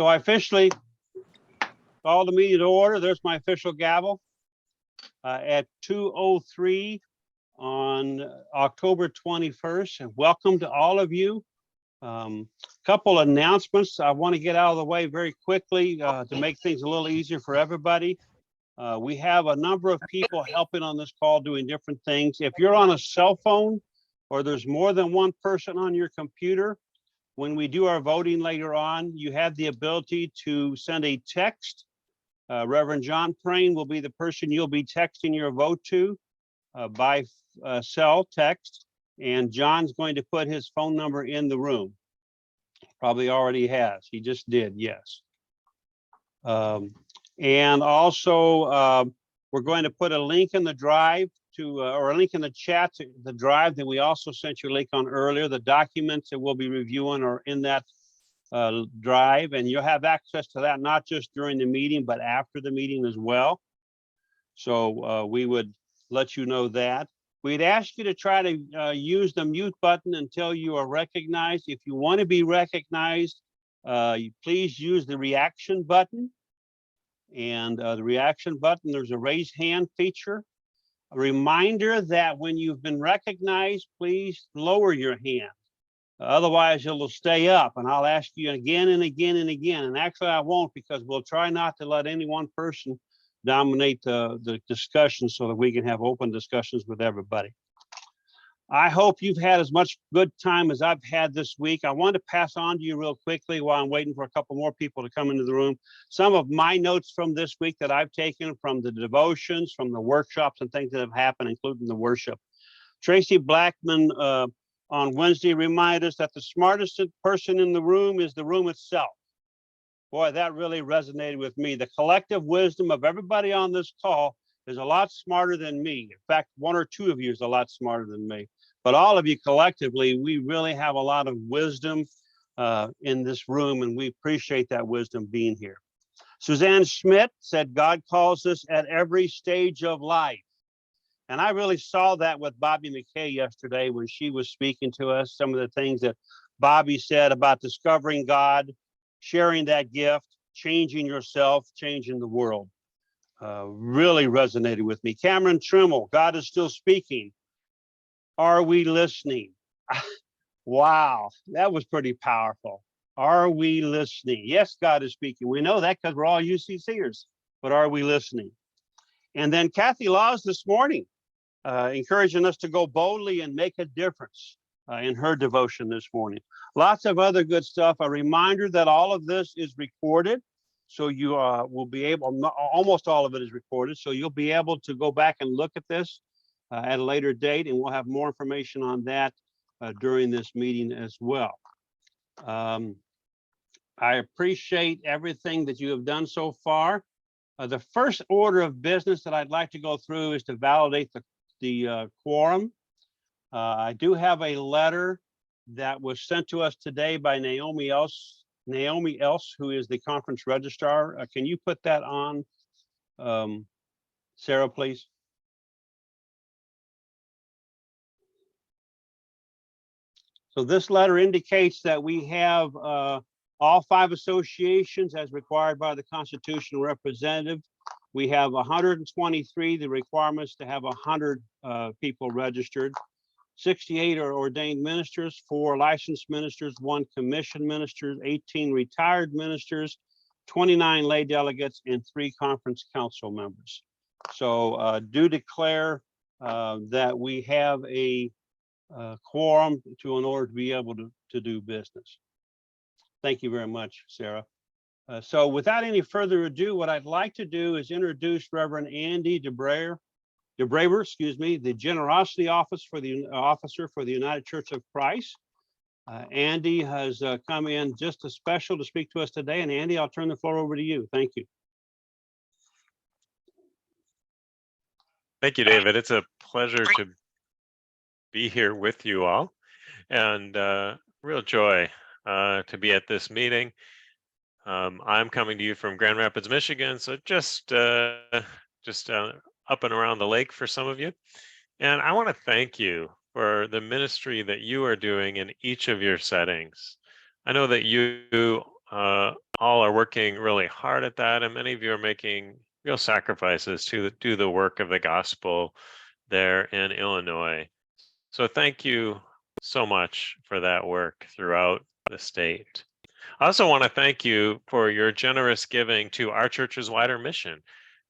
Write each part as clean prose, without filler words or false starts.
So I officially call the meeting to order. There's my official gavel. At 2:03 on October 21st. And welcome to all of you. Couple announcements I want to get out of the way very quickly to make things a little easier for everybody. We have a number of people helping on this call doing different things. If you're on a cell phone or there's more than one person on your computer, when we do our voting later on, you have the ability to send a text. Reverend John Prain will be the person you'll be texting your vote to by cell text, and John's going to put his phone number in the room. Probably already has. He just did, yes. And also, we're going to put a link in the drive to, or a link in the chat to the drive that we also sent you a link on earlier. The documents that we'll be reviewing are in that drive, and you'll have access to that not just during the meeting, but after the meeting as well. So we would let you know that. We'd ask you to try to use the mute button until you are recognized. If you want to be recognized, please use the reaction button. And the reaction button, there's a raise hand feature. A reminder that when you've been recognized, please lower your hand. Otherwise, it'll stay up, and I'll ask you again and again and again. And actually, I won't, because we'll try not to let any one person dominate the discussion so that we can have open discussions with everybody. I hope you've had as much good time as I've had this week. I want to pass on to you real quickly while I'm waiting for a couple more people to come into the room. Some of my notes from this week that I've taken from the devotions, from the workshops and things that have happened, including the worship. Tracy Blackman on Wednesday reminded us that the smartest person in the room is the room itself. Boy, that really resonated with me. The collective wisdom of everybody on this call is a lot smarter than me. In fact, one or two of you is a lot smarter than me. But all of you collectively, we really have a lot of wisdom in this room, and we appreciate that wisdom being here. Suzanne Schmidt said, God calls us at every stage of life. And I really saw that with Bobby McKay yesterday when she was speaking to us. Some of the things that Bobby said about discovering God, sharing that gift, changing yourself, changing the world. Really resonated with me. Cameron Trimmel, God is still speaking. Are we listening? Wow, that was pretty powerful. Are we listening? Yes, God is speaking. We know that because we're all UCCers, but are we listening? And then Kathy Laws this morning, encouraging us to go boldly and make a difference in her devotion this morning. Lots of other good stuff. A reminder that all of this is recorded. So you will be able, almost all of it is recorded. So you'll be able to go back and look at this at a later date, and we'll have more information on that during this meeting as well. I appreciate everything that you have done so far. The first order of business that I'd like to go through is to validate the quorum. I do have a letter that was sent to us today by Naomi Else, who is the conference registrar. Can you put that on, Sarah, please? So this letter indicates that we have all 5 associations as required by the constitutional representative. We have 123, the requirements to have 100 people registered. 68 are ordained ministers, 4 licensed ministers, 1 commissioned minister, 18 retired ministers, 29 lay delegates, and 3 conference council members. So do declare that we have a quorum in order to be able to do business. Thank you very much, Sarah. So without any further ado, what I'd like to do is introduce Reverend Andy DeBraber, the Generosity Officer for the United Church of Christ. Andy has come in just a special to speak to us today. And Andy, I'll turn the floor over to you. Thank you. Thank you, David. It's a pleasure to be here with you all, and real joy to be at this meeting. I'm coming to you from Grand Rapids, Michigan, so just up and around the lake for some of you. And I want to thank you for the ministry that you are doing in each of your settings. I know that you all are working really hard at that, and many of you are making real sacrifices to do the work of the gospel there in Illinois. So thank you so much for that work throughout the state. I also want to thank you for your generous giving to our church's wider mission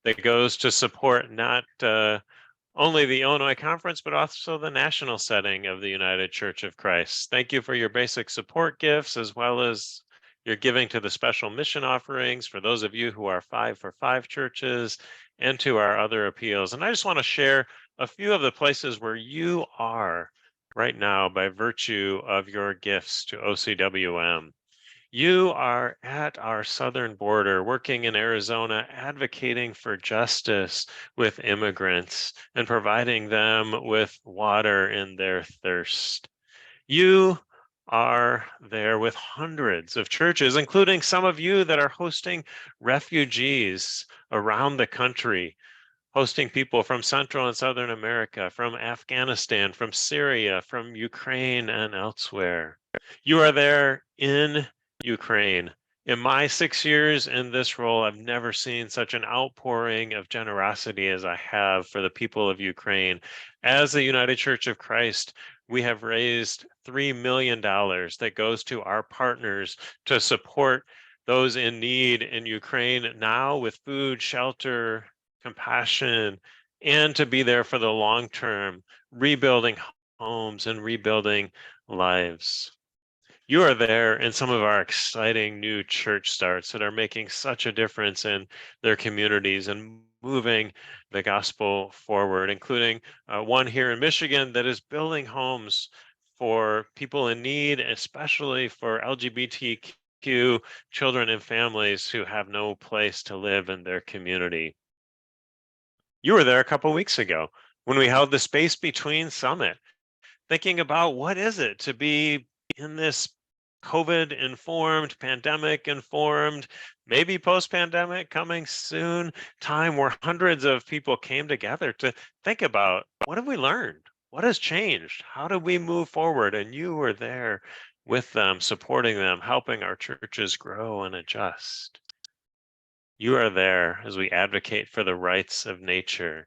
that goes to support not only the Illinois Conference, but also the national setting of the United Church of Christ. Thank you for your basic support gifts, as well as your giving to the special mission offerings for those of you who are 5 for 5 churches, and to our other appeals. And I just want to share a few of the places where you are right now by virtue of your gifts to OCWM. You are at our southern border, working in Arizona, advocating for justice with immigrants and providing them with water in their thirst. You are there with hundreds of churches, including some of you that are hosting refugees around the country, hosting people from Central and Southern America, from Afghanistan, from Syria, from Ukraine, and elsewhere. You are there in Ukraine. In my 6 years in this role, I've never seen such an outpouring of generosity as I have for the people of Ukraine. As the United Church of Christ, we have raised $3 million that goes to our partners to support those in need in Ukraine now with food, shelter, compassion, and to be there for the long term, rebuilding homes and rebuilding lives. You are there in some of our exciting new church starts that are making such a difference in their communities and moving the gospel forward, including one here in Michigan that is building homes for people in need, especially for LGBTQ children and families who have no place to live in their community. You were there a couple weeks ago when we held the Space Between Summit, thinking about what is it to be in this COVID informed, pandemic informed, maybe post pandemic coming soon time where hundreds of people came together to think about what have we learned? What has changed? How do we move forward? And you were there with them, supporting them, helping our churches grow and adjust. You are there as we advocate for the rights of nature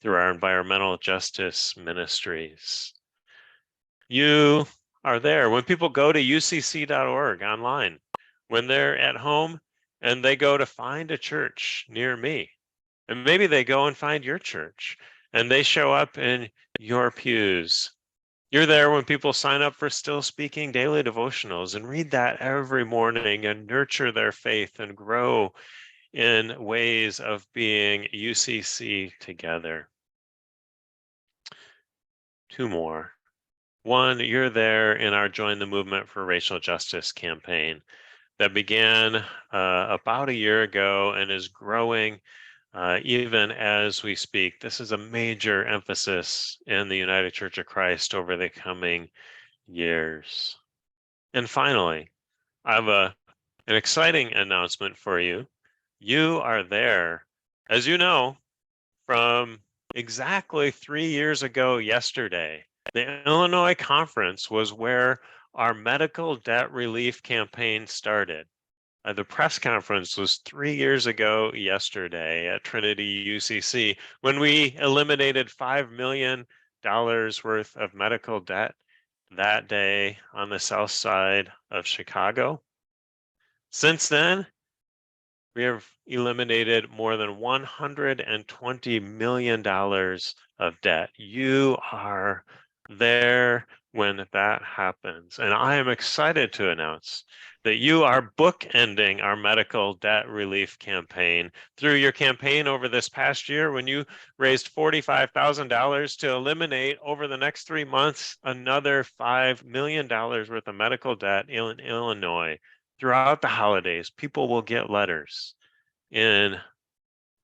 through our environmental justice ministries. You are there when people go to ucc.org online, when they're at home and they go to find a church near me. And maybe they go and find your church and they show up in your pews. You're there when people sign up for Still Speaking daily devotionals and read that every morning and nurture their faith and grow in ways of being UCC together. 2 more. One, you're there in our Join the Movement for Racial Justice campaign that began about a year ago and is growing even as we speak. This is a major emphasis in the United Church of Christ over the coming years. And finally, I have an exciting announcement for you. You are there, as you know, from exactly 3 years ago yesterday. The Illinois Conference was where our medical debt relief campaign started. The press conference was 3 years ago yesterday at Trinity UCC when we eliminated $5 million worth of medical debt that day on the south side of Chicago. Since then, we have eliminated more than $120 million of debt. You are there when that happens. And I am excited to announce that you are bookending our medical debt relief campaign through your campaign over this past year when you raised $45,000 to eliminate over the next 3 months another $5 million worth of medical debt in Illinois. Throughout the holidays, people will get letters in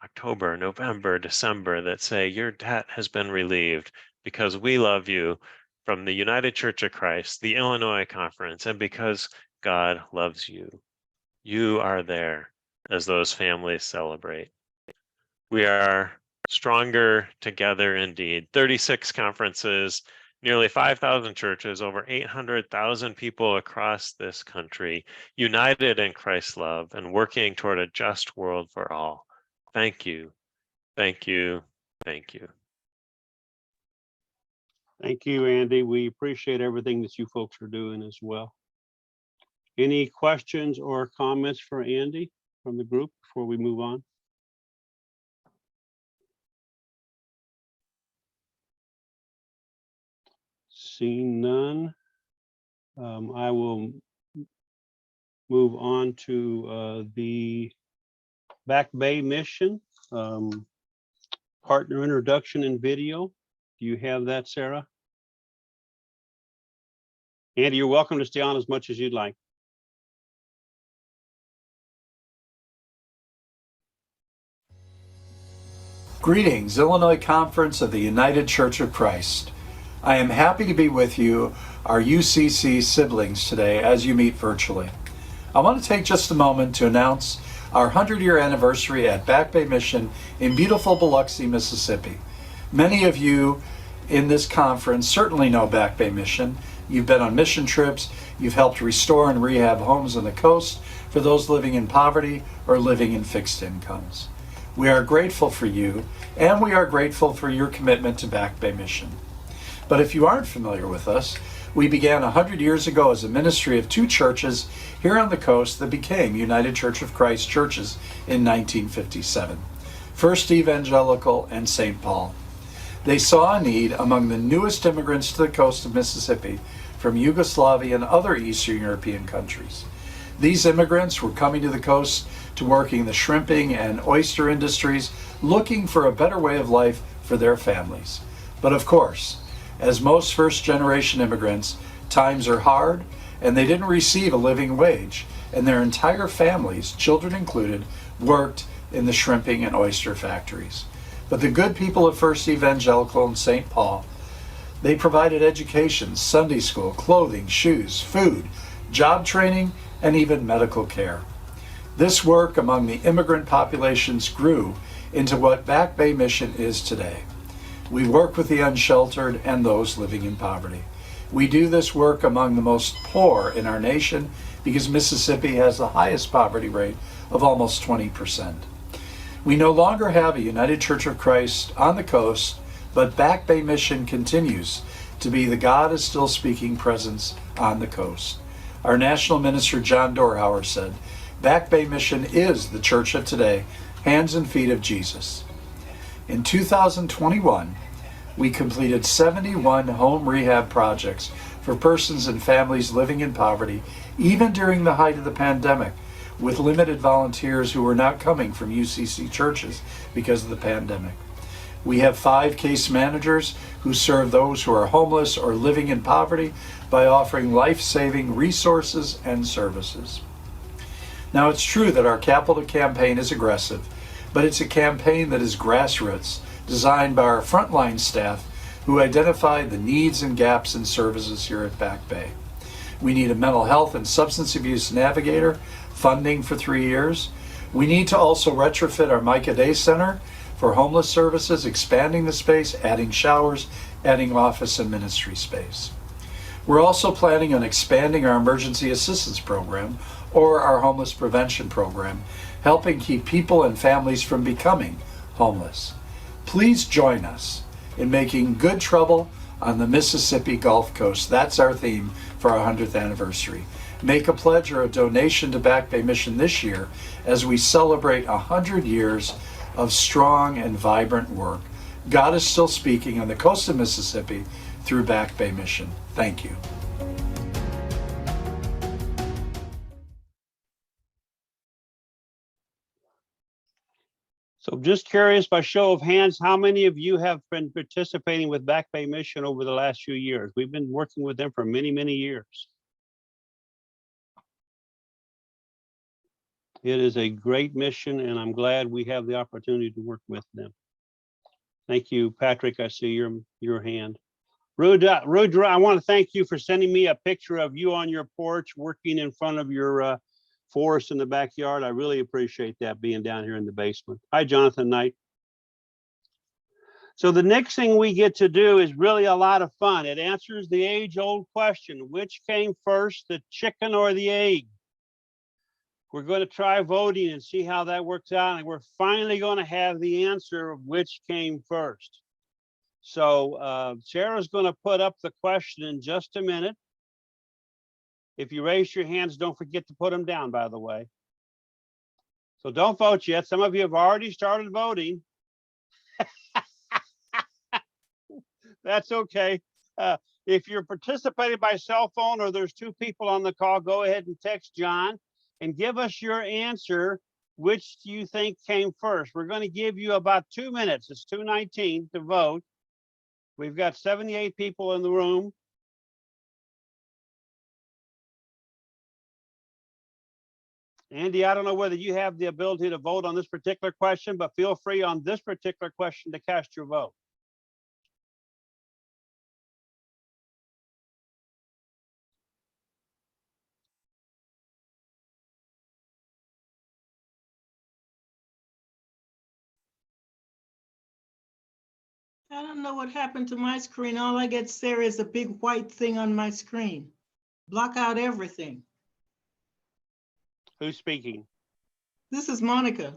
October, November, December that say your debt has been relieved because we love you from the United Church of Christ, the Illinois Conference, and because God loves you. You are there as those families celebrate. We are stronger together indeed. 36 conferences Nearly 5,000 churches, over 800,000 people across this country, united in Christ's love and working toward a just world for all. Thank you, thank you, thank you. Thank you, Andy. We appreciate everything that you folks are doing as well. Any questions or comments for Andy from the group before we move on? Seeing none, I will move on to the Back Bay mission, partner introduction and video. Do you have that, Sarah? Andy, you're welcome to stay on as much as you'd like. Greetings, Illinois Conference of the United Church of Christ. I am happy to be with you, our UCC siblings, today as you meet virtually. I want to take just a moment to announce our 100-year anniversary at Back Bay Mission in beautiful Biloxi, Mississippi. Many of you in this conference certainly know Back Bay Mission. You've been on mission trips, you've helped restore and rehab homes on the coast for those living in poverty or living in fixed incomes. We are grateful for you, and we are grateful for your commitment to Back Bay Mission. But if you aren't familiar with us, we began 100 years ago as a ministry of two churches here on the coast that became United Church of Christ churches in 1957, First Evangelical and St. Paul. They saw a need among the newest immigrants to the coast of Mississippi from Yugoslavia and other Eastern European countries. These immigrants were coming to the coast to work in the shrimping and oyster industries, looking for a better way of life for their families. But of course, as most first-generation immigrants, times are hard, and they didn't receive a living wage, and their entire families, children included, worked in the shrimping and oyster factories. But the good people of First Evangelical and St. Paul, they provided education, Sunday school, clothing, shoes, food, job training, and even medical care. This work among the immigrant populations grew into what Back Bay Mission is today. We work with the unsheltered and those living in poverty. We do this work among the most poor in our nation because Mississippi has the highest poverty rate of almost 20%. We no longer have a United Church of Christ on the coast, but Back Bay Mission continues to be the God is still speaking presence on the coast. Our national minister, John Dorhauer, said, Back Bay Mission is the church of today, hands and feet of Jesus. In 2021, we completed 71 home rehab projects for persons and families living in poverty, even during the height of the pandemic, with limited volunteers who were not coming from UCC churches because of the pandemic. We have 5 case managers who serve those who are homeless or living in poverty by offering life-saving resources and services. Now, it's true that our capital campaign is aggressive, but it's a campaign that is grassroots, designed by our frontline staff who identified the needs and gaps in services here at Back Bay. We need a mental health and substance abuse navigator, funding for 3 years. We need to also retrofit our Micah Day Center for homeless services, expanding the space, adding showers, adding office and ministry space. We're also planning on expanding our emergency assistance program or our homeless prevention program, helping keep people and families from becoming homeless. Please join us in making good trouble on the Mississippi Gulf Coast. That's our theme for our 100th anniversary. Make a pledge or a donation to Back Bay Mission this year as we celebrate 100 years of strong and vibrant work. God is still speaking on the coast of Mississippi through Back Bay Mission. Thank you. So just curious, by show of hands, how many of you have been participating with Back Bay Mission over the last few years? We've been working with them for many, many years. It is a great mission, and I'm glad we have the opportunity to work with them. Thank you, Patrick. I see your hand. Rudra, I want to thank you for sending me a picture of you on your porch working in front of your forest in the backyard. I really appreciate that, being down here in the basement. Hi, Jonathan Knight. So the next thing we get to do is really a lot of fun. It answers the age-old question, which came first, the chicken or the egg? We're going to try voting and see how that works out. And we're finally going to have the answer of which came first. So Sarah's going to put up the question in just a minute. If you raise your hands, don't forget to put them down, by the way. So don't vote yet. Some of you have already started voting. That's okay. If you're participating by cell phone or there's two people on the call, go ahead and text John and give us your answer. Which do you think came first? We're going to give you about 2 minutes. It's 2:19 to vote. We've got 78 people in the room. Andy, I don't know whether you have the ability to vote on this particular question, but feel free on this particular question to cast your vote. I don't know what happened to my screen. All I get, Sarah, is a big white thing on my screen. Block out everything. Who's speaking? This is Monica.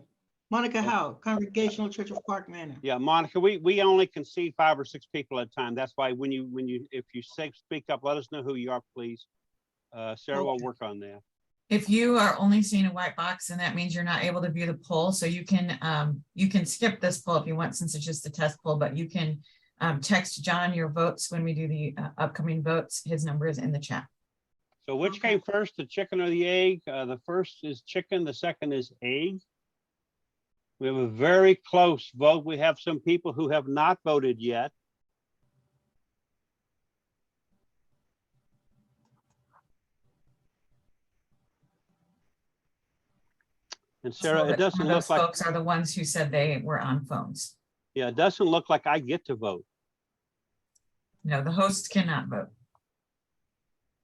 Monica Howe, Congregational Church of Park Manor. Yeah, Monica, we only can see 5 or 6 people at a time. That's why if you speak up, let us know who you are, please. Sarah will work on that. If you are only seeing a white box, then that means you're not able to view the poll. So you can skip this poll if you want, since it's just a test poll, but you can text John your votes when we do the upcoming votes. His number is in the chat. So which came first, the chicken or the egg? The first is chicken, the second is egg. We have a very close vote. We have some people who have not voted yet. And Sarah, So it doesn't look those like folks are the ones who said they were on phones. Yeah, it doesn't look like I get to vote. No, the hosts cannot vote.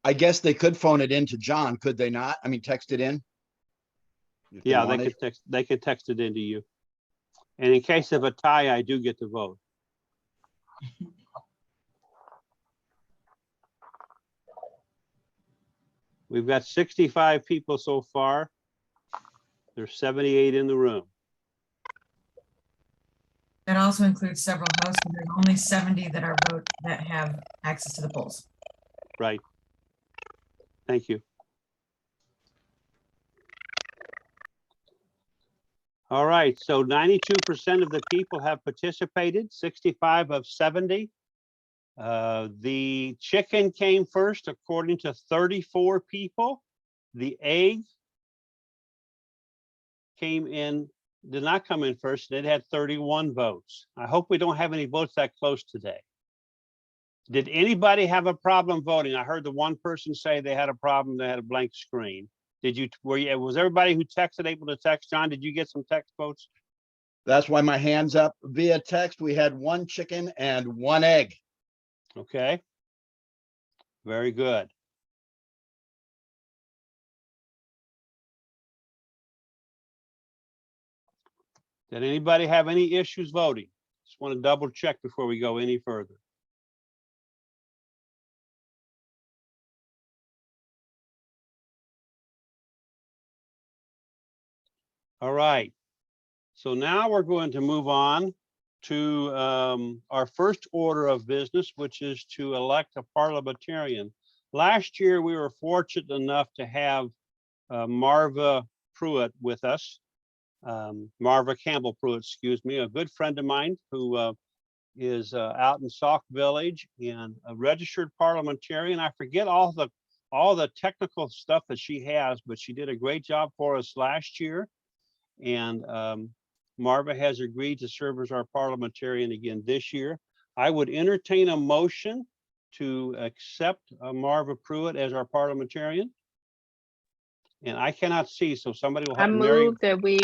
I guess they could phone it in to John, could they not? I mean, text it in? If Yeah, they wanted. could text it into you. And in case of a tie, I do get to vote. We've got 65 people so far. There's 78 in the room. That also includes several hosts, but there's only 70 that have access to the polls. Right. Thank you. All right, so 92% of the people have participated, 65 of 70. The chicken came first, according to 34 people. The egg did not come in first. It had 31 votes. I hope we don't have any votes that close today. Did anybody have a problem voting? I heard the one person say they had a problem, they had a blank screen. Was everybody who texted able to text? John, did you get some text votes? That's why my hand's up. Via text, we had 1 chicken and 1 egg. Okay. Very good. Did anybody have any issues voting? Just want to double check before we go any further. All right. So now we're going to move on to our first order of business, which is to elect a parliamentarian. Last year, we were fortunate enough to have Marva Pruitt with us. Marva Campbell Pruitt, excuse me, a good friend of mine who is out in Sauk Village and a registered parliamentarian. I forget all the technical stuff that she has, but she did a great job for us last year. And Marva has agreed to serve as our parliamentarian again this year. I would entertain a motion to accept Marva Pruitt as our parliamentarian. And I cannot see, so somebody will have Mary. move that we.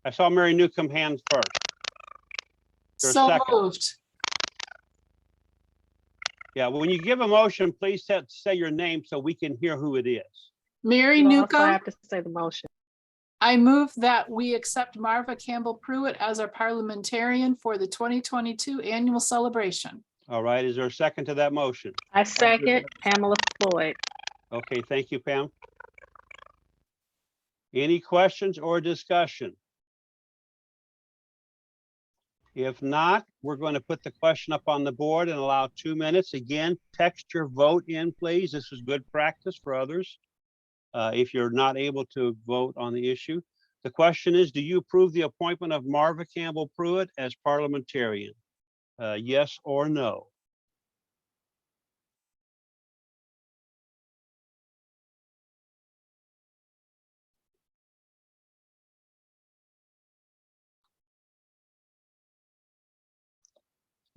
I saw Mary Newcomb hands first. There's a So second. moved. Yeah, when you give a motion, please say your name so we can hear who it is. Mary You also Newcomb. have to say the motion. I move that we accept Marva Campbell Pruitt as our parliamentarian for the 2022 annual celebration. All right, is there a second to that motion? I second Pamela Floyd. Okay, thank you, Pam. Any questions or discussion? If not, we're going to put the question up on the board and allow 2 minutes. Again, text your vote in, please. This is good practice for others. If you're not able to vote on the issue. The question is, do you approve the appointment of Marva Campbell Pruitt as parliamentarian? Yes or no?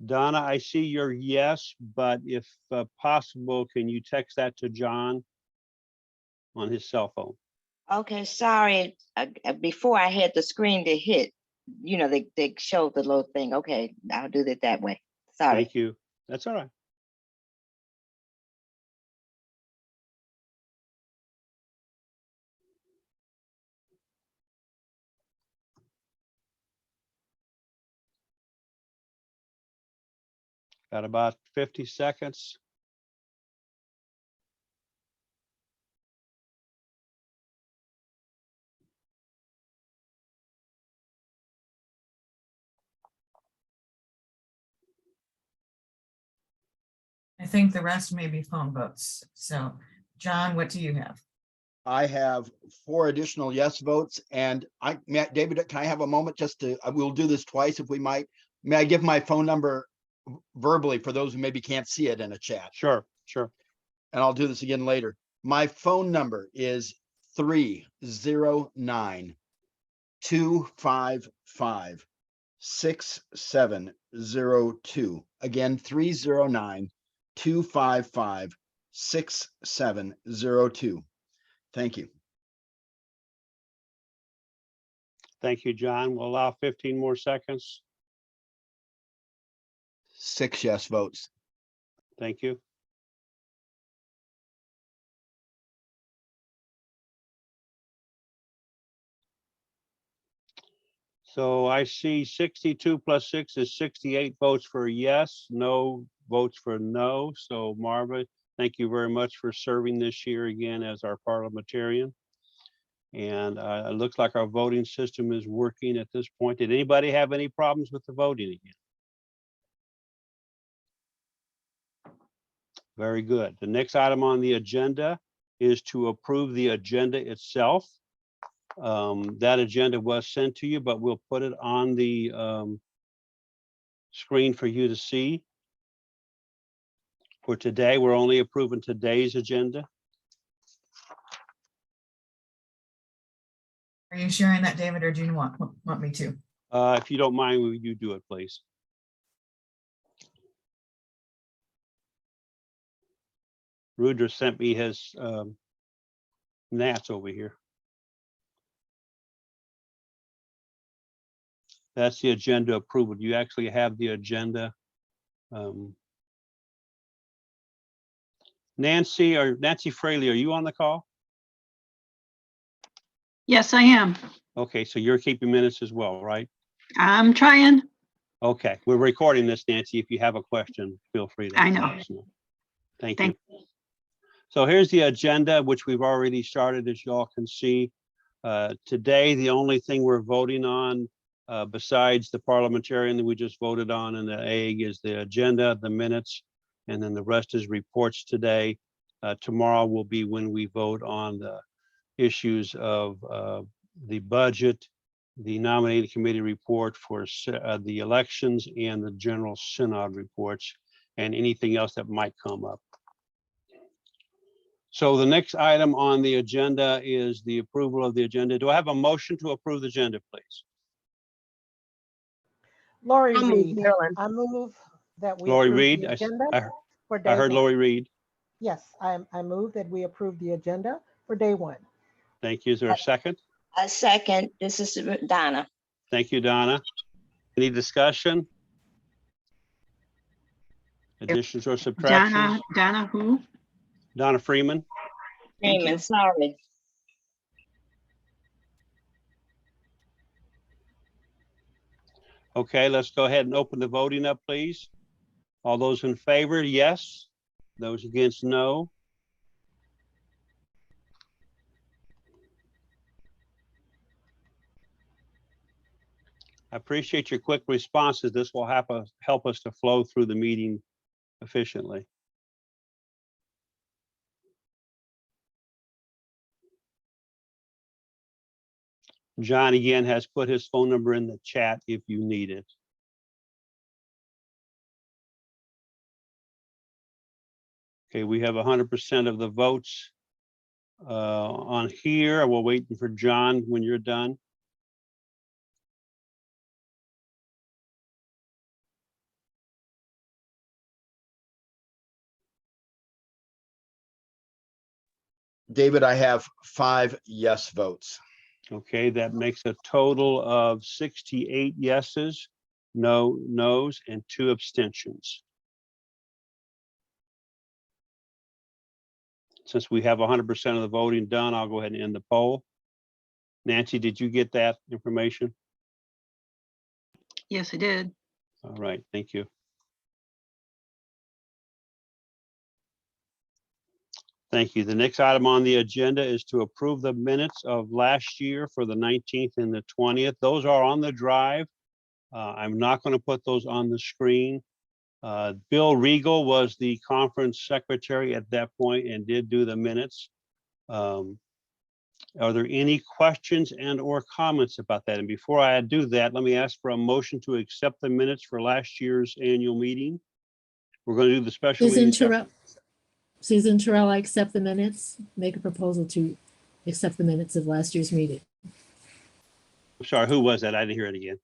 Donna, I see your yes, but if possible, can you text that to John on his cell phone? Okay, sorry. Before I had the screen to hit, you know, they showed the little thing. Okay, I'll do it that way. Sorry. Thank you. That's all right. Got about 50 seconds. I think the rest may be phone votes. So, John, what do you have? I have 4 additional yes votes, and David, can I have a moment just to, we'll do this twice if we might. May I give my phone number verbally for those who maybe can't see it in a chat? Sure, sure. And I'll do this again later. My phone number is 309-255-6702. Again, 309-255-6702. Thank you. Thank you, John. We'll allow 15 more seconds. 6 yes votes. Thank you. So I see 62 plus 6 is 68 votes for yes, no votes for no. So Marva, thank you very much for serving this year again as our parliamentarian. And it looks like our voting system is working at this point. Did anybody have any problems with the voting again? Very good. The next item on the agenda is to approve the agenda itself. That agenda was sent to you, but we'll put it on the screen for you to see. For today, we're only approving today's agenda. Are you sharing that, David, or do you want me to? If you don't mind, will you do it, please? Rudra sent me his gnats over here. That's the agenda approval. You actually have the agenda. Nancy Fraley, are you on the call? Yes, I am. Okay, so you're keeping minutes as well, right? I'm trying. Okay, we're recording this, Nancy. If you have a question, feel free to. I know. let us know. Thank you. So here's the agenda, which we've already started, as you all can see. Today, the only thing we're voting on, besides the parliamentarian that we just voted on and the AG, is the agenda, the minutes, and then the rest is reports today. Tomorrow will be when we vote on the issues of the budget, the nominating committee report for the elections, and the general synod reports, and anything else that might come up. So the next item on the agenda is the approval of the agenda. Do I have a motion to approve the agenda, please? Lori I'm Reed, Marilyn. I move that we Lori approve Reed, the I agenda for day heard one. Lori Reed. Yes, I move that we approve the agenda for day one. Thank you. Is there a second? A second. This is Donna. Thank you, Donna. Any discussion? Additions or subtractions? Donna who? Donna Freeman. Thank you. Freeman, sorry. Okay, let's go ahead and open the voting up, please. All those in favor, yes. Those against, no. I appreciate your quick responses. This will help us to flow through the meeting efficiently. John again has put his phone number in the chat if you need it. Okay, we have 100% of the votes on here. We're waiting for John when you're done. David, I have 5 yes votes. Okay, that makes a total of 68 yeses, no nos, and 2 abstentions. Since we have 100% of the voting done, I'll go ahead and end the poll. Nancy, did you get that information? Yes, I did. All right, thank you. Thank you. The next item on the agenda is to approve the minutes of last year for the 19th and the 20th. Those are on the drive. I'm not going to put those on the screen. Bill Regal was the conference secretary at that point and did do the minutes. Are there any questions and or comments about that? And before I do that, let me ask for a motion to accept the minutes for last year's annual meeting. We're going to do the special meeting. Susan Terrell, I accept the minutes. Make a proposal to accept the minutes of last year's meeting. I'm sorry, who was that? I didn't hear it again.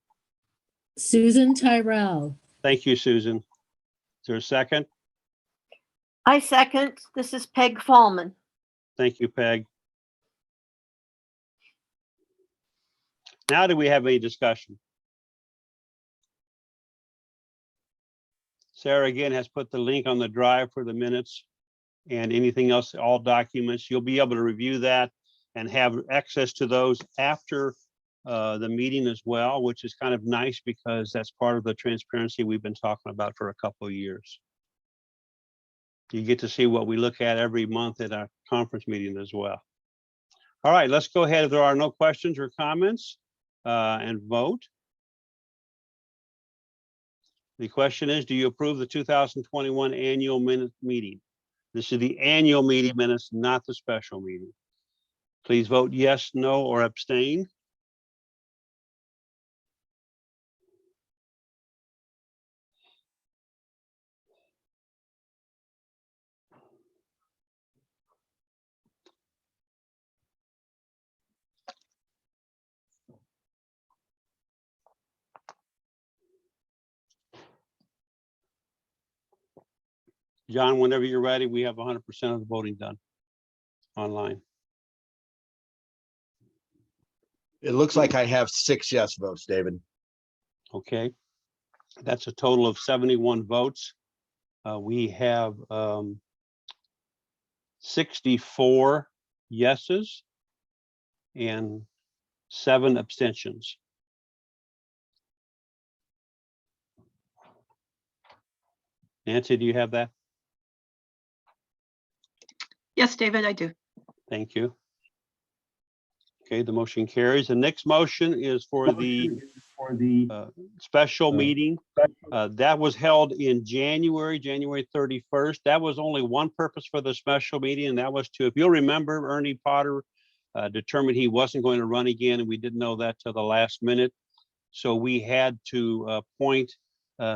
Susan Tyrell. Thank you, Susan. Is there a second? I second. This is Peg Fallman. Thank you, Peg. Now, do we have any discussion? Sarah again has put the link on the drive for the minutes and anything else, all documents. You'll be able to review that and have access to those after the meeting as well, which is kind of nice because that's part of the transparency we've been talking about for a couple of years. You get to see what we look at every month at our conference meeting as well. All right, let's go ahead if there are no questions or comments and vote. The question is, do you approve the 2021 annual meeting? This is the annual meeting minutes, not the special meeting. Please vote yes, no, or abstain. John, whenever you're ready, we have 100% of the voting done online. It looks like I have 6 yes votes, David. Okay, that's a total of 71 votes. We have 64 yeses and 7 abstentions. Nancy, do you have that? Yes, David, I do. Thank you. Okay, the motion carries. The next motion is for the special meeting. That was held in January 31st. That was only one purpose for the special meeting, and that was to, if you'll remember, Ernie Potter determined he wasn't going to run again, and we didn't know that till the last minute. So we had to appoint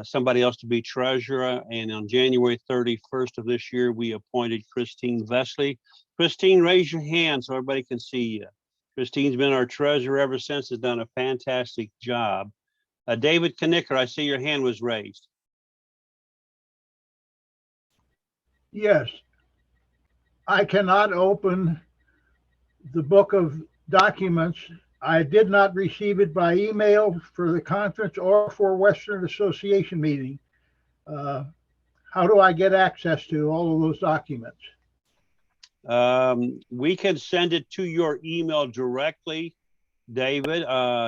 somebody else to be treasurer, and on January 31st of this year, we appointed Christine Vesley. Christine, raise your hand so everybody can see you. Christine's been our treasurer ever since, has done a fantastic job. David Knicker, I see your hand was raised. Yes. I cannot open the book of documents. I did not receive it by email for the conference or for Western Association meeting. How do I get access to all of those documents? We can send it to your email directly. David,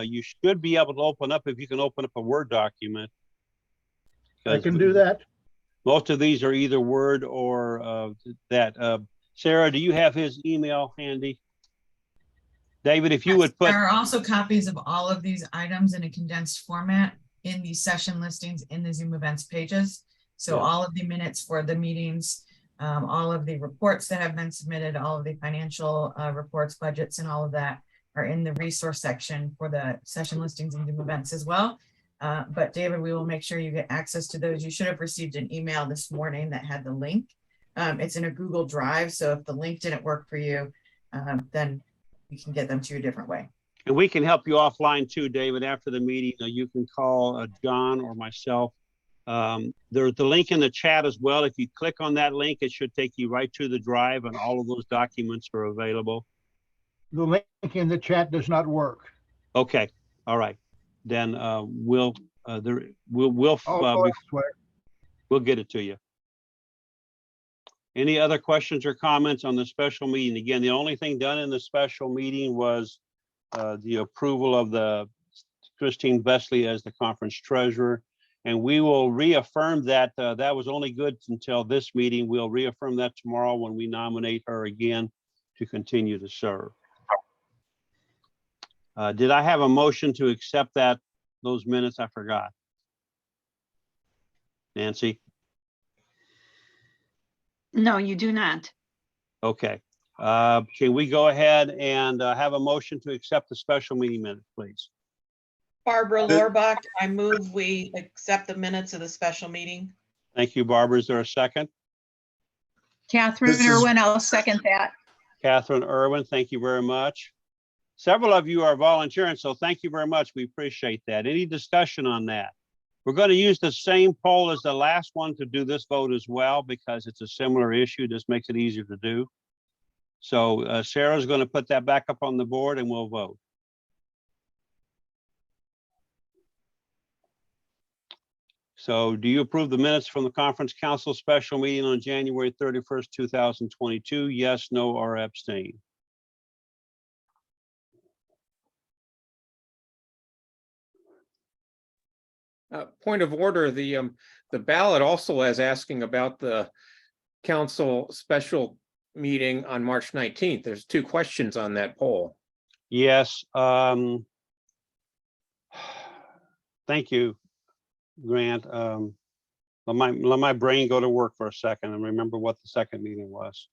you should be able to open up, if you can open up a Word document. I can do that. Most of these are either Word or that. Sarah, do you have his email handy? David, if you Yes, would put, there are also copies of all of these items in a condensed format in the session listings in the Zoom events pages. So Yeah. all of the minutes for the meetings, all of the reports that have been submitted, all of the financial reports, budgets, and all of that are in the resource section for the session listings and Zoom events as well. But David, we will make sure you get access to those. You should have received an email this morning that had the link. It's in a Google Drive, so if the link didn't work for you, then we can get them to you a different way. and we can help you offline too, David, after the meeting. You can call John or myself. There's the link in the chat as well. If you click on that link, it should take you right to the drive, and all of those documents are available. The link in the chat does not work. Okay, all right. Then we'll get it to you. Any other questions or comments on the special meeting? Again, the only thing done in the special meeting was the approval of the Christine Vesley as the conference treasurer. And we will reaffirm that that was only good until this meeting. We'll reaffirm that tomorrow when we nominate her again to continue to serve. Did I have a motion to accept those minutes? I forgot. Nancy? No, you do not. Okay. Can we go ahead and have a motion to accept the special meeting minutes, please? Barbara Lorbach, I move we accept the minutes of the special meeting. Thank you, Barbara. Is there a second? Catherine Irwin, I'll second that. Catherine Irwin, thank you very much. Several of you are volunteering, so thank you very much. We appreciate that. Any discussion on that? We're going to use the same poll as the last one to do this vote as well, because it's a similar issue. This makes it easier to do. So Sarah's going to put that back up on the board and we'll vote. So do you approve the minutes from the conference council special meeting on January 31st, 2022? Yes, no, or abstain? Point of order, the ballot also is asking about the council special meeting on March 19th. There's two questions on that poll. Yes. Thank you, Grant. Let my brain go to work for a second and remember what the second meeting was.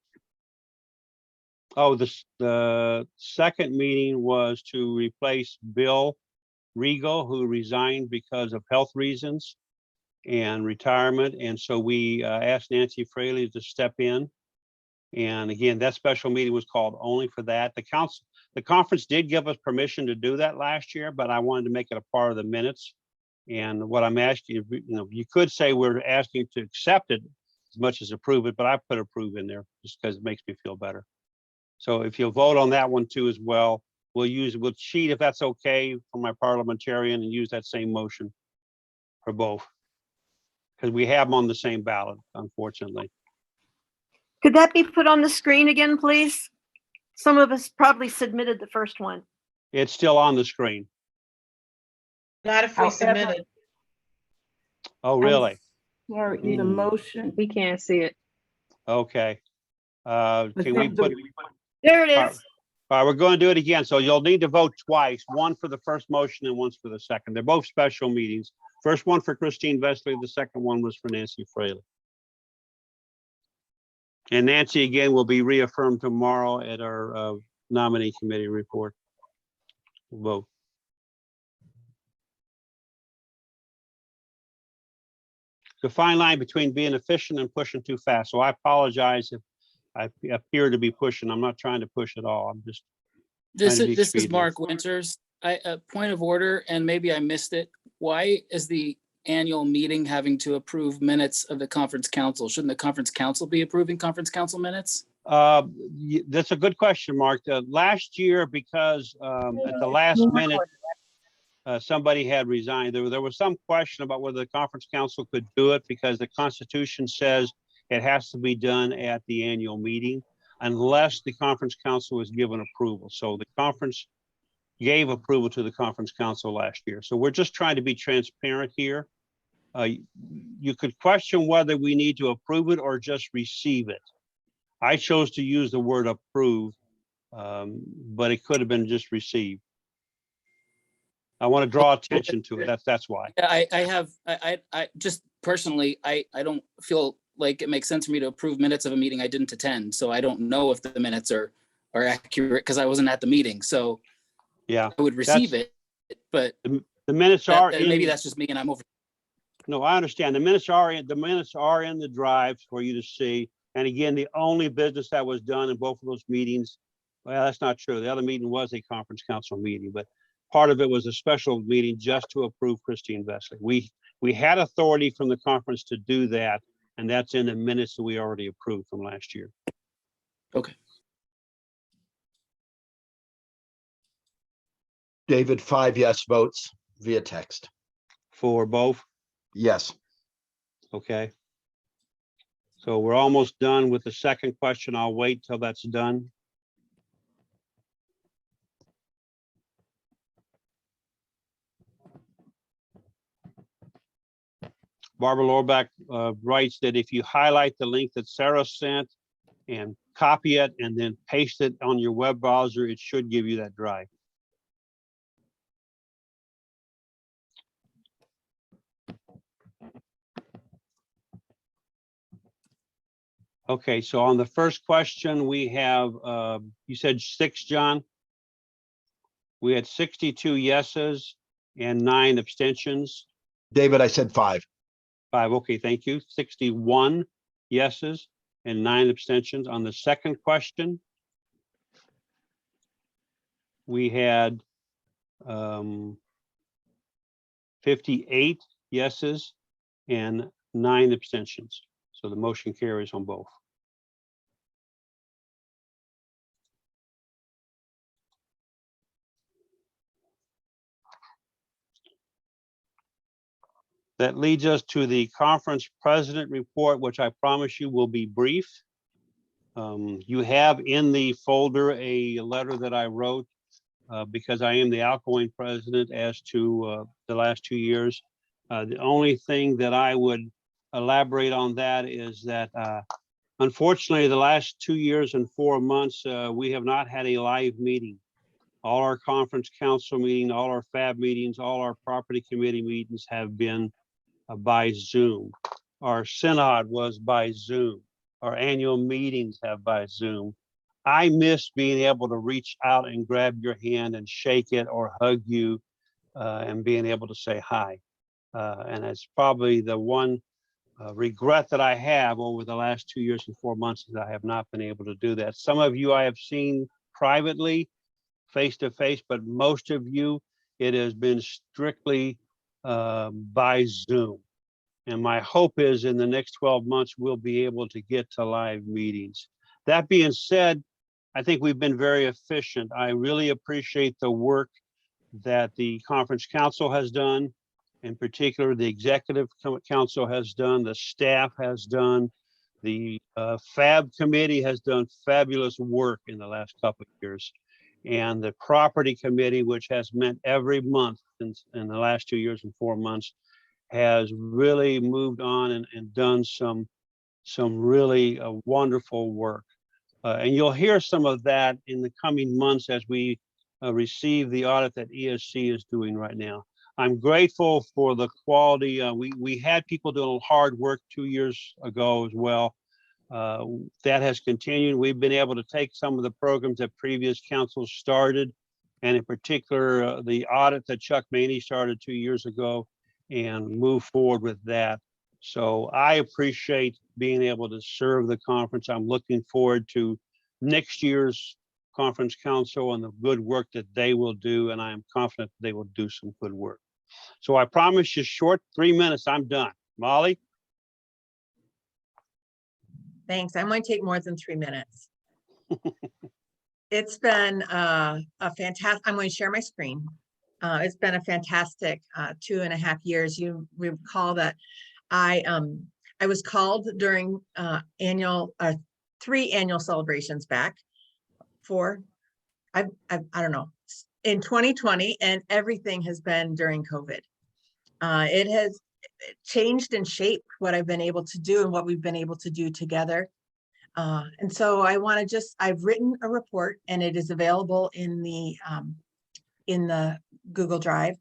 Oh, the second meeting was to replace Bill Regal, who resigned because of health reasons and retirement. And so we asked Nancy Fraley to step in. And again, that special meeting was called only for that. The conference did give us permission to do that last year, but I wanted to make it a part of the minutes. And what I'm asking, you could say we're asking to accept it as much as approve it, but I put approve in there just because it makes me feel better. So if you'll vote on that one too as well, we'll cheat if that's okay for my parliamentarian and use that same motion for both, because we have them on the same ballot, unfortunately. Could that be put on the screen again, please? Some of us probably submitted the first one. It's still on the screen. Not if we submitted. Oh, really? Or the motion, we can't see it. Okay. Can we put? There it is. All right, we're going to do it again. So you'll need to vote twice, one for the first motion and one for the second. They're both special meetings. First one for Christine Vesley, the second one was for Nancy Fraley. And Nancy, again, will be reaffirmed tomorrow at our nominating committee report. Vote. The fine line between being efficient and pushing too fast. So I apologize if I appear to be pushing. I'm not trying to push at all. I'm just. This is Mark Winters. A point of order, and maybe I missed it. Why is the annual meeting having to approve minutes of the conference council? Shouldn't the conference council be approving conference council minutes? That's a good question, Mark. Last year, because at the last minute, somebody had resigned. There was some question about whether the conference council could do it because the Constitution says it has to be done at the annual meeting unless the conference council is given approval. So the conference gave approval to the conference council last year. So we're just trying to be transparent here. You could question whether we need to approve it or just receive it. I chose to use the word approve, but it could have been just receive. I want to draw attention to it. That's why. Yeah, I just personally, I don't feel like it makes sense for me to approve minutes of a meeting I didn't attend. So I don't know if the minutes are accurate because I wasn't at the meeting. So yeah, I would receive it, but the minutes are in, maybe that's just me and I'm over. No, I understand. The minutes are in the drives for you to see. And again, the only business that was done in both of those meetings, well, that's not true. The other meeting was a conference council meeting, but part of it was a special meeting just to approve Christine Vesley. We had authority from the conference to do that, and that's in the minutes that we already approved from last year. Okay. David, 5 yes votes via text. For both? Yes. Okay. So we're almost done with the second question. I'll wait till that's done. Barbara Lorbach writes that if you highlight the link that Sarah sent and copy it and then paste it on your web browser, it should give you that drive. Okay, so on the first question, we have, you said 6, John? We had 62 yeses and 9 abstentions. David, I said 5. 5, okay, thank you. 61 yeses and 9 abstentions. On the second question, we had 58 yeses and 9 abstentions. So the motion carries on both. That leads us to the conference president report, which I promise you will be brief. You have in the folder a letter that I wrote because I am the outgoing president as to the last 2 years. The only thing that I would elaborate on that is that unfortunately, the last 2 years and 4 months, we have not had a live meeting. All our conference council meeting, all our FAB meetings, all our property committee meetings have been by Zoom. Our Synod was by Zoom. Our annual meetings have by Zoom. I miss being able to reach out and grab your hand and shake it or hug you and being able to say hi. And it's probably the one regret that I have over the last 2 years and 4 months is I have not been able to do that. Some of you I have seen privately, face to face, but most of you, it has been strictly by Zoom. And my hope is in the next 12 months, we'll be able to get to live meetings. That being said, I think we've been very efficient. I really appreciate the work that the conference council has done. In particular, the executive council has done, the staff has done, the FAB committee has done fabulous work in the last couple of years. And the property committee, which has met every month in the last 2 years and 4 months, has really moved on and done some really wonderful work. And you'll hear some of that in the coming months as we receive the audit that ESC is doing right now. I'm grateful for the quality. We had people doing hard work 2 years ago as well. That has continued. We've been able to take some of the programs that previous councils started, and in particular, the audit that Chuck Maney started 2 years ago, and move forward with that. So I appreciate being able to serve the conference. I'm looking forward to next year's conference council and the good work that they will do, and I am confident they will do some good work. So I promise you short 3 minutes, I'm done. Molly? Thanks. I'm going to take more than 3 minutes. It's been a fantastic, I'm going to share my screen. It's been a fantastic 2.5 years. You recall that I was called during 3 annual celebrations back. 4, I don't know, in 2020, and everything has been during COVID. It has changed and shaped what I've been able to do and what we've been able to do together. And so I want to I've written a report, and it is available in the Google Drive.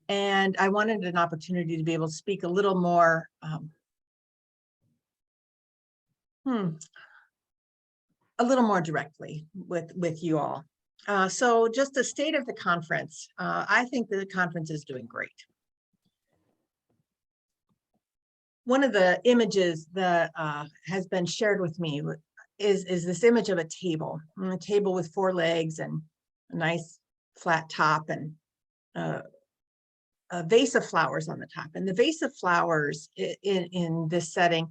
And I wanted an opportunity to be able to speak a little more directly with you all. So just the state of the conference. I think that the conference is doing great. One of the images that has been shared with me is this image of a table with 4 legs and a nice flat top and a vase of flowers on the top. And the vase of flowers in this setting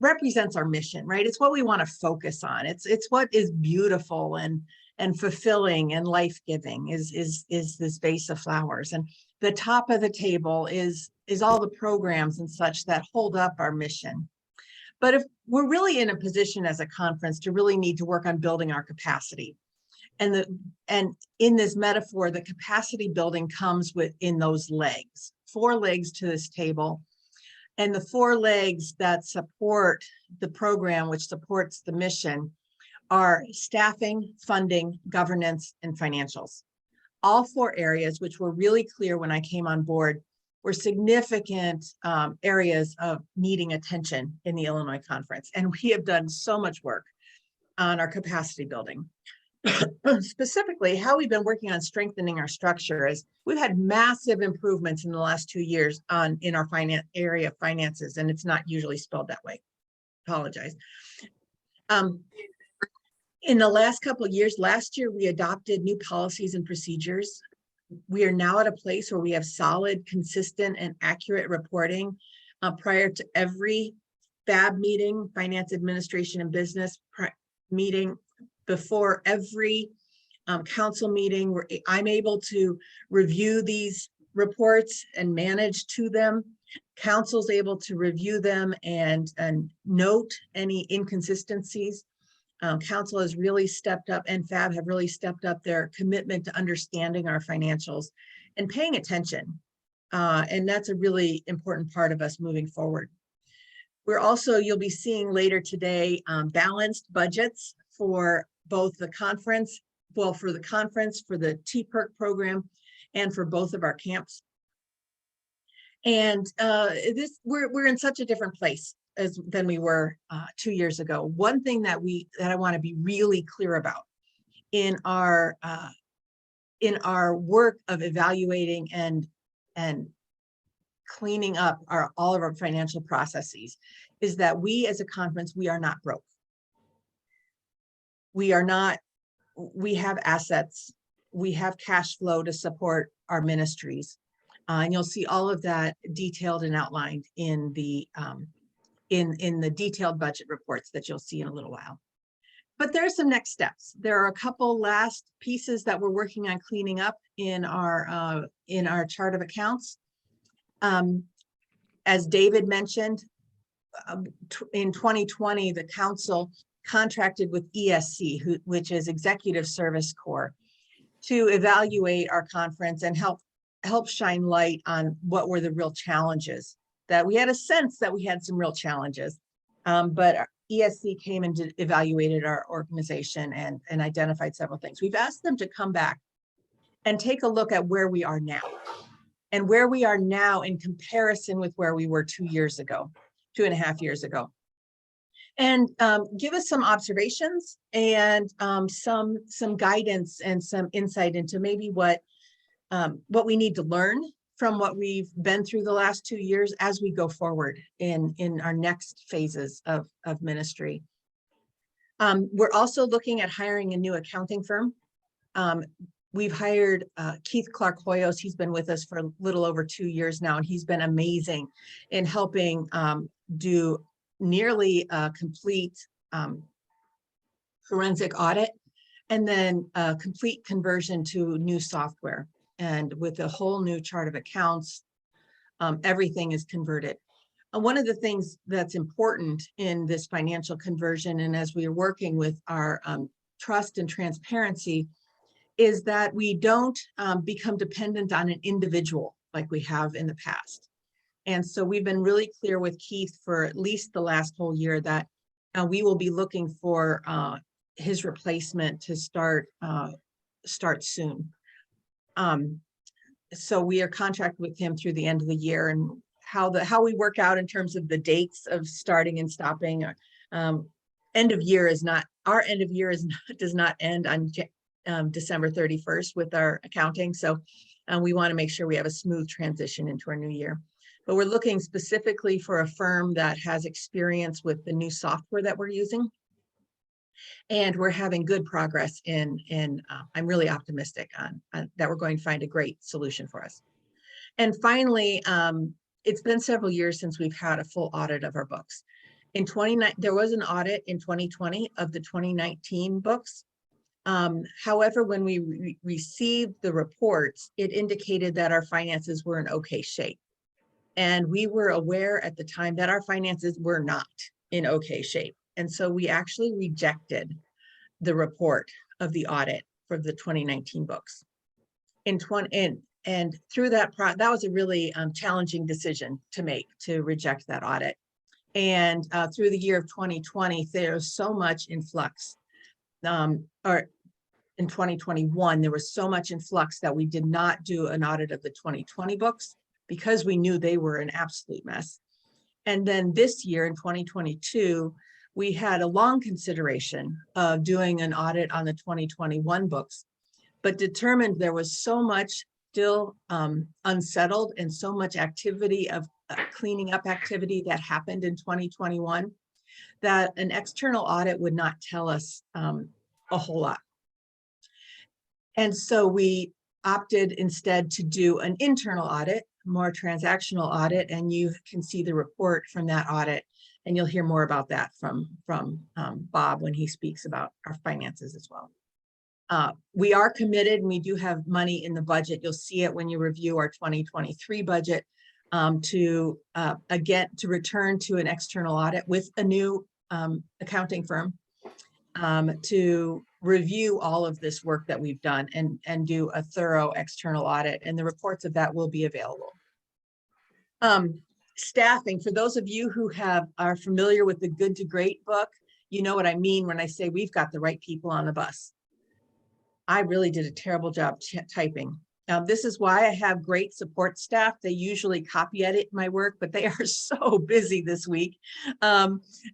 represents our mission, right? It's what we want to focus on. It's what is beautiful and fulfilling and life-giving is this vase of flowers. And the top of the table is all the programs and such that hold up our mission. But if we're really in a position as a conference to really need to work on building our capacity, and in this metaphor, the capacity building comes within those legs, 4 legs to this table. And the 4 legs that support the program, which supports the mission, are staffing, funding, governance, and financials. All 4 areas, which were really clear when I came on board, were significant areas of needing attention in the Illinois Conference. And we have done so much work on our capacity building. Specifically, how we've been working on strengthening our structure is we've had massive improvements in the last 2 years in our area of finances, and it's not usually spelled that way. Apologize. In the last couple of years, last year, we adopted new policies and procedures. We are now at a place where we have solid, consistent, and accurate reporting prior to every FAB meeting, Finance, Administration, and Business meeting, before every council meeting, where I'm able to review these reports and manage to them. Council's able to review them and note any inconsistencies. Council has really stepped up, and FAB have really stepped up their commitment to understanding our financials and paying attention. And that's a really important part of us moving forward. We're also, you'll be seeing later today, balanced budgets for both the conference, for the conference, for the TPERC program, and for both of our camps. And we're in such a different place than we were 2 years ago. One thing that I want to be really clear about in our work of evaluating and cleaning up all of our financial processes is that we as a conference, we are not broke. We have assets, we have cash flow to support our ministries. And you'll see all of that detailed and outlined in the detailed budget reports that you'll see in a little while. But there are some next steps. There are a couple last pieces that we're working on cleaning up in our chart of accounts. As David mentioned, in 2020, the council contracted with ESC, which is Executive Service Corps, to evaluate our conference and help shine light on what were the real challenges. That we had a sense that we had some real challenges, but ESC came and evaluated our organization and identified several things. We've asked them to come back and take a look at where we are now, and where we are now in comparison with where we were 2 years ago, 2.5 years ago. And give us some observations and some guidance and some insight into maybe what we need to learn from what we've been through the last 2 years as we go forward in our next phases of ministry. We're also looking at hiring a new accounting firm. We've hired Keith Clark Hoyos. He's been with us for a little over 2 years now, and he's been amazing in helping do nearly a complete forensic audit, and then a complete conversion to new software. And with a whole new chart of accounts, everything is converted. One of the things that's important in this financial conversion, and as we are working with our trust and transparency, is that we don't become dependent on an individual like we have in the past. And so we've been really clear with Keith for at least the last whole year that we will be looking for his replacement to start soon. So we are contracted with him through the end of the year, and how we work out in terms of the dates of starting and stopping. End of year is not, our end of year is not, does not end on December 31st with our accounting. So we want to make sure we have a smooth transition into our new year. But we're looking specifically for a firm that has experience with the new software that we're using. And we're having good progress in I'm really optimistic on that we're going to find a great solution for us. And finally, it's been several years since we've had a full audit of our books. There was an audit in 2020 of the 2019 books. However, when we received the reports, it indicated that our finances were in okay shape. And we were aware at the time that our finances were not in okay shape. And so we actually rejected the report of the audit for the 2019 books. And through that, that was a really challenging decision to make, to reject that audit. And through the year of 2020, there's so much influx, or in 2021, there was so much influx that we did not do an audit of the 2020 books because we knew they were an absolute mess. And then this year in 2022, we had a long consideration of doing an audit on the 2021 books, but determined there was so much still unsettled and so much activity of cleaning up activity that happened in 2021 that an external audit would not tell us a whole lot. And so we opted instead to do an internal audit, more transactional audit, and you can see the report from that audit, and you'll hear more about that from Bob when he speaks about our finances as well. We are committed, and we do have money in the budget. You'll see it when you review our 2023 budget to return to an external audit with a new accounting firm to review all of this work that we've done and do a thorough external audit, and the reports of that will be available. Staffing, for those of you who are familiar with the Good to Great book, you know what I mean when I say we've got the right people on the bus. I really did a terrible job typing. This is why I have great support staff. They usually copy edit my work, but they are so busy this week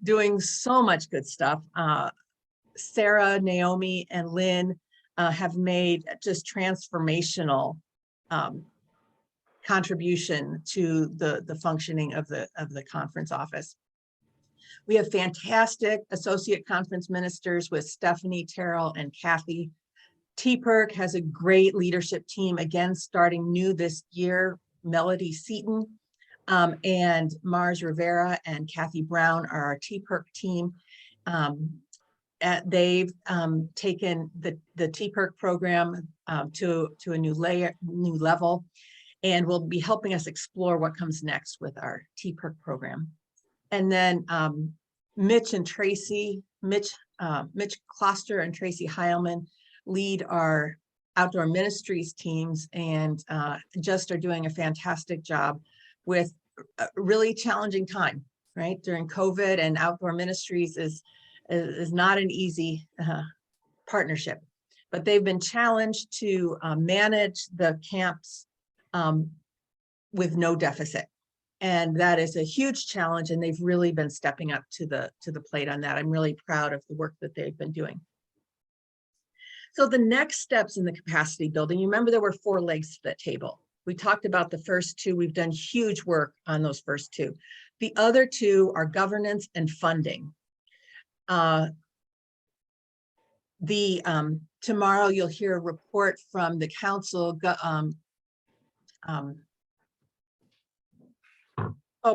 doing so much good stuff. Sarah, Naomi, and Lynn have made just transformational contribution to the functioning of the conference office. We have fantastic associate conference ministers with Stephanie, Terrell, and Kathy. TPERC has a great leadership team, again, starting new this year. Melody Seaton and Mars Rivera and Kathy Brown are our TPERC team. They've taken the TPERC program to a new level, and will be helping us explore what comes next with our TPERC program. And then Mitch Kloster and Tracy Heilman lead our outdoor ministries teams, and just are doing a fantastic job with a really challenging time, right? During COVID, and outdoor ministries is not an easy partnership, but they've been challenged to manage the camps with no deficit. And that is a huge challenge, and they've really been stepping up to the plate on that. I'm really proud of the work that they've been doing. So the next steps in the capacity building, you remember there were 4 legs to that table. We talked about the first 2. We've done huge work on those first 2. The other 2 are governance and funding. Tomorrow you'll hear a report from the council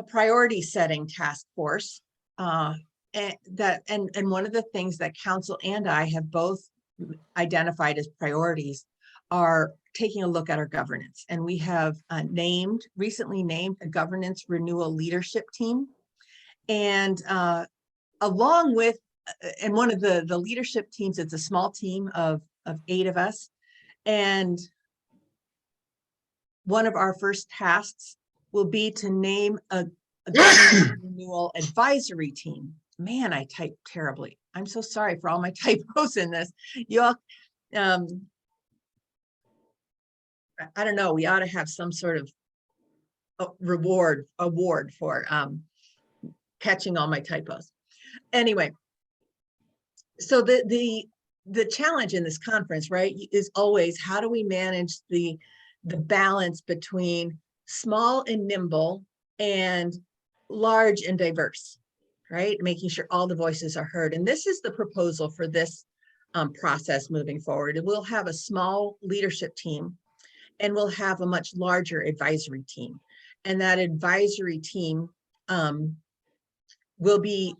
priority setting task force. And one of the things that council and I have both identified as priorities are taking a look at our governance. And we have recently named a governance renewal leadership team. And along with, and one of the leadership teams, it's a small team of 8 of us. And one of our first tasks will be to name a government renewal advisory team. Man, I type terribly. I'm so sorry for all my typos in this. You all, I don't know, we ought to have some sort of award for catching all my typos. Anyway, so the challenge in this conference, right, is always how do we manage the balance between small and nimble and large and diverse, right? Making sure all the voices are heard. And this is the proposal for this process moving forward. And we'll have a small leadership team and we'll have a much larger advisory team. And that advisory team will be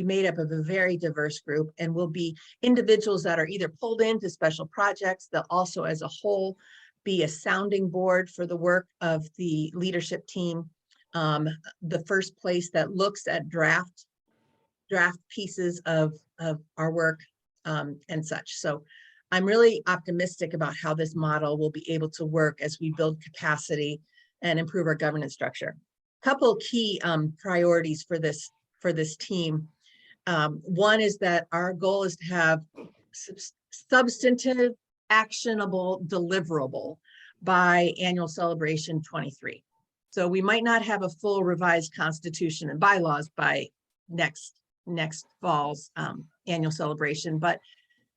made up of a very diverse group and will be individuals that are either pulled into special projects. They'll also as a whole be a sounding board for the work of the leadership team. The first place that looks at draft pieces of our work and such. So I'm really optimistic about how this model will be able to work as we build capacity and improve our governance structure. Couple key priorities for this team. One is that our goal is to have substantive, actionable, deliverable by annual celebration 23. So we might not have a full revised constitution and bylaws by next fall's annual celebration, but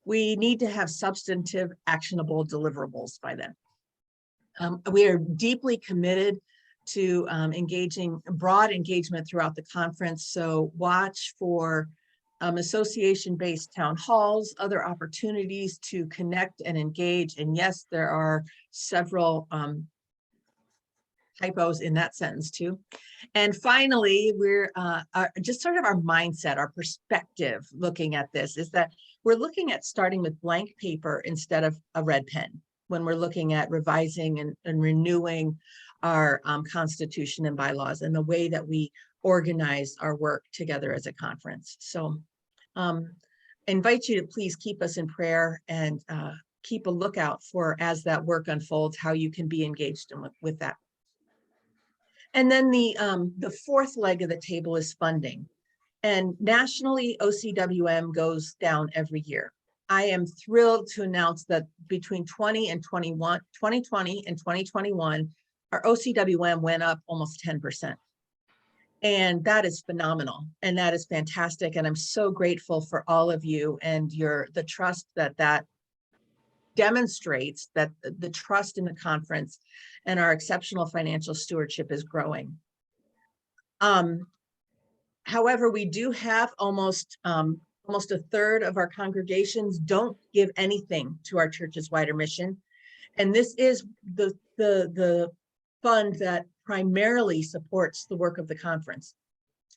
we need to have substantive, actionable deliverables by then. We are deeply committed to engaging broad engagement throughout the conference. So watch for association-based town halls, other opportunities to connect and engage. And yes, there are several typos in that sentence too. And finally, we're just sort of our mindset, our perspective looking at this is that we're looking at starting with blank paper instead of a red pen when we're looking at revising and renewing our constitution and bylaws and the way that we organize our work together as a conference. So I invite you to please keep us in prayer and keep a lookout for, as that work unfolds, how you can be engaged with that. And then the fourth leg of the table is funding. And nationally, OCWM goes down every year. I am thrilled to announce that between 2020 and 2021, our OCWM went up almost 10%. And that is phenomenal. And that is fantastic. And I'm so grateful for all of you and the trust that demonstrates, that the trust in the conference and our exceptional financial stewardship is growing. However, we do have almost a third of our congregations don't give anything to our church's wider mission. And this is the fund that primarily supports the work of the conference.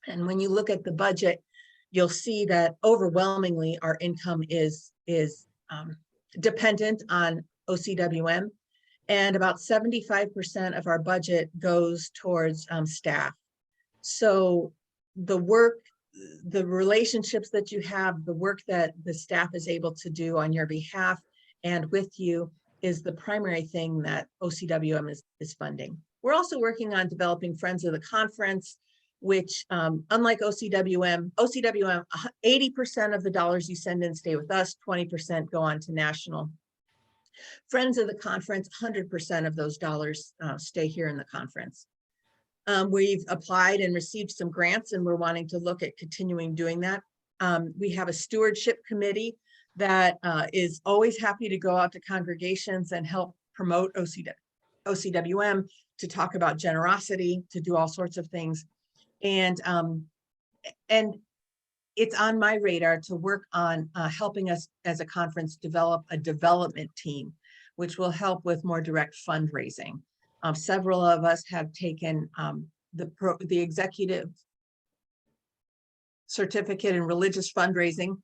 And when you look at the budget, you'll see that overwhelmingly our income is dependent on OCWM, and about 75% of our budget goes towards staff. So the work, the relationships that you have, the work that the staff is able to do on your behalf and with you is the primary thing that OCWM is funding. We're also working on developing Friends of the Conference, which unlike OCWM, 80% of the dollars you send in stay with us, 20% go on to national. Friends of the Conference, 100% of those dollars stay here in the conference. We've applied and received some grants, and we're wanting to look at continuing doing that. We have a stewardship committee that is always happy to go out to congregations and help promote OCWM, to talk about generosity, to do all sorts of things. And it's on my radar to work on helping us as a conference develop a development team, which will help with more direct fundraising. Several of us have taken the executive certificate in religious fundraising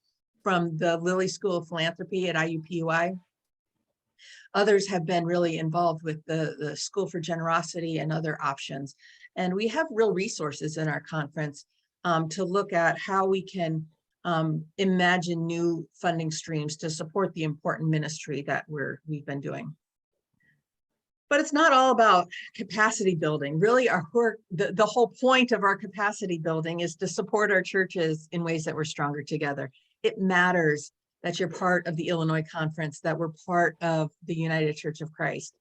from the Lilly School of Philanthropy at IUPUI. Others have been really involved with the School for Generosity and other options. And we have real resources in our conference to look at how we can imagine new funding streams to support the important ministry that we've been doing. But it's not all about capacity building. Really, our work, the whole point of our capacity building is to support our churches in ways that we're stronger together. It matters that you're part of the Illinois Conference, that we're part of the United Church of Christ.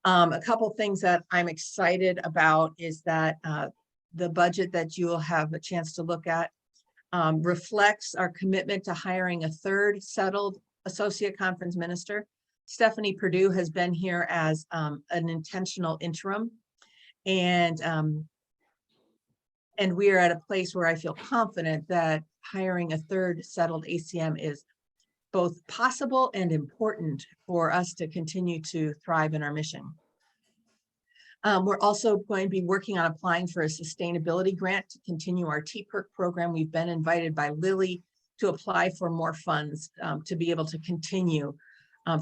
A couple things that I'm excited about is that the budget that you will have a chance to look at reflects our commitment to hiring a third settled associate conference minister. Stephanie Perdue has been here as an intentional interim, and we are at a place where I feel confident that hiring a third settled ACM is both possible and important for us to continue to thrive in our mission. We're also going to be working on applying for a sustainability grant to continue our TPERC program. We've been invited by Lilly to apply for more funds to be able to continue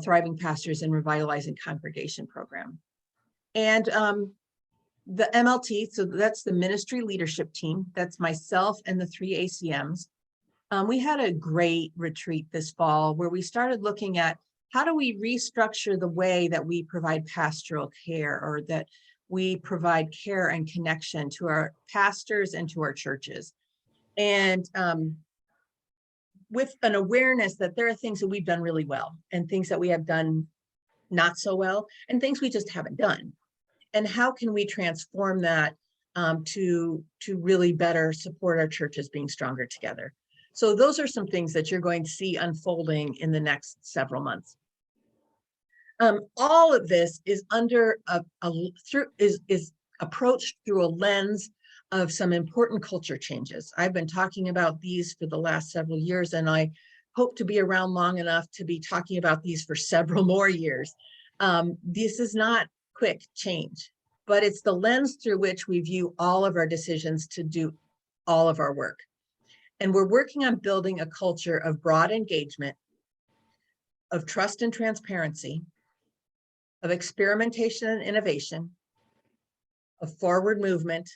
Thriving Pastors and Revitalizing Congregation program. And the MLT, so that's the ministry leadership team. That's myself and the 3 ACMs. We had a great retreat this fall where we started looking at how do we restructure the way that we provide pastoral care, or that we provide care and connection to our pastors and to our churches. And with an awareness that there are things that we've done really well and things that we have done not so well and things we just haven't done. And how can we transform that to really better support our churches being stronger together? So those are some things that you're going to see unfolding in the next several months. All of this is under is approached through a lens of some important culture changes. I've been talking about these for the last several years, and I hope to be around long enough to be talking about these for several more years. This is not quick change, but it's the lens through which we view all of our decisions to do all of our work. And we're working on building a culture of broad engagement, of trust and transparency, of experimentation and innovation, of forward movement,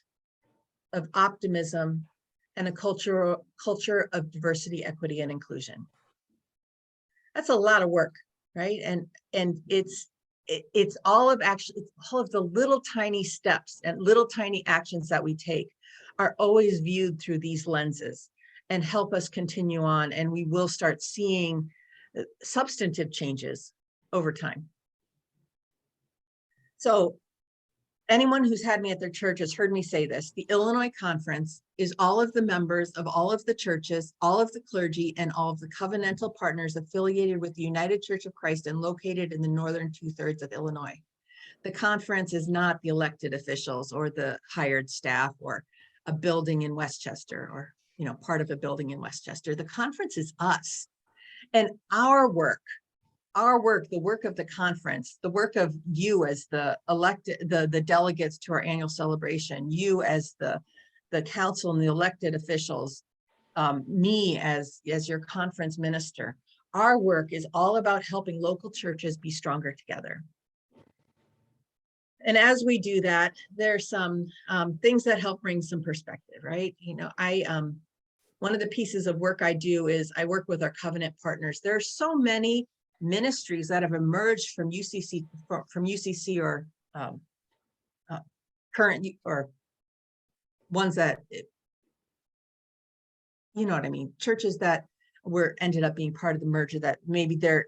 of optimism, and a culture of diversity, equity, and inclusion. That's a lot of work, right? And it's all of the little tiny steps and little tiny actions that we take are always viewed through these lenses and help us continue on. And we will start seeing substantive changes over time. So anyone who's had me at their church has heard me say this. The Illinois Conference is all of the members of all of the churches, all of the clergy, and all of the covenantal partners affiliated with the United Church of Christ and located in the northern 2/3 of Illinois. The conference is not the elected officials or the hired staff or a building in Westchester or part of a building in Westchester. The conference is us. And our work, the work of the conference, the work of you as the elected, the delegates to our annual celebration, you as the council and the elected officials, me as your conference minister, our work is all about helping local churches be stronger together. And as we do that, there's some things that help bring some perspective, right? One of the pieces of work I do is I work with our covenant partners. There are so many ministries that have emerged from UCC or current or ones that, you know what I mean, churches that ended up being part of the merger that maybe they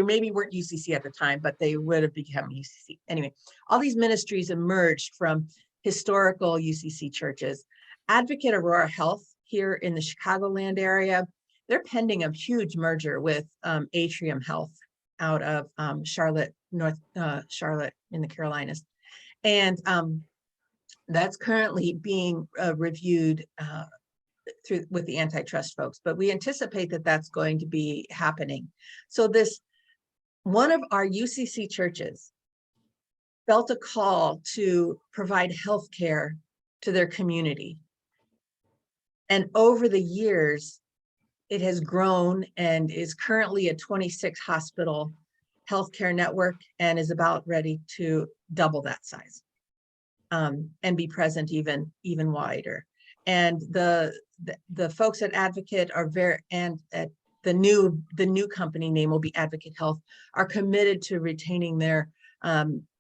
maybe weren't UCC at the time, but they would have become UCC. Anyway, all these ministries emerged from historical UCC churches. Advocate Aurora Health here in the Chicagoland area, they're pending a huge merger with Atrium Health out of Charlotte in the Carolinas. And that's currently being reviewed with the antitrust folks, but we anticipate that that's going to be happening. So one of our UCC churches felt a call to provide health care to their community. And over the years, it has grown and is currently a 26 hospital healthcare network and is about ready to double that size and be present even wider. And the the folks at Advocate are and at the new company name will be Advocate Health, are committed to retaining their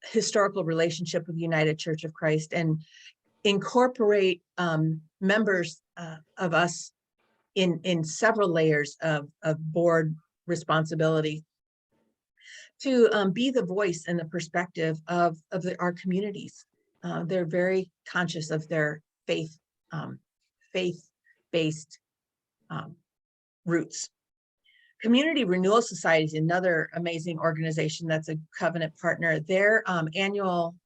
historical relationship with the United Church of Christ and incorporate members of us in several layers of board responsibility to be the voice and the perspective of our communities. They're very conscious of their faith-based roots. Community Renewal Society is another amazing organization that's a covenant partner. Their annual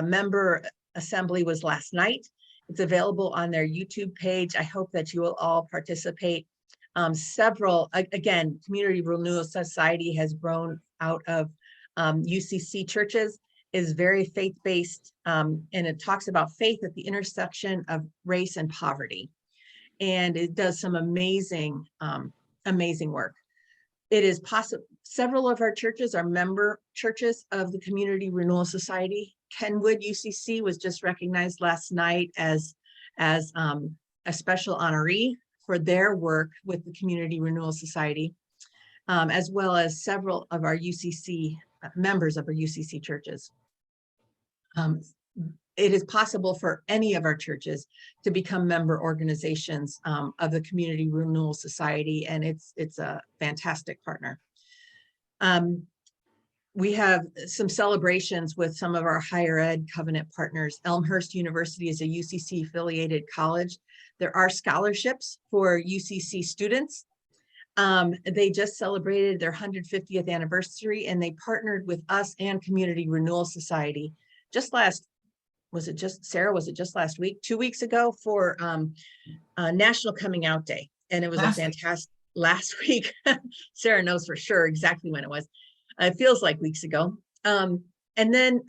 member assembly was last night. It's available on their YouTube page. I hope that you will all participate. Again, Community Renewal Society has grown out of UCC churches, is very faith-based, and it talks about faith at the intersection of race and poverty. And it does some amazing, amazing work. It is possible, several of our churches are member churches of the Community Renewal Society. Kenwood UCC was just recognized last night as a special honoree for their work with the Community Renewal Society, as well as several of our UCC members of our UCC churches. It is possible for any of our churches to become member organizations of the Community Renewal Society, and it's a fantastic partner. We have some celebrations with some of our higher ed covenant partners. Elmhurst University is a UCC affiliated college. There are scholarships for UCC students. They just celebrated their 150th anniversary, and they partnered with us and Community Renewal Society just last, Sarah, was it just last week? 2 weeks ago for National Coming Out Day. And it was a fantastic, last week. Sarah knows for sure exactly when it was. It feels like weeks ago. And then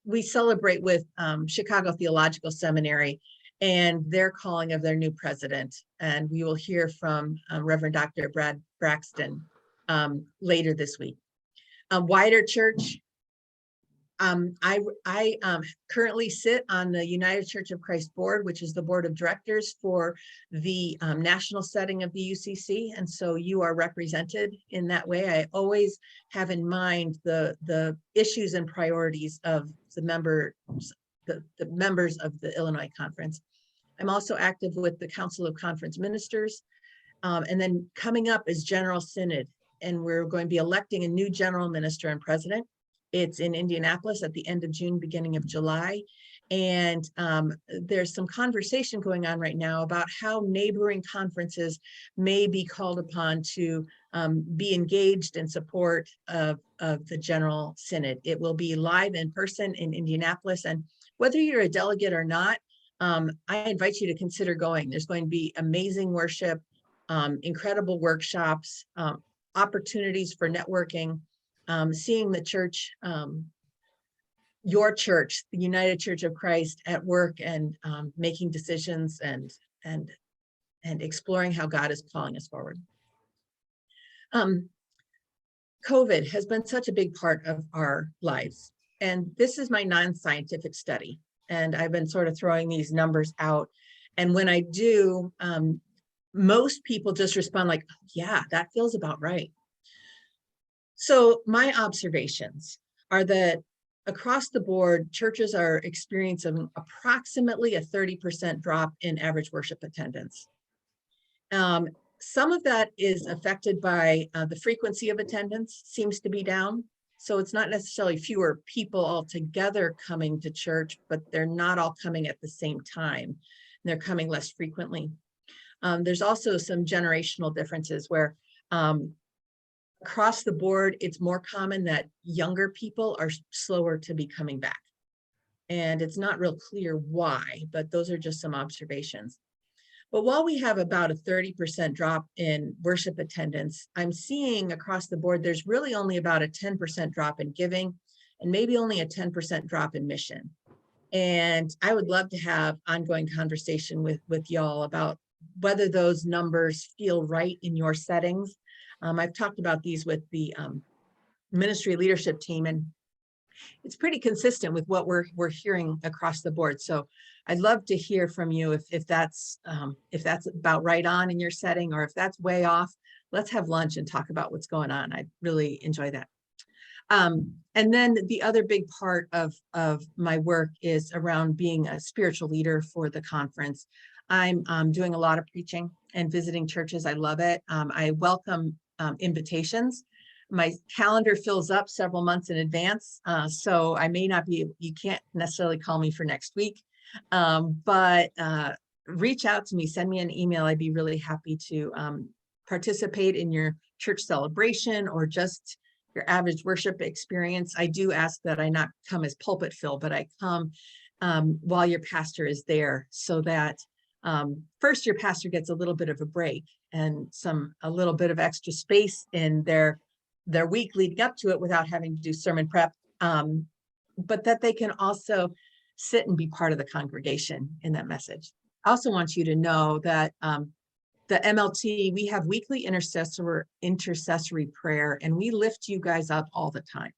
we celebrate with Chicago Theological Seminary and their calling of their new president. And we will hear from Reverend Dr. Brad Braxton later this week. Wider Church. I currently sit on the United Church of Christ board, which is the board of directors for the national setting of the UCC. And so you are represented in that way. I always have in mind the issues and priorities of the members of the Illinois Conference. I'm also active with the Council of Conference Ministers. And then coming up is General Synod, and we're going to be electing a new general minister and president. It's in Indianapolis at the end of June, beginning of July. And there's some conversation going on right now about how neighboring conferences may be called upon to be engaged in support of the General Synod. It will be live in person in Indianapolis. And whether you're a delegate or not, I invite you to consider going. There's going to be amazing worship, incredible workshops, opportunities for networking. Seeing the church, your church, the United Church of Christ, at work and making decisions and exploring how God is calling us forward. COVID has been such a big part of our lives, and this is my non-scientific study, and I've been sort of throwing these numbers out, and when I do, most people just respond like, yeah, that feels about right. So my observations are that across the board, churches are experiencing approximately a 30% drop in average worship attendance. Some of that is affected by the frequency of attendance seems to be down. So it's not necessarily fewer people altogether coming to church, but they're not all coming at the same time. They're coming less frequently. There's also some generational differences where across the board, it's more common that younger people are slower to be coming back. And it's not real clear why, but those are just some observations. But while we have about a 30% drop in worship attendance, I'm seeing across the board, there's really only about a 10% drop in giving and maybe only a 10% drop in mission. And I would love to have ongoing conversation with y'all about whether those numbers feel right in your settings. I've talked about these with the ministry leadership team, and it's pretty consistent with what we're hearing across the board. So I'd love to hear from you if that's about right on in your setting, or if that's way off. Let's have lunch and talk about what's going on. I'd really enjoy that. And then the other big part of my work is around being a spiritual leader for the conference. I'm doing a lot of preaching and visiting churches. I love it. I welcome invitations. My calendar fills up several months in advance, so I may not be, you can't necessarily call me for next week, but reach out to me, send me an email. I'd be really happy to participate in your church celebration or just your average worship experience. I do ask that I not come as pulpit fill, but I come while your pastor is there, so that first your pastor gets a little bit of a break and a little bit of extra space in their week leading up to it without having to do sermon prep, but that they can also sit and be part of the congregation in that message. I also want you to know that the MLT, we have weekly intercessory prayer, and we lift you guys up all the time.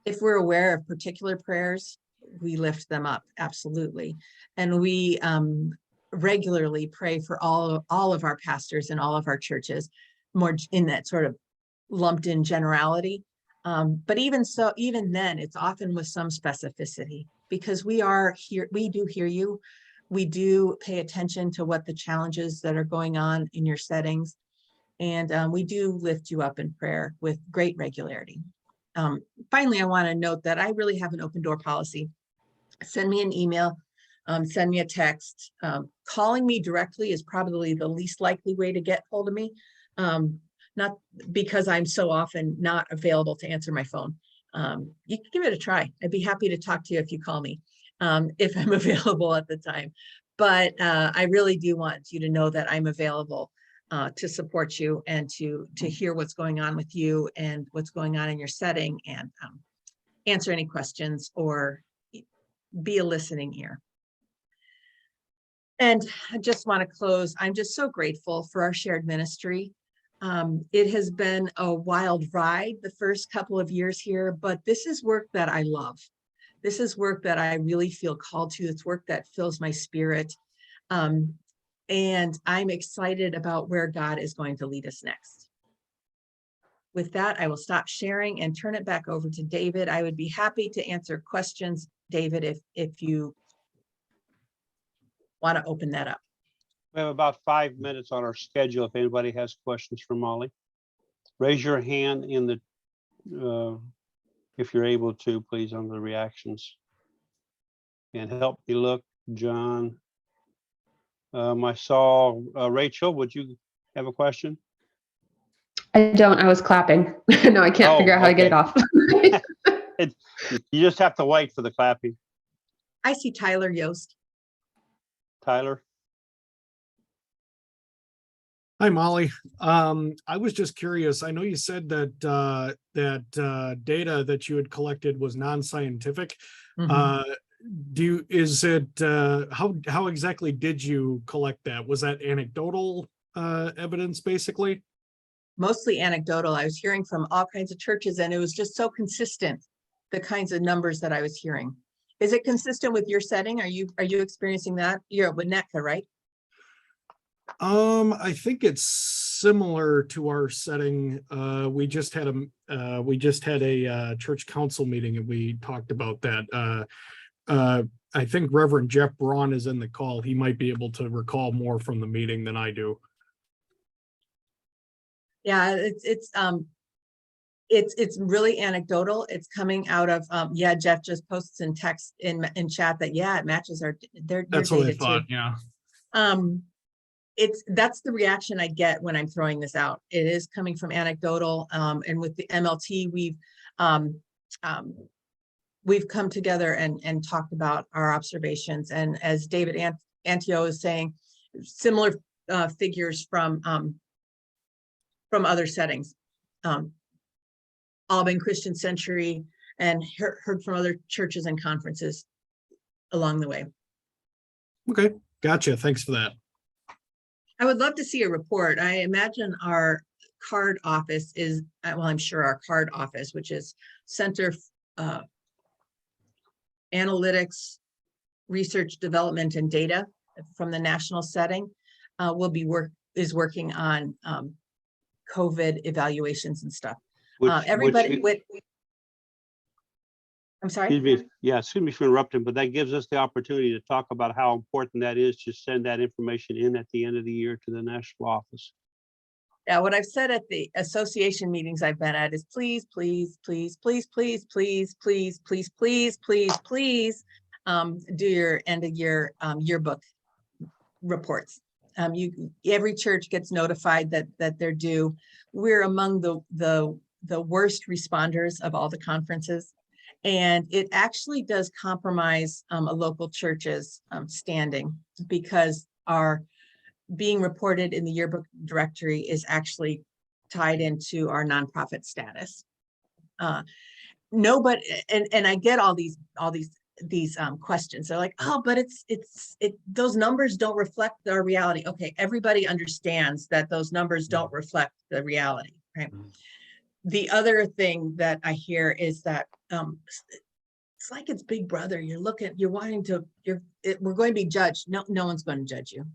If we're aware of particular prayers, we lift them up, absolutely. And we regularly pray for all of our pastors and all of our churches, more in that sort of lumped in generality. But even then, it's often with some specificity, because we are here, we do hear you. We do pay attention to what the challenges that are going on in your settings. And we do lift you up in prayer with great regularity. Finally, I want to note that I really have an open door policy. Send me an email, send me a text. Calling me directly is probably the least likely way to get hold of me. Not because I'm so often not available to answer my phone. You can give it a try. I'd be happy to talk to you if you call me, if I'm available at the time. But I really do want you to know that I'm available to support you and to hear what's going on with you and what's going on in your setting, and answer any questions or be a listening ear. And I just want to close. I'm just so grateful for our shared ministry. It has been a wild ride the first couple of years here, but this is work that I love. This is work that I really feel called to. It's work that fills my spirit. And I'm excited about where God is going to lead us next. With that, I will stop sharing and turn it back over to David. I would be happy to answer questions, David, if you want to open that up. We have about 5 minutes on our schedule. If anybody has questions for Molly, raise your hand in the, if you're able to, please, on the reactions. And help me look, John. I saw Rachel, would you have a question? I don't, I was clapping. No, I can't figure out how to get it off. You just have to wait for the clapping. I see Tyler Yost. Tyler? Hi, Molly. I was just curious. I know you said that data that you had collected was non-scientific. How exactly did you collect that? Was that anecdotal evidence, basically? Mostly anecdotal. I was hearing from all kinds of churches, and it was just so consistent, the kinds of numbers that I was hearing. Is it consistent with your setting? Are you experiencing that? You're at Winnetka, right? I think it's similar to our setting. We just had a church council meeting, and we talked about that. I think Reverend Jeff Braun is in the call. He might be able to recall more from the meeting than I do. Yeah, it's really anecdotal. It's coming out of yeah, Jeff just posts in text in chat that yeah, it matches their That's what I data thought. too. Yeah. That's the reaction I get when I'm throwing this out. It is coming from anecdotal, and with the MLT, we've come together and talked about our observations. And as David Antio is saying, similar figures from other settings, Albany Christian Century, and heard from other churches and conferences along the way. Okay, gotcha. Thanks for that. I would love to see a report. I imagine our card office is, well, I'm sure our card office, which is Center analytics, research, development, and data from the national setting is working on COVID evaluations and stuff. Everybody with, I'm sorry. Excuse me. Yeah, excuse me for interrupting, but that gives us the opportunity to talk about how important that is to send that information in at the end of the year to the national office. Yeah, what I've said at the association meetings I've been at is please, please, please, please, please, please, please, please, please, please, please, do your end of year yearbook reports. Every church gets notified that they're due. We're among the worst responders of all the conferences. And it actually does compromise a local church's standing, because our being reported in the yearbook directory is actually tied into our nonprofit status. Nobody, and I get all these questions. They're like, oh, but those numbers don't reflect our reality. Okay, everybody understands that those numbers don't reflect the reality, right? The other thing that I hear is that it's like it's Big Brother. We're going to be judged. No one's going to judge you.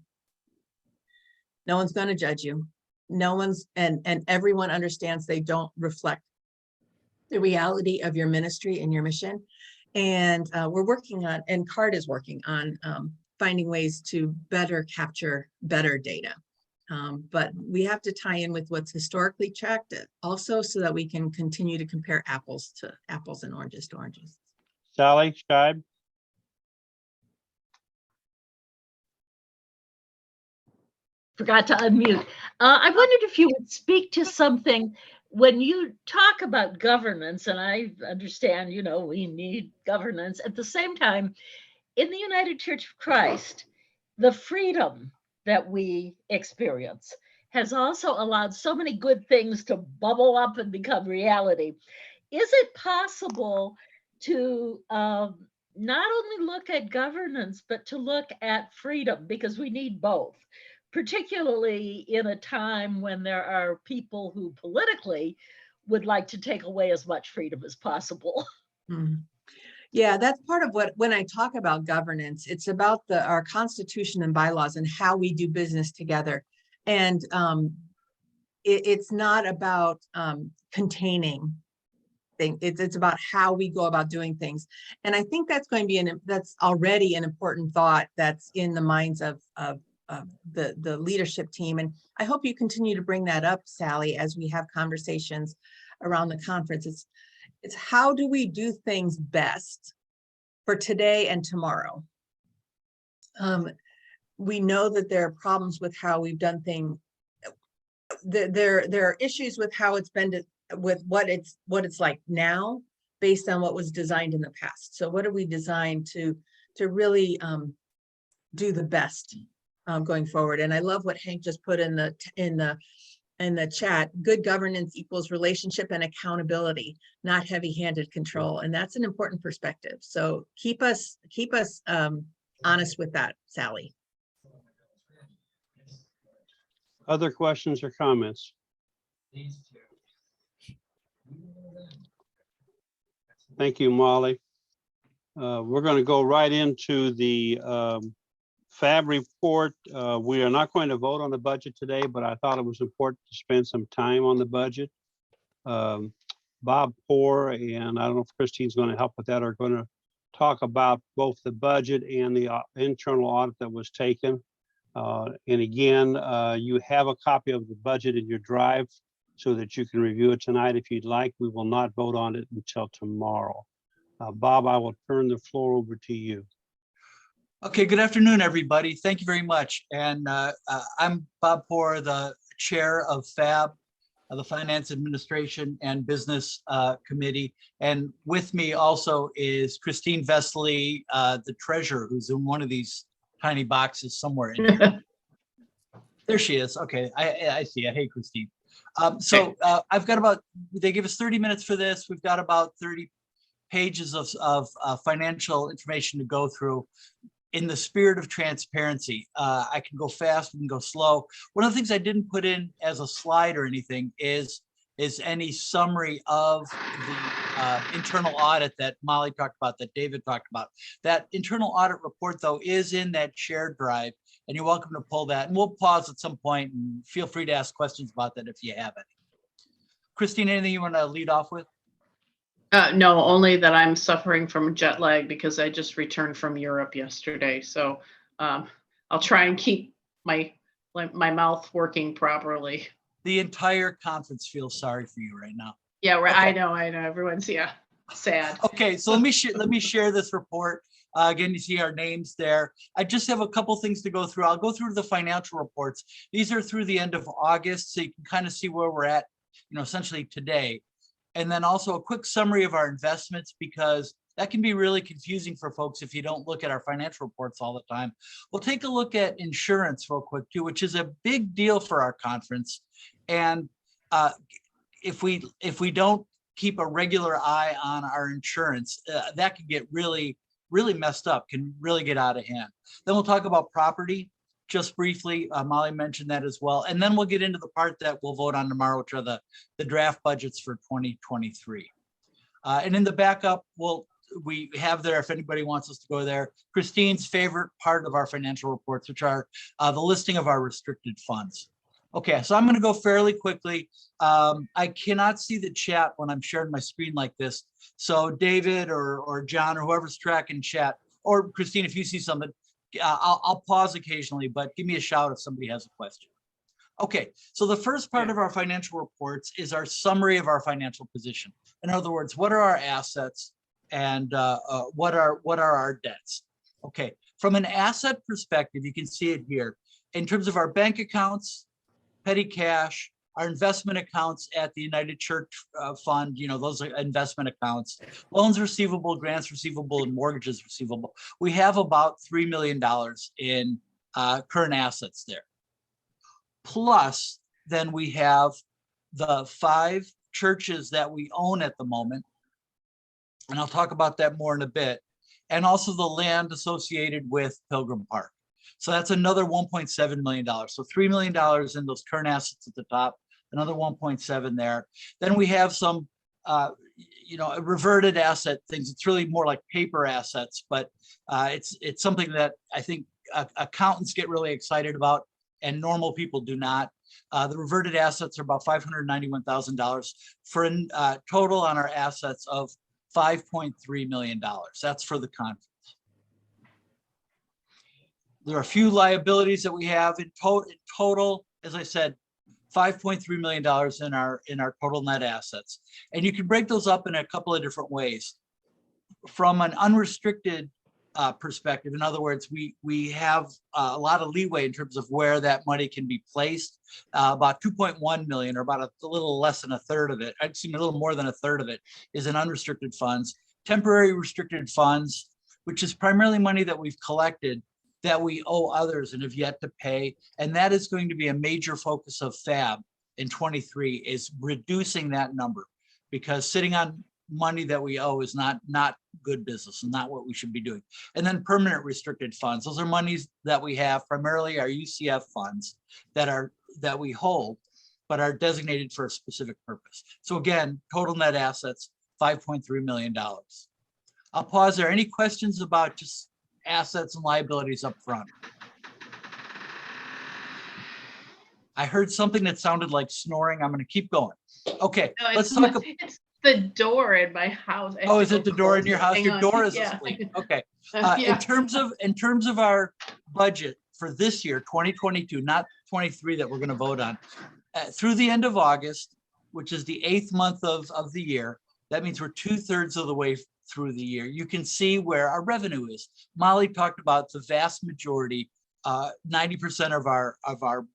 No one's going to judge you. No one's, and everyone understands they don't reflect the reality of your ministry and your mission. And we're working on, and CARD is working on finding ways to better capture better data. But we have to tie in with what's historically checked also, so that we can continue to compare apples to apples and oranges to oranges. Sally, Scheib? Forgot to unmute. I wondered if you would speak to something when you talk about governance, and I understand, we need governance. At the same time, in the United Church of Christ, the freedom that we experience has also allowed so many good things to bubble up and become reality. Is it possible to not only look at governance, but to look at freedom, because we need both, particularly in a time when there are people who politically would like to take away as much freedom as possible? Yeah, that's part of when I talk about governance, it's about our constitution and bylaws and how we do business together. And it's not about containing things. It's about how we go about doing things. And I think that's going to be that's already an important thought that's in the minds of the leadership team. And I hope you continue to bring that up, Sally, as we have conversations around the conference. It's how do we do things best for today and tomorrow? We know that there are problems with how we've done things. There are issues with how it's been, with what it's like now, based on what was designed in the past. So what are we designed to really do the best going forward? And I love what Hank just put in the chat. Good governance equals relationship and accountability, not heavy-handed control. And that's an important perspective. So keep us honest with that, Sally. Other questions or comments? Thank you, Molly. We're going to go right into the FAB report. We are not going to vote on the budget today, but I thought it was important to spend some time on the budget. Bob Poor, and I don't know if Christine's going to help with that, are going to talk about both the budget and the internal audit that was taken. And again, you have a copy of the budget in your drive so that you can review it tonight if you'd like. We will not vote on it until tomorrow. Bob, I will turn the floor over to you. Okay, good afternoon, everybody. Thank you very much. And I'm Bob Poor, the chair of FAB, the Finance Administration and Business Committee. And with me also is Christine Vesely, the treasurer, who's in one of these tiny boxes somewhere in here. There she is. Okay, I see you. Hey, Christine. I've got about, they give us 30 minutes for this. We've got about 30 pages of financial information to go through. In the spirit of transparency, I can go fast, we can go slow. One of the things I didn't put in as a slide or anything is any summary of the internal audit that Molly talked about, that David talked about. That internal audit report, though, is in that shared drive, and you're welcome to pull that. And we'll pause at some point and feel free to ask questions about that if you have any. Christine, anything you want to lead off with? No, only that I'm suffering from jet lag because I just returned from Europe yesterday. So I'll try and keep my mouth working properly. The entire conference feels sorry for you right now. Yeah, right. Okay. I know. Everyone's sad. Okay, so let me share this report. Again, you see our names there. I just have a couple things to go through. I'll go through the financial reports. These are through the end of August, so you can kind of see where we're at, essentially today. And then also a quick summary of our investments, because that can be really confusing for folks if you don't look at our financial reports all the time. We'll take a look at insurance real quick too, which is a big deal for our conference. And if we don't keep a regular eye on our insurance, that can get really messed up, can really get out of hand. Then we'll talk about property just briefly. Molly mentioned that as well. And then we'll get into the part that we'll vote on tomorrow, which are the draft budgets for 2023. And in the backup, we have there, if anybody wants us to go there, Christine's favorite part of our financial reports, which are the listing of our restricted funds. Okay, so I'm going to go fairly quickly. I cannot see the chat when I'm sharing my screen like this. So David or John or whoever's tracking chat, or Christine, if you see something, I'll pause occasionally, but give me a shout if somebody has a question. Okay, so the first part of our financial reports is our summary of our financial position. In other words, what are our assets and what are our debts? Okay, from an asset perspective, you can see it here. In terms of our bank accounts, petty cash, our investment accounts at the United Church Fund, those are investment accounts, loans receivable, grants receivable, and mortgages receivable. We have about $3 million in current assets there. Plus, then we have the 5 churches that we own at the moment, and I'll talk about that more in a bit, and also the land associated with Pilgrim Park. So that's another $1.7 million. So $3 million in those current assets at the top, another 1.7 there. Then we have some, reverted asset things. It's really more like paper assets, but it's something that I think accountants get really excited about and normal people do not. The reverted assets are about $591,000 for a total on our assets of $5.3 million. That's for the conference. There are a few liabilities that we have in total, as I said, $5.3 million in our total net assets. And you can break those up in a couple of different ways. From an unrestricted perspective, in other words, we have a lot of leeway in terms of where that money can be placed. About 2.1 million, or about a little less than a third of it, excuse me, a little more than a third of it, is in unrestricted funds. Temporary restricted funds, which is primarily money that we've collected that we owe others and have yet to pay. And that is going to be a major focus of FAB in 23, is reducing that number, because sitting on money that we owe is not good business and not what we should be doing. And then permanent restricted funds. Those are monies that we have, primarily our UCF funds that we hold, but are designated for a specific purpose. So again, total net assets, $5.3 million. I'll pause there. Any questions about just assets and liabilities up front? I heard something that sounded like snoring. I'm going to keep going. Okay, No, let's talk about. It's the door in my house. I have Oh, to is go it the door in close your it. house? Hang Your on. door is Yeah. asleep. Okay. Yeah. In terms of our budget for this year, 2022, not 23 that we're going to vote on, through the end of August, which is the 8th month of the year, that means we're 2/3 of the way through the year. You can see where our revenue is. Molly talked about the vast majority, 90% of our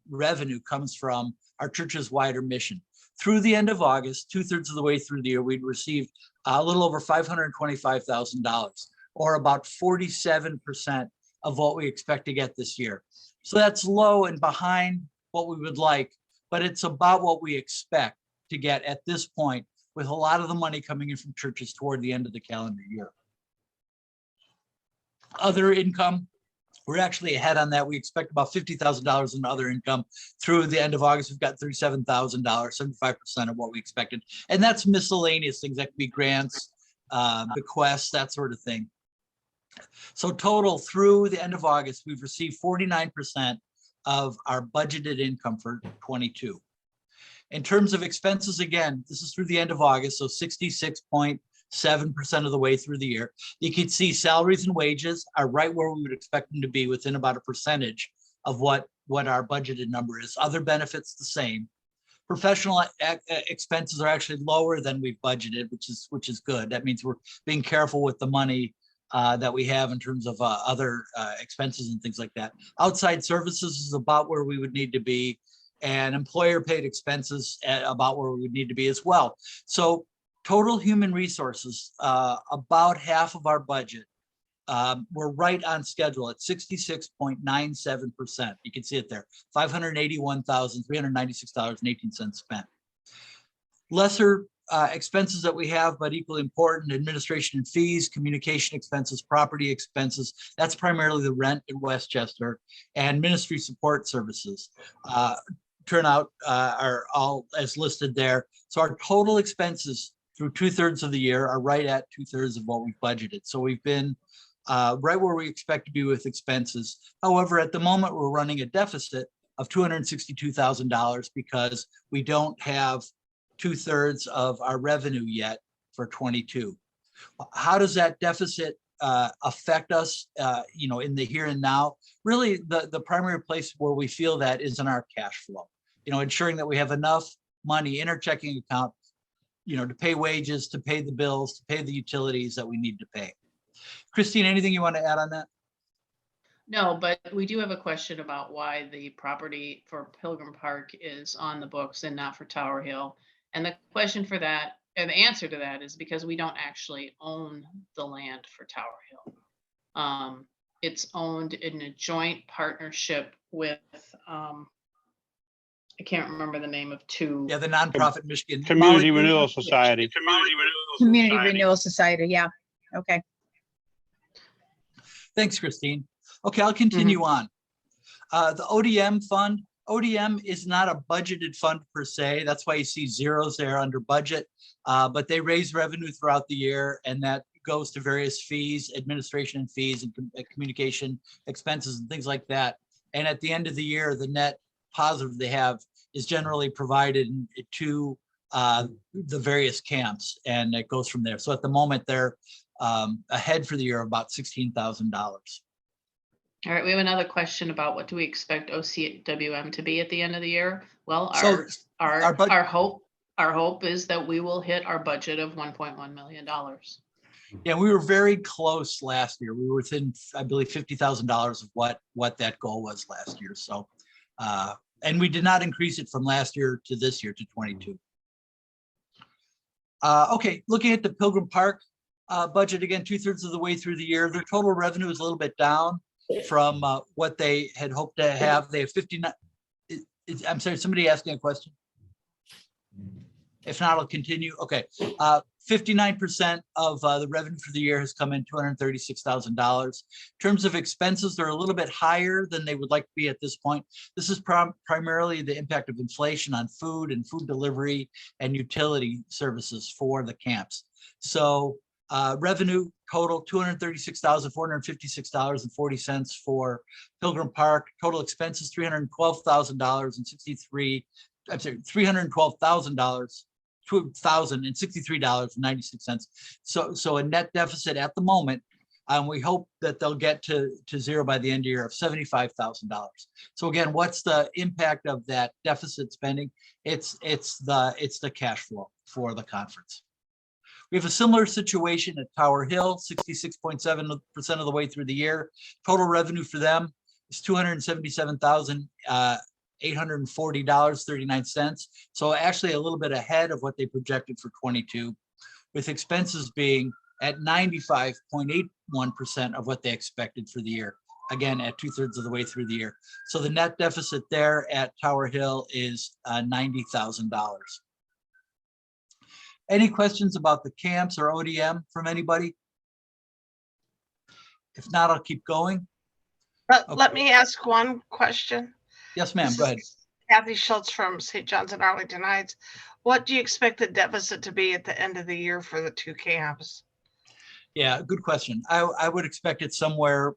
revenue comes from our church's wider mission. Through the end of August, 2/3 of the way through the year, we'd received a little over $525,000, or about 47% of what we expect to get this year. So that's low and behind what we would like, but it's about what we expect to get at this point, with a lot of the money coming in from churches toward the end of the calendar year. Other income, We're actually ahead on that. We expect about $50,000 in other income through the end of August. We've got $37,000, 75% of what we expected. And that's miscellaneous things that could be grants, bequests, that sort of thing. So total through the end of August, we've received 49% of our budgeted income for 22. In terms of expenses, again, this is through the end of August, so 66.7% of the way through the year. You can see salaries and wages are right where we would expect them to be, within about a percentage of what our budgeted number is. Other benefits the same. Professional expenses are actually lower than we've budgeted, which is good. That means we're being careful with the money that we have in terms of other expenses and things like that. Outside services is about where we would need to be, and employer paid expenses at about where we would need to be as well. So total human resources, about half of our budget. We're right on schedule at 66.97%. You can see it there, $581,396.18 spent. Lesser expenses that we have, but equally important: administration and fees, communication expenses, property expenses. That's primarily the rent in Westchester, and ministry support services. Turnout are all as listed there. So our total expenses through 2/3 of the year are right at 2/3 of what we've budgeted. So we've been right where we expect to be with expenses. However, at the moment, we're running a deficit of $262,000 because we don't have 2/3 of our revenue yet for 22. How does that deficit affect us, in the here and now? Really, the primary place where we feel that is in our cash flow. Ensuring that we have enough money in our checking account, to pay wages, to pay the bills, to pay the utilities that we need to pay. Christine, anything you want to add on that? No, but we do have a question about why the property for Pilgrim Park is on the books and not for Tower Hill. And the question for that, and the answer to that, is because we don't actually own the land for Tower Hill. It's owned in a joint partnership with, I can't remember the name of two. Yeah, the nonprofit Michigan Community Renewal Society. Community Renewal Society, yeah, okay. Thanks, Christine. Okay, I'll continue on. The ODM fund. ODM is not a budgeted fund per se. That's why you see zeros there under budget, but they raise revenue throughout the year, and that goes to various fees, administration fees, and communication expenses and things like that. And at the end of the year, the net positive they have is generally provided to the various camps, and it goes from there. So at the moment, they're ahead for the year of about $16,000. All right, we have another question about what do we expect OCWM to be at the end of the year? Well, our hope is that we will hit our budget of $1.1 million. Yeah, we were very close last year. We were within, I believe, $50,000 of what that goal was last year. So, and we did not increase it from last year to this year to 22. Okay, looking at the Pilgrim Park budget again, 2/3 of the way through the year, their total revenue is a little bit down from what they had hoped to have. They have 59. I'm sorry, somebody asking a question? If not, I'll continue. Okay, 59% of the revenue for the year has come in, $236,000. In terms of expenses, they're a little bit higher than they would like to be at this point. This is primarily the impact of inflation on food and food delivery and utility services for the camps. So revenue total $236,456.40 for Pilgrim Park. Total expenses $312,063. I'm sorry, $312,000. $2,063.96. So a net deficit at the moment, and we hope that they'll get to zero by the end of the year of $75,000. So again, what's the impact of that deficit spending? It's the cash flow for the conference. We have a similar situation at Tower Hill, 66.7% of the way through the year. Total revenue for them is $277,840.39. So actually a little bit ahead of what they projected for 22, with expenses being at 95.81% of what they expected for the year. Again, at 2/3 of the way through the year. So the net deficit there at Tower Hill is $90,000. Any questions about the camps or ODM from anybody? If not, I'll keep going. Let me ask one question. Yes, ma'am, This go is ahead. Kathy Schultz from St. John's and Arlington Heights. What do you expect the deficit to be at the end of the year for the two camps? Yeah, good question. I would expect it somewhere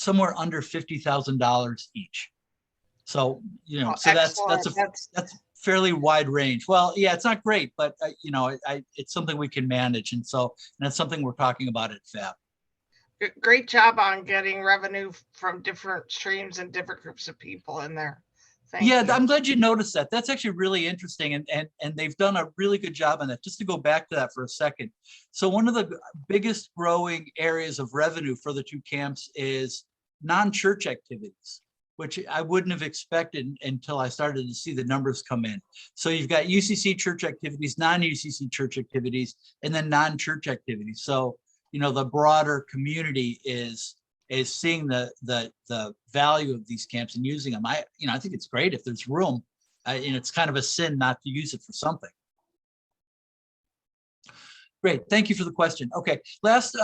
under $50,000 each. So, you know, so that's fairly wide range. Well, yeah, it's not great, but you know, it's something we can manage. And that's something we're talking about at FAB. Great job on getting revenue from different streams and different groups of people in there. Thank you. I'm glad you noticed that. That's actually really interesting. And they've done a really good job on that. Just to go back to that for a second. So one of the biggest growing areas of revenue for the two camps is non-church activities, which I wouldn't have expected until I started to see the numbers come in. So you've got UCC church activities, non-UCC church activities, and then non-church activities. So, you know, the broader community is seeing the value of these camps and using them. I think it's great if there's room, and it's kind of a sin not to use it for something. Great, thank you for the question. Okay, last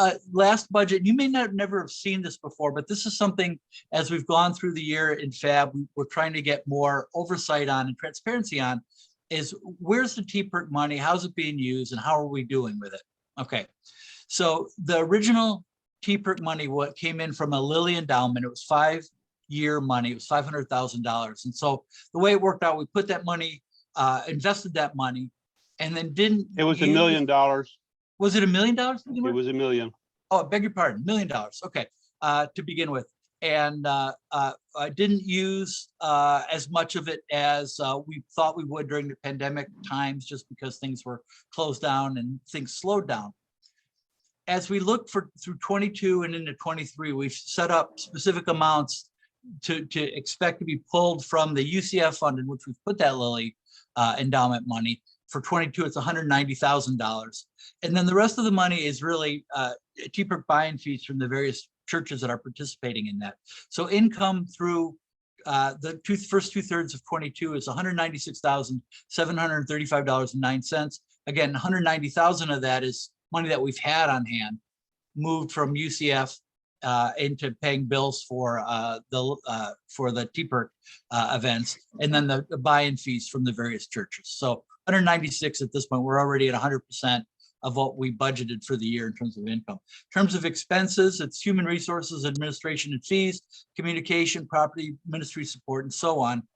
budget, you may never have seen this before, but this is something as we've gone through the year in FAB, we're trying to get more oversight on and transparency on, is where's the TPERC money, how's it being used, and how are we doing with it? Okay, so the original TPERC money, what came in from a Lilly endowment, it was 5-year money, it was $500,000. And so the way it worked out, we put that money, invested that money, and then didn't. It was $1 million. Was it $1 million? It was $1 million. Oh, I beg your pardon, $1 million. Okay, to begin with. And I didn't use as much of it as we thought we would during the pandemic times, just because things were closed down and things slowed down. As we look through 22 and into 23, we've set up specific amounts to expect to be pulled from the UCF fund in which we've put that Lilly endowment money. For 22, it's $190,000. And then the rest of the money is really TPERC buy-in fees from the various churches that are participating in that. So income through the first 2/3 of 22 is $196,735.09. Again, $190,000 of that is money that we've had on hand, moved from UCF into paying bills for the TPERC events, and then the buy-in fees from the various churches. So 196 at this point, we're already at 100% of what we budgeted for the year in terms of income. In terms of expenses, it's human resources, administration and fees, communication, property, ministry support, and so on.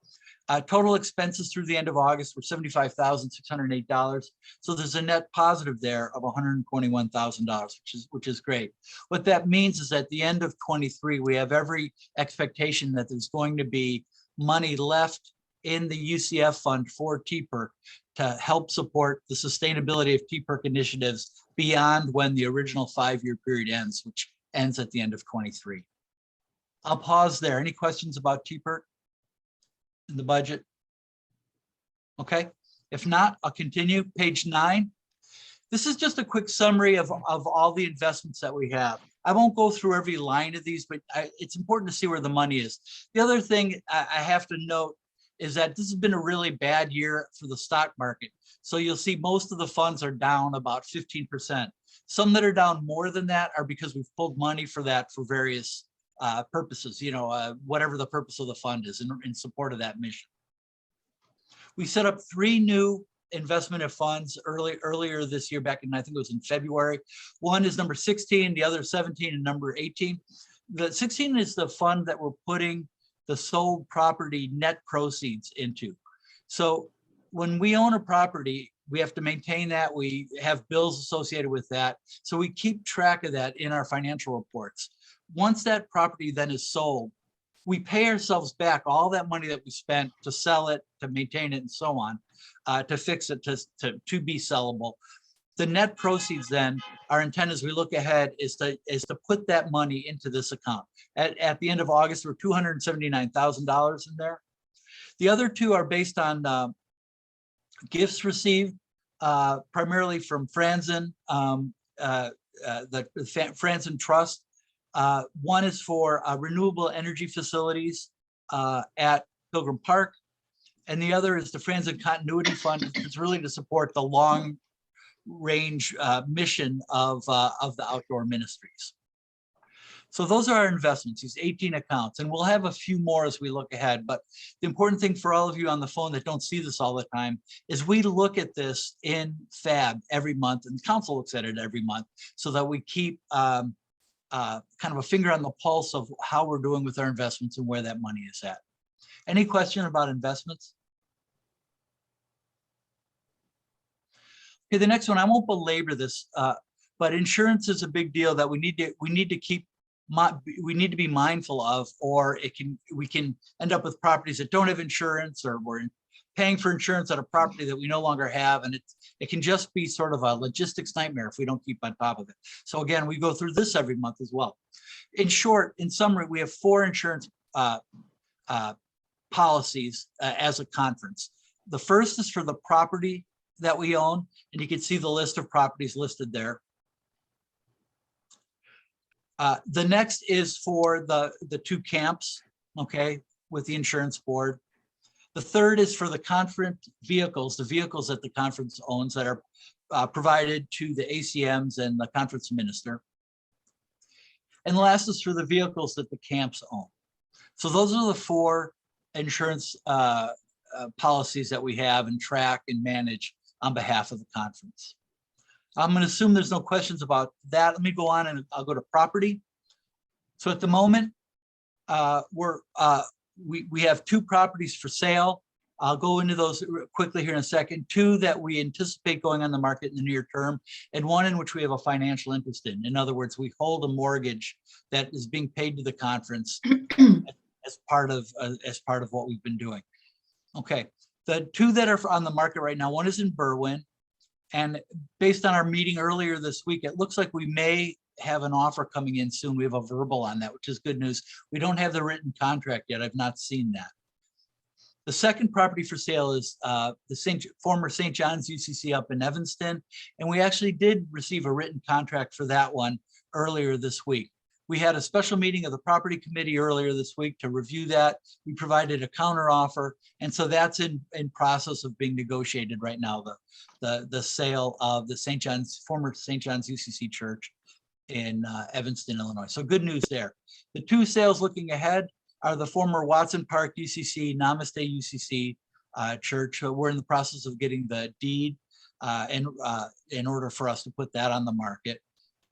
Total expenses through the end of August were $75,608. So there's a net positive there of $121,000, which is great. What that means is at the end of 23, we have every expectation that there's going to be money left in the UCF fund for TPERC to help support the sustainability of TPERC initiatives beyond when the original 5-year period ends, which ends at the end of 23. I'll pause there. Any questions about TPERC in the budget? Okay, if not, I'll continue. Page 9. This is just a quick summary of all the investments that we have. I won't go through every line of these, but it's important to see where the money is. The other thing I have to note is that this has been a really bad year for the stock market. So you'll see most of the funds are down about 15%. Some that are down more than that are because we've pulled money for that for various purposes, whatever the purpose of the fund is in support of that mission. We set up 3 new investment of funds earlier this year, back in, I think it was in February. One is number 16, the other 17, and number 18. The 16 is the fund that we're putting the sold property net proceeds into. So when we own a property, we have to maintain that. We have bills associated with that. So we keep track of that in our financial reports. Once that property then is sold, we pay ourselves back all that money that we spent to sell it, to maintain it, and so on, to fix it, to be sellable. The net proceeds then, our intent as we look ahead is to put that money into this account. At the end of August, we're $279,000 in there. The other 2 are based on gifts received, primarily from Franzen, the Franzen Trust. One is for renewable energy facilities at Pilgrim Park, and the other is the Franzen Continuity Fund. It's really to support the long range mission of the outdoor ministries. So those are our investments, these 18 accounts, and we'll have a few more as we look ahead. But the important thing for all of you on the phone that don't see this all the time is we look at this in FAB every month, and the council looks at it every month, so that we keep kind of a finger on the pulse of how we're doing with our investments and where that money is at. Any question about investments? Okay, the next one, I won't belabor this, but insurance is a big deal that we need to be mindful of, or we can end up with properties that don't have insurance, or we're paying for insurance on a property that we no longer have, and it can just be sort of a logistics nightmare if we don't keep on top of it. So again, we go through this every month as well. In short, in summary, we have 4 insurance policies as a conference. The first is for the property that we own, and you can see the list of properties listed there. The next is for the 2 camps, okay, with the insurance board. The third is for the conference vehicles, the vehicles that the conference owns that are provided to the ACMs and the conference minister. And the last is for the vehicles that the camps own. So those are the 4 insurance policies that we have and track and manage on behalf of the conference. I'm going to assume there's no questions about that. Let me go on and I'll go to property. So at the moment, we have 2 properties for sale. I'll go into those quickly here in a second. 2 that we anticipate going on the market in the near term, and 1 in which we have a financial interest in. In other words, we hold a mortgage that is being paid to the conference as part of what we've been doing. Okay, the 2 that are on the market right now, 1 is in Berwyn, and based on our meeting earlier this week, it looks like we may have an offer coming in soon. We have a verbal on that, which is good news. We don't have the written contract yet. I've not seen that. The second property for sale is the former St. John's UCC up in Evanston, and we actually did receive a written contract for that one earlier this week. We had a special meeting of the property committee earlier this week to review that. We provided a counter offer, and so that's in process of being negotiated right now. The sale of the former St. John's UCC Church in Evanston, Illinois. So good news there. The 2 sales looking ahead are the former Watson Park UCC, Namaste UCC Church. We're in the process of getting the deed in order for us to put that on the market.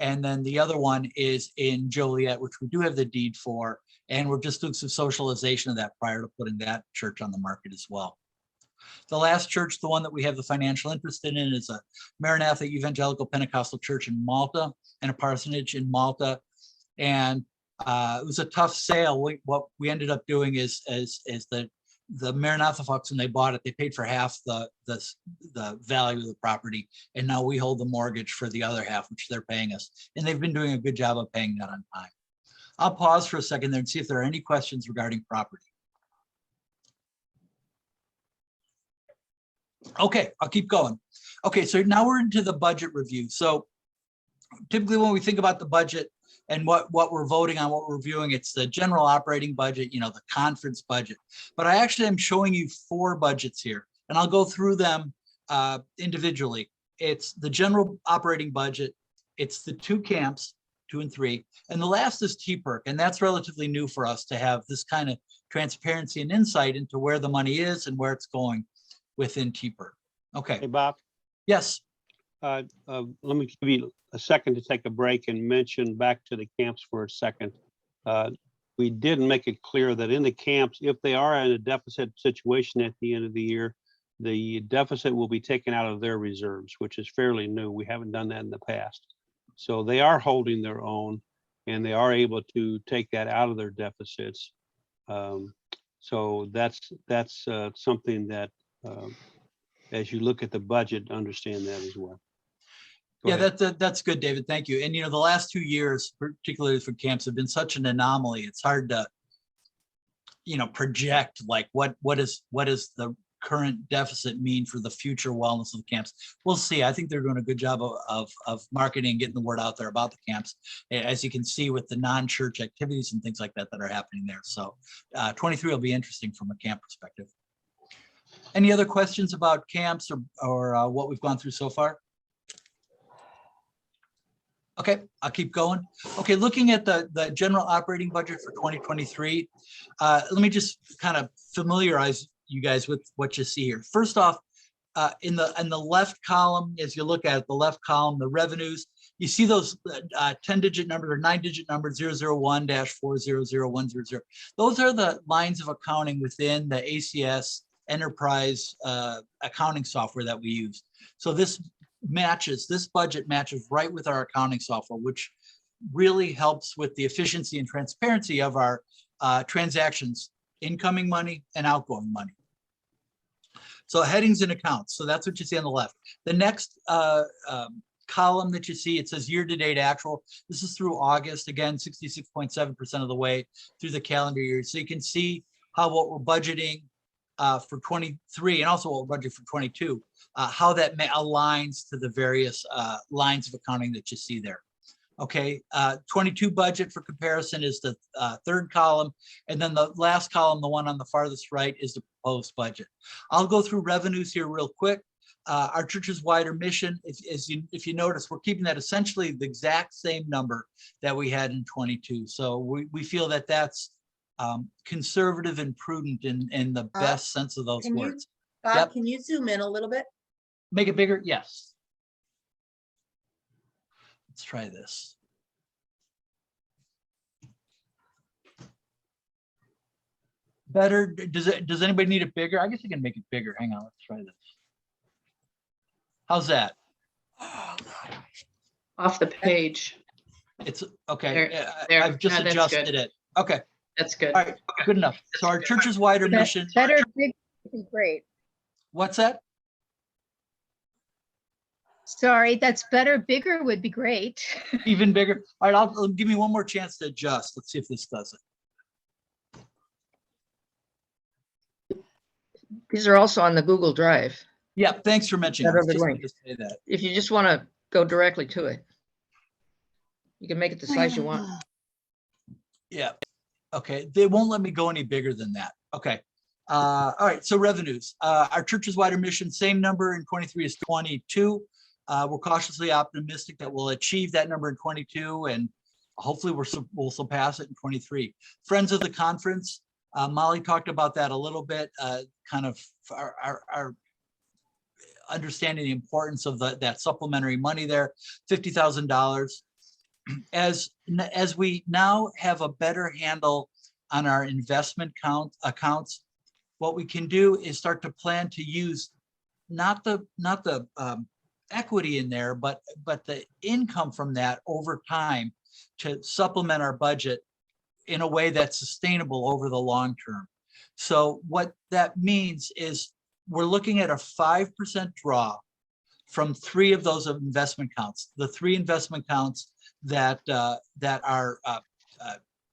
And then the other one is in Joliet, which we do have the deed for, and we're just doing some socialization of that prior to putting that church on the market as well. The last church, the one that we have the financial interest in, is a Maranatha Evangelical Pentecostal Church in Malta and a parsonage in Malta. And it was a tough sale. What we ended up doing is the Maranatha folks, when they bought it, they paid for half the value of the property, and now we hold the mortgage for the other half, which they're paying us, and they've been doing a good job of paying that on time. I'll pause for a second there and see if there are any questions regarding property. Okay, I'll keep going. Okay, so now we're into the budget review. So typically when we think about the budget and what we're voting on, what we're reviewing, it's the general operating budget, the conference budget. But I actually am showing you 4 budgets here, and I'll go through them individually. It's the general operating budget, it's the 2 camps, 2 and 3, and the last is TPERC, and that's relatively new for us to have this kind of transparency and insight into where the money is and where it's going within TPERC. Okay. Hey, Bob. Yes. Let me give you a second to take a break and mention back to the camps for a second. We did make it clear that in the camps, if they are in a deficit situation at the end of the year, the deficit will be taken out of their reserves, which is fairly new. We haven't done that in the past. So they are holding their own, and they are able to take that out of their deficits. So that's something that, as you look at the budget, understand that as well. Yeah, that's good, David. Thank you. And the last 2 years, particularly for camps, have been such an anomaly. It's hard to, project like what is the current deficit mean for the future wellness of the camps. We'll see. I think they're doing a good job of marketing and getting the word out there about the camps, as you can see with the non-church activities and things like that that are happening there. So 23 will be interesting from a camp perspective. Any other questions about camps or what we've gone through so far? Okay, I'll keep going. Okay, looking at the general operating budget for 2023, let me just kind of familiarize you guys with what you see here. First off, in the left column, as you look at it, the left column, the revenues, you see those 10-digit numbers or 9-digit numbers 001-400-100. Those are the lines of accounting within the ACS enterprise accounting software that we use. So this budget matches right with our accounting software, which really helps with the efficiency and transparency of our transactions, incoming money and outgoing money. So headings and accounts. So that's what you see on the left. The next column that you see, it says year-to-date actual. This is through August, again, 66.7% of the way through the calendar year. So you can see how what we're budgeting for 23 and also what we're budgeting for 22, how that aligns to the various lines of accounting that you see there. Okay, 22 budget for comparison is the third column. And then the last column, the one on the farthest right, is the proposed budget. I'll go through revenues here real quick. Our church's wider mission, if you notice, we're keeping that essentially the exact same number that we had in 22. So we feel that that's conservative and prudent in the best sense of those words. Bob, Yep. can you zoom in a little bit? Make it bigger? Yes. Let's try this. Better? Does anybody need it bigger? I guess I can make it bigger. Hang on, let's try this. How's that? Off the page. It's okay. There. I've just That's adjusted good. it. Okay. That's good. All right. Good enough. So our church's wider mission. Better, big would be great. What's that? Sorry, that's better, bigger would be great. Even bigger. All right. I'll give me one more chance to adjust. Let's see if this does it. These are also on the Google Drive. Yeah, thanks for mentioning Better it. Just link. wanted to say that. If you just want to go directly to it, you can make it the size you want. Yeah. Okay. They won't let me go any bigger than that. Okay. All right. So revenues. Our church's wider mission, same number in 23 as 22. We're cautiously optimistic that we'll achieve that number in 22 and hopefully we'll surpass it in 23. Friends of the conference. Molly talked about that a little bit, kind of our understanding the importance of that supplementary money there, $50,000. As we now have a better handle on our investment accounts, what we can do is start to plan to use not the equity in there, but the income from that over time to supplement our budget in a way that's sustainable over the long term. So what that means is we're looking at a 5% draw from 3 of those investment accounts, the 3 investment accounts that are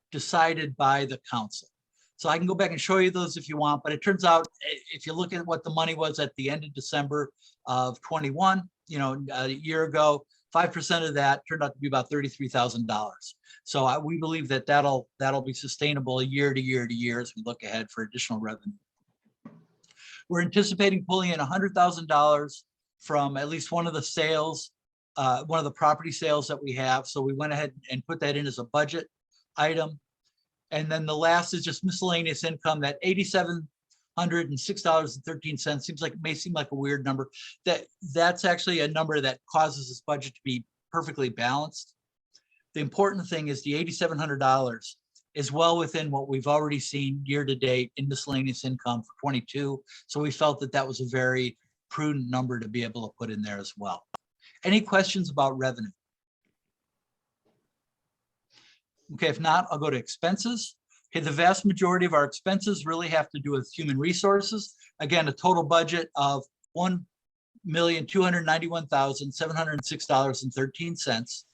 decided by the council. So I can go back and show you those if you want, but it turns out if you look at what the money was at the end of December of 21, a year ago, 5% of that turned out to be about $33,000. So we believe that that'll be sustainable year to year to year as we look ahead for additional revenue. We're anticipating pulling in $100,000 from at least one of the sales, one of the property sales that we have. So we went ahead and put that in as a budget item. And then the last is just miscellaneous income, that $8,706.13 may seem like a weird number. That's actually a number that causes this budget to be perfectly balanced. The important thing is the $8,700 is well within what we've already seen year to date in miscellaneous income for 22. So we felt that that was a very prudent number to be able to put in there as well. Any questions about revenue? Okay, if not, I'll go to expenses. Okay, the vast majority of our expenses really have to do with human resources. Again, a total budget of $1,291,706.13.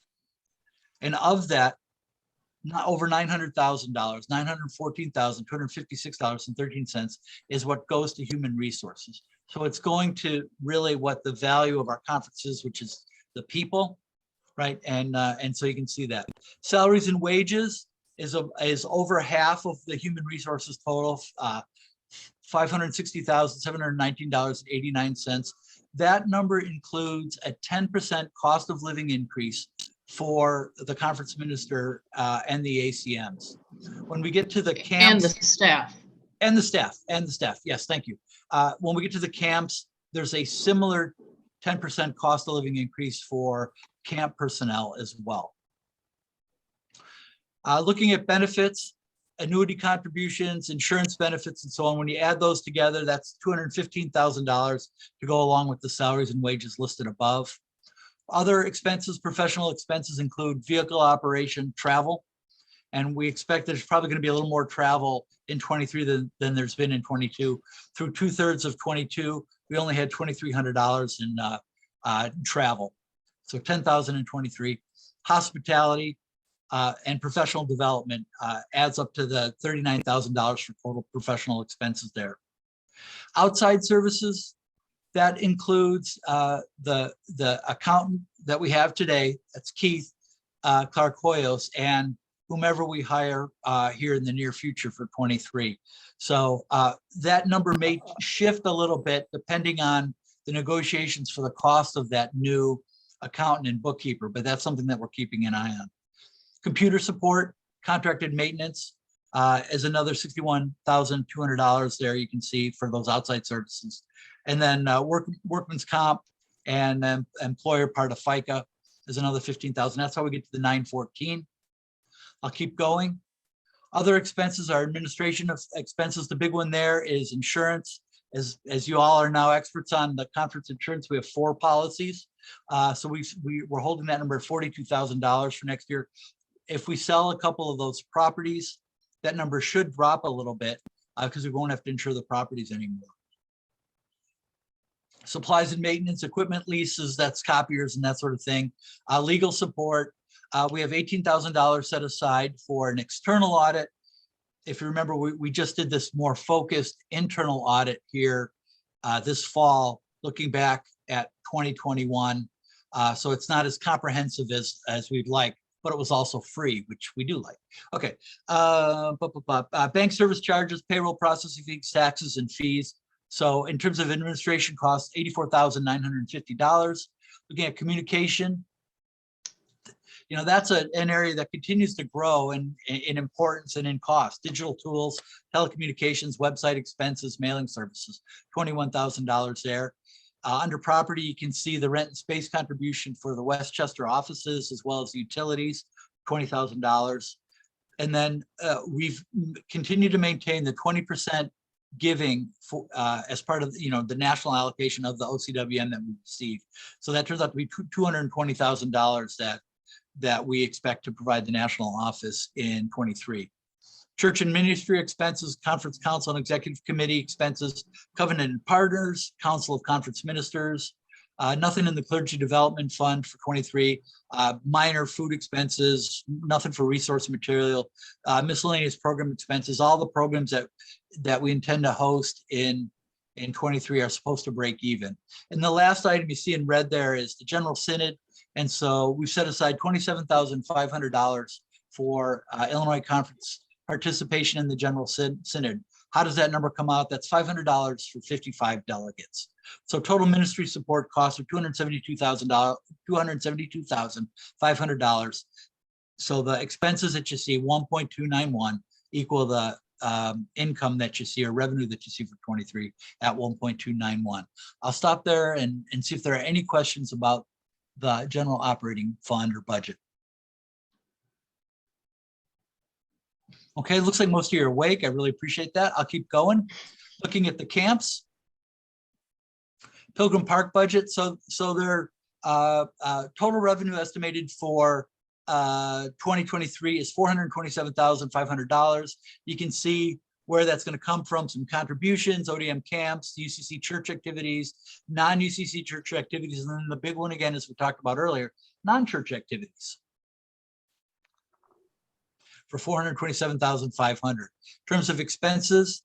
And of that, not over $900,000, $914,256.13 is what goes to human resources. So it's going to really what the value of our conference is, which is the people, right? And so you can see that. Salaries and wages is over half of the human resources total, $560,719.89. That number includes a 10% cost of living increase for the conference minister and the ACMs. When we get to the And camps. the staff. And the staff. Yes, thank you. When we get to the camps, there's a similar 10% cost of living increase for camp personnel as well. Looking at benefits, annuity contributions, insurance benefits, and so on. When you add those together, that's $215,000 to go along with the salaries and wages listed above. Other expenses, professional expenses include vehicle operation, travel. And we expect there's probably going to be a little more travel in 23 than there's been in 22. Through 2/3 of 22, we only had $2,300 in travel. So 10,000 in 23. Hospitality and professional development adds up to the $39,000 for total professional expenses there. Outside services, that includes the accountant that we have today, that's Keith Clark Hoyos, and whomever we hire here in the near future for 23. So that number may shift a little bit depending on the negotiations for the cost of that new accountant and bookkeeper, but that's something that we're keeping an eye on. Computer support, contracted maintenance is another $61,200 there, you can see, for those outside services. And then workman's comp and employer part of FICA is another $15,000. That's how we get to the 914. I'll keep going. Other expenses are administration of expenses. The big one there is insurance. As you all are now experts on the conference insurance, we have 4 policies. So we're holding that number at $42,000 for next year. If we sell a couple of those properties, that number should drop a little bit because we won't have to insure the properties anymore. Supplies and maintenance, equipment leases, that's copiers and that sort of thing. Legal support. We have $18,000 set aside for an external audit. If you remember, we just did this more focused internal audit here this fall, looking back at 2021. So it's not as comprehensive as we'd like, but it was also free, which we do like. Okay, bank service charges, payroll processing fees, taxes, and fees. So in terms of administration costs, $84,950. Looking at communication, you know, that's an area that continues to grow in importance and in cost. Digital tools, telecommunications, website expenses, mailing services, $21,000 there. Under property, you can see the rent and space contribution for the Westchester offices, as well as utilities, $20,000. And then we've continued to maintain the 20% giving for, as part of, you know, the national allocation of the OCWM that we received. So that turns out to be $220,000 that we expect to provide the national office in 23. Church and ministry expenses, conference council and executive committee expenses, covenant and partners, council of conference ministers, nothing in the clergy development fund for 23, minor food expenses, nothing for resource material, miscellaneous program expenses. All the programs that we intend to host in 23 are supposed to break even. And the last item you see in red there is the General Synod. And so we've set aside $27,500 for Illinois Conference participation in the General Synod. How does that number come out? That's $500 for 55 delegates. So total ministry support costs are $272,500. So the expenses that you see, 1.291, equal the income that you see or revenue that you see for 23 at 1.291. I'll stop there and see if there are any questions about the general operating fund or budget. Okay, looks like most of you are awake. I really appreciate that. I'll keep going. Looking at the camps. Pilgrim Park budget. So their total revenue estimated for 2023 is $427,500. You can see where that's going to come from, some contributions, ODM camps, UCC church activities, non-UCC church activities, and then the big one again, as we talked about earlier, non-church activities for $427,500. In terms of expenses,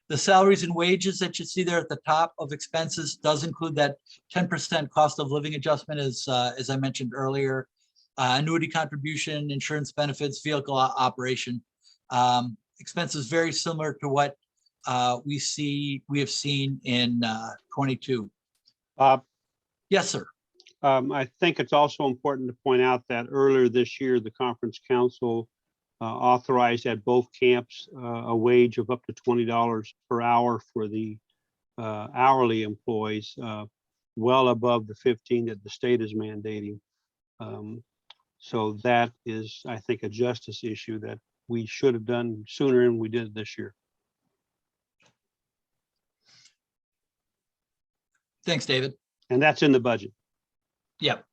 the salaries and wages that you see there at the top of expenses does include that 10% cost of living adjustment, as I mentioned earlier, annuity contribution, insurance benefits, vehicle operation. Expenses very similar to what we have seen in 22. Bob? Yes, sir. I think it's also important to point out that earlier this year, the conference council authorized at both camps a wage of up to $20 per hour for the hourly employees, well above the 15 that the state is mandating. So that is, I think, a justice issue that we should have done sooner and we did it this year. Thanks, David. And that's in the budget. Yep.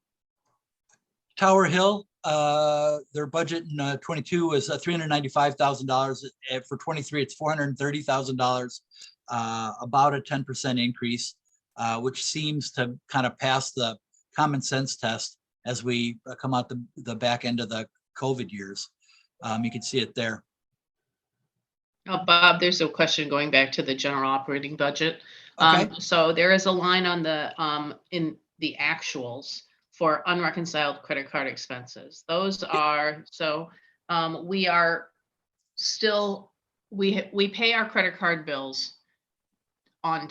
Tower Hill, their budget in 22 was $395,000. For 23, it's $430,000, about a 10% increase, which seems to kind of pass the common sense test as we come out the back end of the COVID years. You can see it there. Bob, there's a question going back to the general operating budget. Okay. So there is a line on the in the actuals for unreconciled credit card expenses. Those are, so we are still, we pay our credit card bills on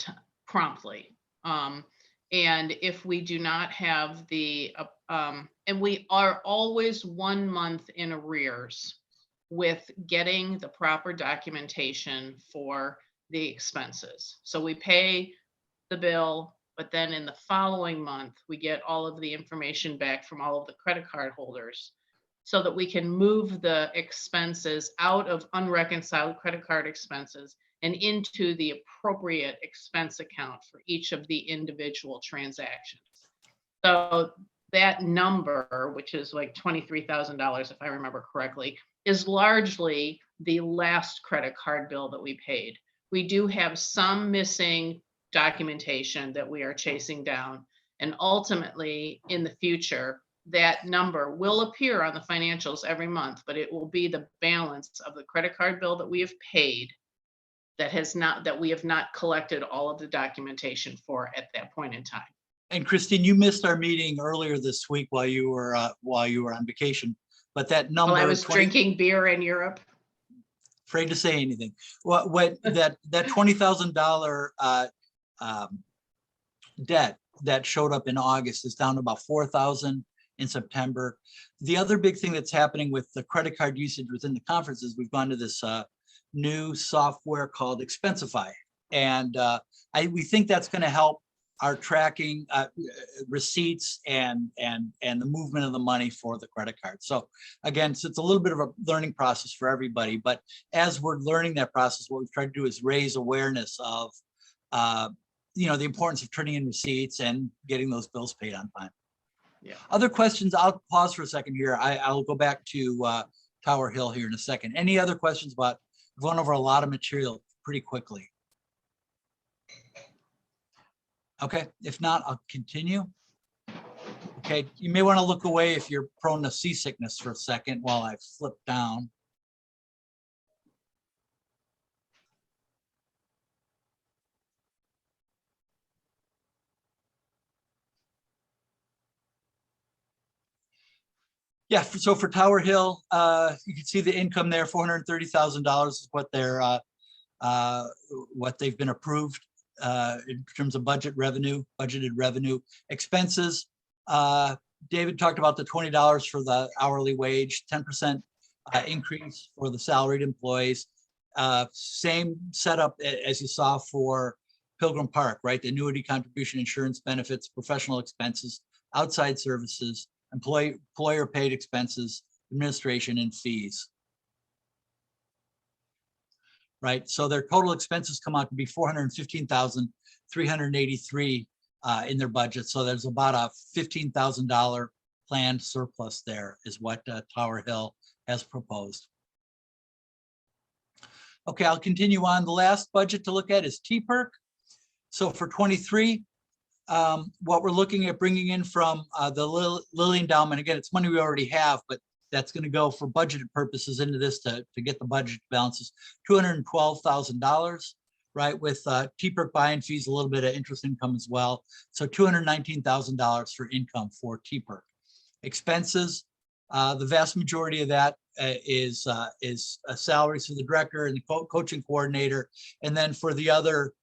promptly. And if we do not have the, and we are always 1 month in arrears with getting the proper documentation for the expenses. So we pay the bill, but then in the following month, we get all of the information back from all of the credit card holders so that we can move the expenses out of unreconciled credit card expenses and into the appropriate expense account for each of the individual transactions. So that number, which is like $23,000, if I remember correctly, is largely the last credit card bill that we paid. We do have some missing documentation that we are chasing down. And ultimately, in the future, that number will appear on the financials every month, but it will be the balance of the credit card bill that we have paid that we have not collected all of the documentation for at that point in time. And Christine, you missed our meeting earlier this week while you were on vacation, but that number. While I was drinking beer in Europe. Afraid to say anything. What that $20,000 debt that showed up in August is down to about 4,000 in September. The other big thing that's happening with the credit card usage within the conference is we've gone to this new software called Expensify, and we think that's going to help our tracking receipts and the movement of the money for the credit card. So again, so it's a little bit of a learning process for everybody, but as we're learning that process, what we've tried to do is raise awareness of the importance of turning in receipts and getting those bills paid on time. Yeah. Other questions? I'll pause for a second here. I'll go back to Tower Hill here in a second. Any other questions about, we've gone over a lot of material pretty quickly. Okay, if not, I'll continue. Okay, you may want to look away if you're prone to seasickness for a second while I flip down. Yeah, so for Tower Hill, you can see the income there, $430,000 is what they've been approved in terms of budgeted revenue. Expenses, David talked about the $20 for the hourly wage, 10% increase for the salaried employees. Same setup as you saw for Pilgrim Park, right? The annuity contribution, insurance benefits, professional expenses, outside services, employer paid expenses, administration, and fees. Right, so their total expenses come out to be $415,383 in their budget. So there's about a $15,000 planned surplus there is what Tower Hill has proposed. Okay, I'll continue on. The last budget to look at is TPERC. So for 23, what we're looking at bringing in from the Lilly Endowment, again, it's money we already have, but that's going to go for budgeted purposes into this to get the budget balances, $212,000, right? With TPERC buy-in fees, a little bit of interest income as well. So $219,000 for income for TPERC. Expenses, the vast majority of that is salaries for the director and the coaching coordinator. And then for the other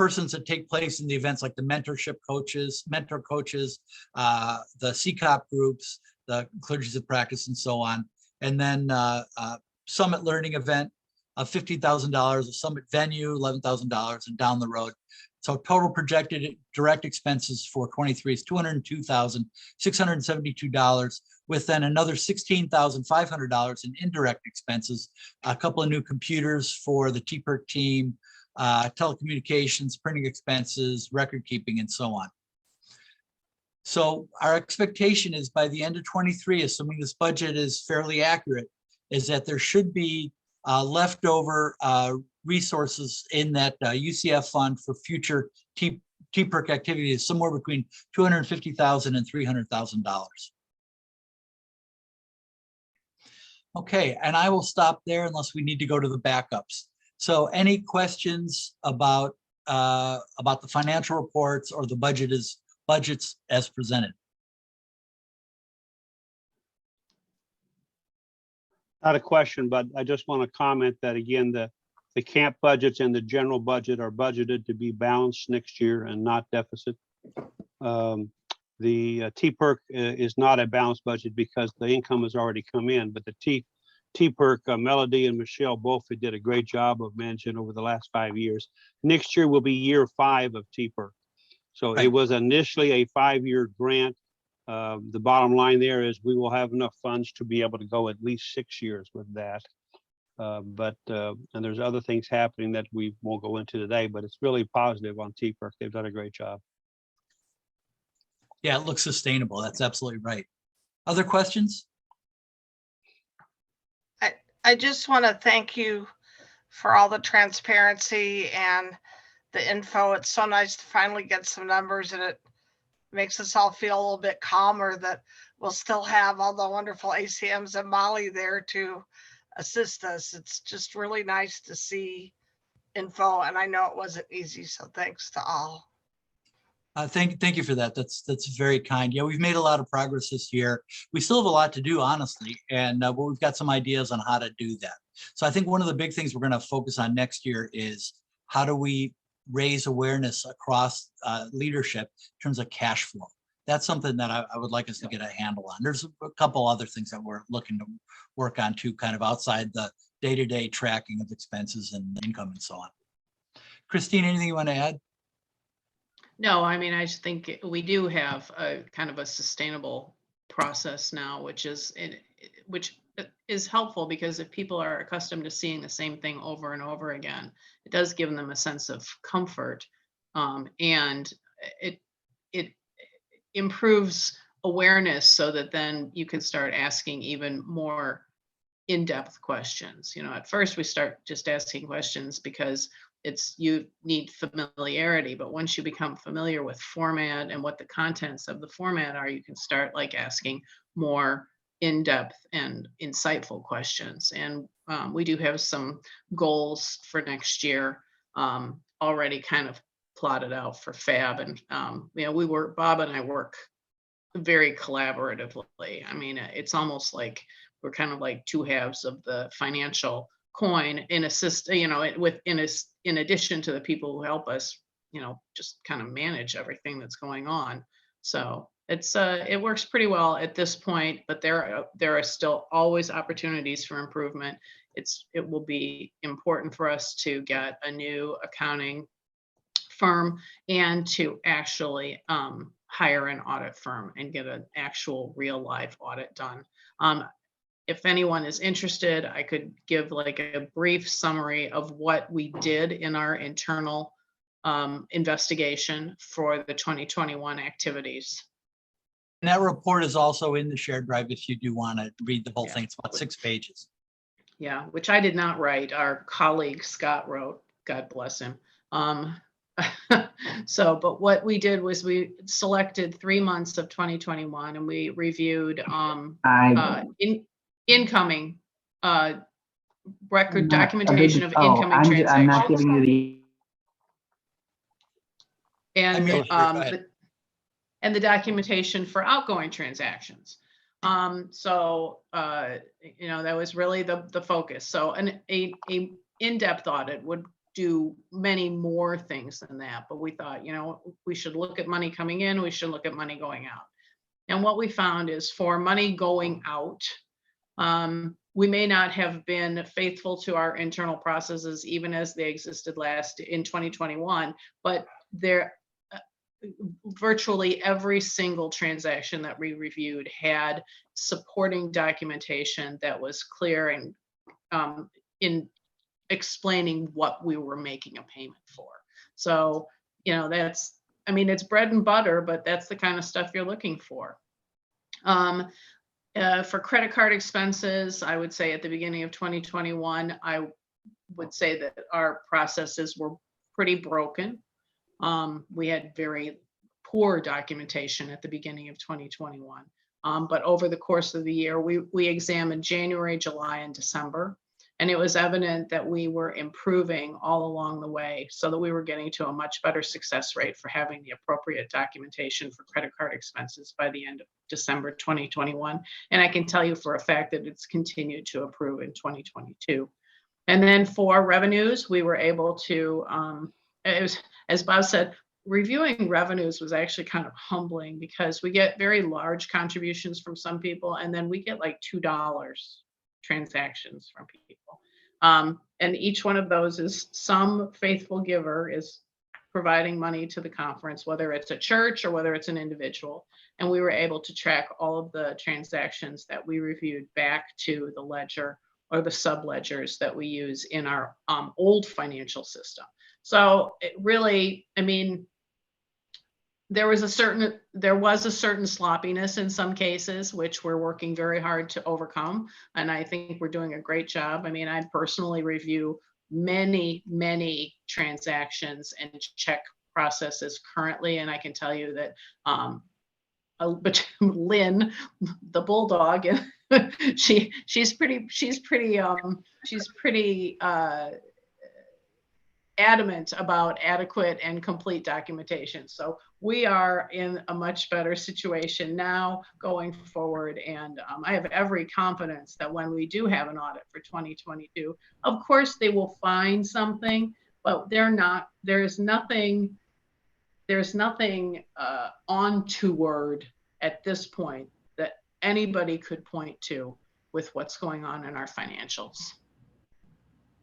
persons that take place in the events, like the mentor coaches, the CCOP groups, the clergies of practice, and so on. And then Summit Learning event of $15,000, a Summit venue, $11,000, and down the road. So total projected direct expenses for 23 is $202,672, with then another $16,500 in indirect expenses, a couple of new computers for the TPERC team, telecommunications, printing expenses, record keeping, and so on. So our expectation is by the end of 23, assuming this budget is fairly accurate, is that there should be leftover resources in that UCF fund for future TPERC activities, somewhere between $250,000 and $300,000. Okay, and I will stop there unless we need to go to the backups. So any questions about the financial reports or the budgets as presented? Not a question, but I just want to comment that again, the camp budgets and the general budget are budgeted to be balanced next year and not deficit. The TPERC is not a balanced budget because the income has already come in, but the TPERC, Melody and Michelle both did a great job of managing over the last 5 years. Next year will be year 5 of TPERC. So it was initially a 5-year grant. The bottom line there is we will have enough funds to be able to go at least 6 years with that. And there's other things happening that we won't go into today, but it's really positive on TPERC. They've done a great job. Yeah, it looks sustainable. That's absolutely right. Other questions? I just want to thank you for all the transparency and the info. It's so nice to finally get some numbers, and it makes us all feel a little bit calmer that we'll still have all the wonderful ACMs and Molly there to assist us. It's just really nice to see info, and I know it wasn't easy, so thanks to all. Thank you for that. That's very kind. Yeah, we've made a lot of progress this year. We still have a lot to do, honestly, and but we've got some ideas on how to do that. So I think one of the big things we're going to focus on next year is how do we raise awareness across leadership in terms of cash flow. That's something that I would like us to get a handle on. There's a couple other things that we're looking to work on too, kind of outside the day-to-day tracking of expenses and income and so on. Christine, anything you want to add? No, I mean, I just think we do have a kind of a sustainable process now, which is helpful, because if people are accustomed to seeing the same thing over and over again, it does give them a sense of comfort, and it improves awareness so that then you can start asking even more in-depth questions. You know, at first we start just asking questions because you need familiarity, but once you become familiar with format and what the contents of the format are, you can start like asking more in-depth and insightful questions. And we do have some goals for next year already kind of plotted out for FAB, and you know, Bob and I work very collaboratively. I mean, it's almost like we're kind of like two halves of the financial coin in addition to the people who help us, you know, just kind of manage everything that's going on. So it works pretty well at this point, but there are still always opportunities for improvement. It will be important for us to get a new accounting firm and to actually hire an audit firm and get an actual real life audit done. If anyone is interested, I could give like a brief summary of what we did in our internal investigation for the 2021 activities. And that report is also in the shared drive if you do want to read the whole thing. It's about 6 pages. Yeah, which I did not write. Our colleague Scott wrote, God bless him. But what we did was we selected 3 months of 2021 and we reviewed incoming record documentation of incoming transactions. I'm not giving you the. And the documentation for outgoing transactions. You know, that was really the focus. So an in-depth audit would do many more things than that, but we thought, you know, we should look at money coming in, we should look at money going out. And what we found is for money going out, we may not have been faithful to our internal processes, even as they existed last in 2021, but there, virtually every single transaction that we reviewed had supporting documentation that was clear and in explaining what we were making a payment for. So, you know, that's, I mean, it's bread and butter, but that's the kind of stuff you're looking for. For credit card expenses, I would say at the beginning of 2021, I would say that our processes were pretty broken. We had very poor documentation at the beginning of 2021. But over the course of the year, we examined January, July, and December. And it was evident that we were improving all along the way so that we were getting to a much better success rate for having the appropriate documentation for credit card expenses by the end of December 2021. And I can tell you for a fact that it's continued to improve in 2022. And then for revenues, we were able to, it was, as Bob said, reviewing revenues was actually kind of humbling because we get very large contributions from some people, and then we get like $2 transactions from people. And each one of those is some faithful giver is providing money to the conference, whether it's a church or whether it's an individual. And we were able to track all of the transactions that we reviewed back to the ledger or the sub ledgers that we use in our old financial system. So it really, I mean, there was a certain sloppiness in some cases, which we're working very hard to overcome. And I think we're doing a great job. I mean, I personally review many, many transactions and check processes currently. And I can tell you that but Lynn, the bulldog, she's pretty adamant about adequate and complete documentation. So we are in a much better situation now going forward. And I have every confidence that when we do have an audit for 2022, of course they will find something, but there's nothing untoward at this point that anybody could point to with what's going on in our financials.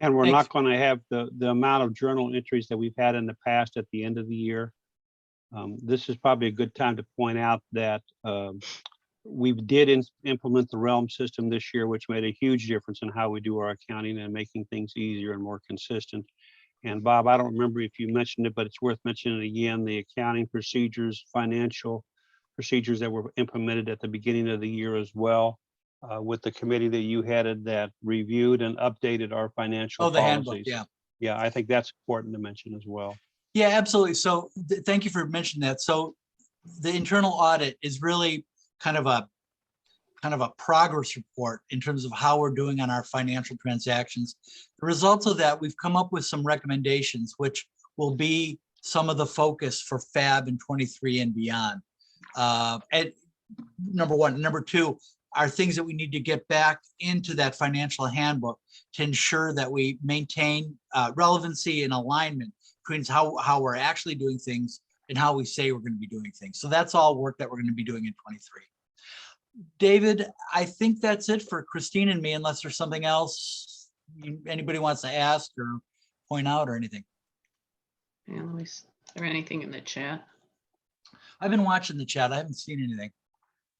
And we're not going to have the amount of journal entries that we've had in the past at the end of the year. This is probably a good time to point out that we did implement the Realm system this year, which made a huge difference in how we do our accounting and making things easier and more consistent. And Bob, I don't remember if you mentioned it, but it's worth mentioning again, the accounting procedures, financial procedures that were implemented at the beginning of the year as well. With the committee that you headed that reviewed and updated our financial the policies. handbook, yeah. Yeah, I think that's important to mention as well. Yeah, absolutely. So thank you for mentioning that. So the internal audit is really kind of a progress report in terms of how we're doing on our financial transactions. The results of that, we've come up with some recommendations, which will be some of the focus for FAB in 23 and beyond. And number one. Number two, are things that we need to get back into that financial handbook to ensure that we maintain relevancy and alignment between how we're actually doing things and how we say we're going to be doing things. So that's all work that we're going to be doing in 23. David, I think that's it for Christine and me, unless there's something else anybody wants to ask or point out or anything. Is there anything in the chat? I've been watching the chat. I haven't seen anything.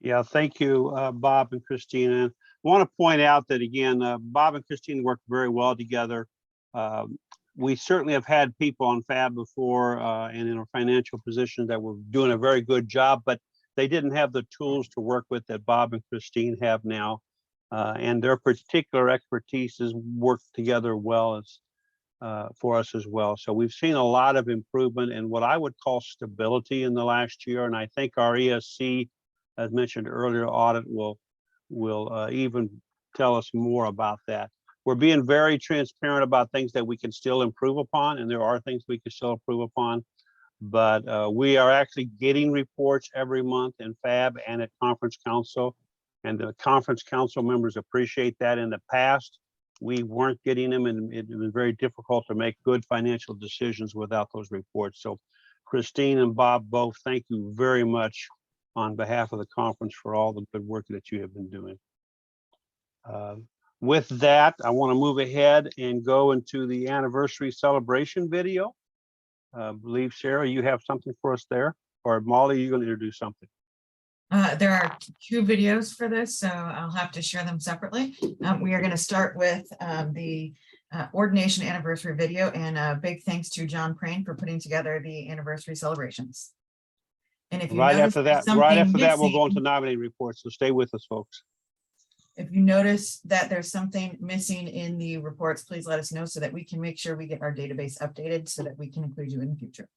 Yeah, thank you, Bob and Christina. I want to point out that again, Bob and Christina worked very well together. We certainly have had people on FAB before and in a financial position that were doing a very good job, but they didn't have the tools to work with that Bob and Christine have now. And their particular expertise has worked together well as for us as well. So we've seen a lot of improvement in what I would call stability in the last year. And I think our ESC, as mentioned earlier, audit will even tell us more about that. We're being very transparent about things that we can still improve upon, and there are things we can still improve upon. But we are actually getting reports every month in FAB and at Conference Council, and the Conference Council members appreciate that. In the past, we weren't getting them, and it was very difficult to make good financial decisions without those reports. So Christine and Bob both, thank you very much on behalf of the conference for all the good work that you have been doing. With that, I want to move ahead and go into the anniversary celebration video. I believe, Sarah, you have something for us there, or Molly, you're going to introduce something. There are 2 videos for this, so I'll have to share them separately. We are going to start with the ordination anniversary video, and a big thanks to John Prane for putting together the anniversary celebrations. And if you Right notice after there's that, we'll something go into missing- nominating reports. So stay with us, folks. If you notice that there's something missing in the reports, please let us know so that we can make sure we get our database updated so that we can include you in the future.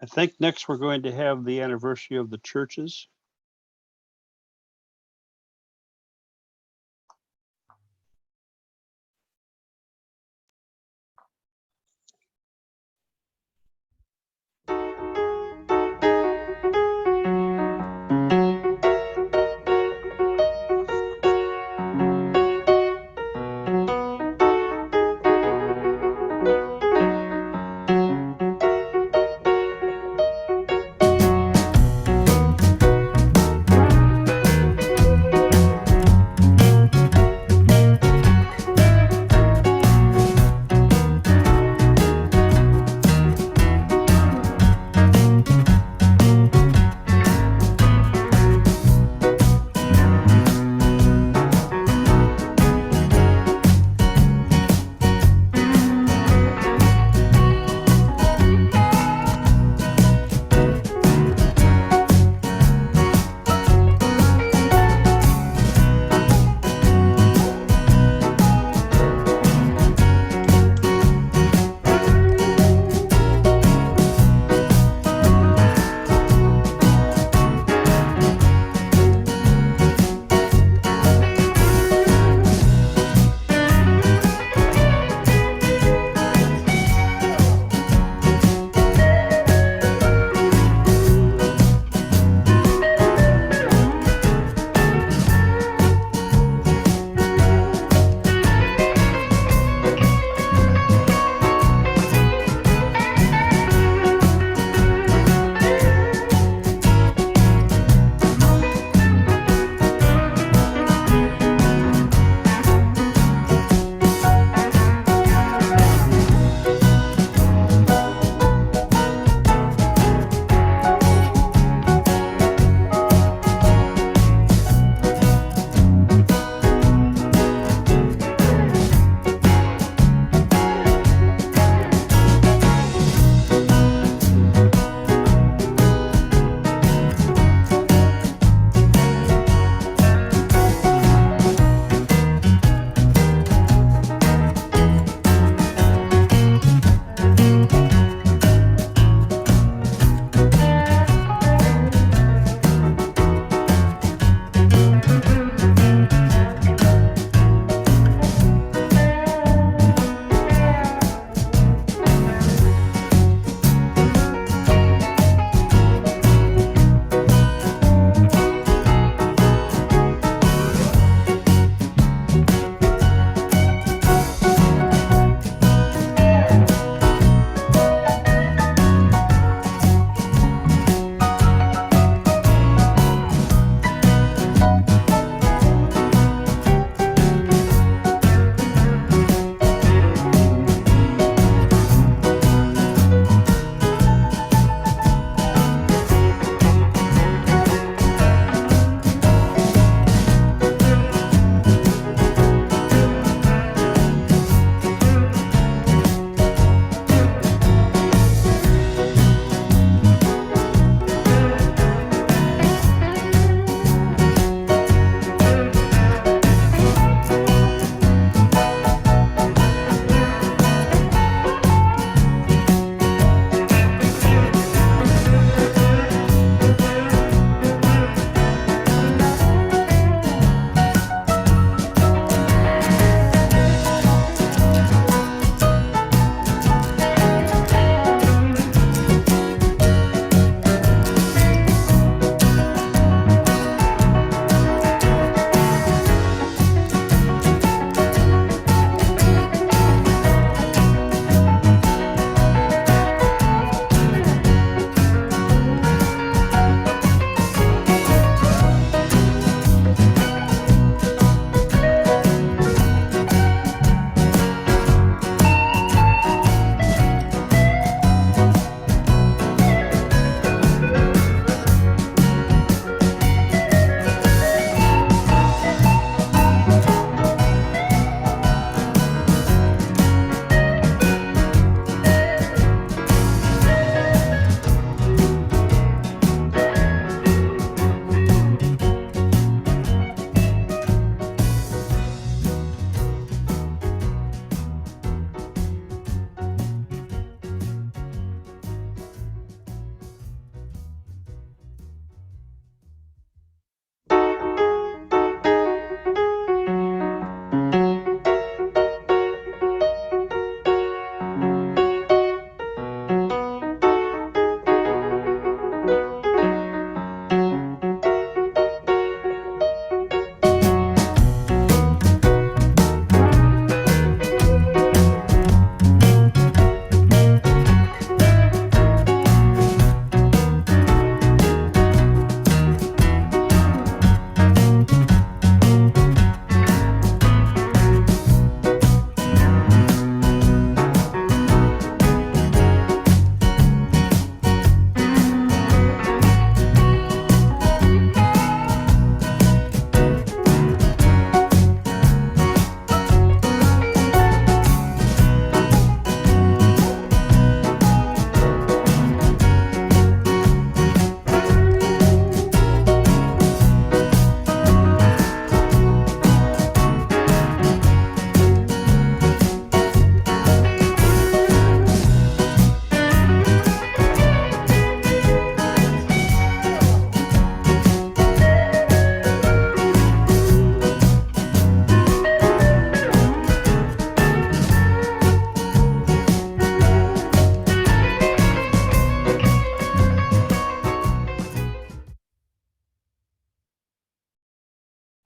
I think next we're going to have the anniversary of the churches.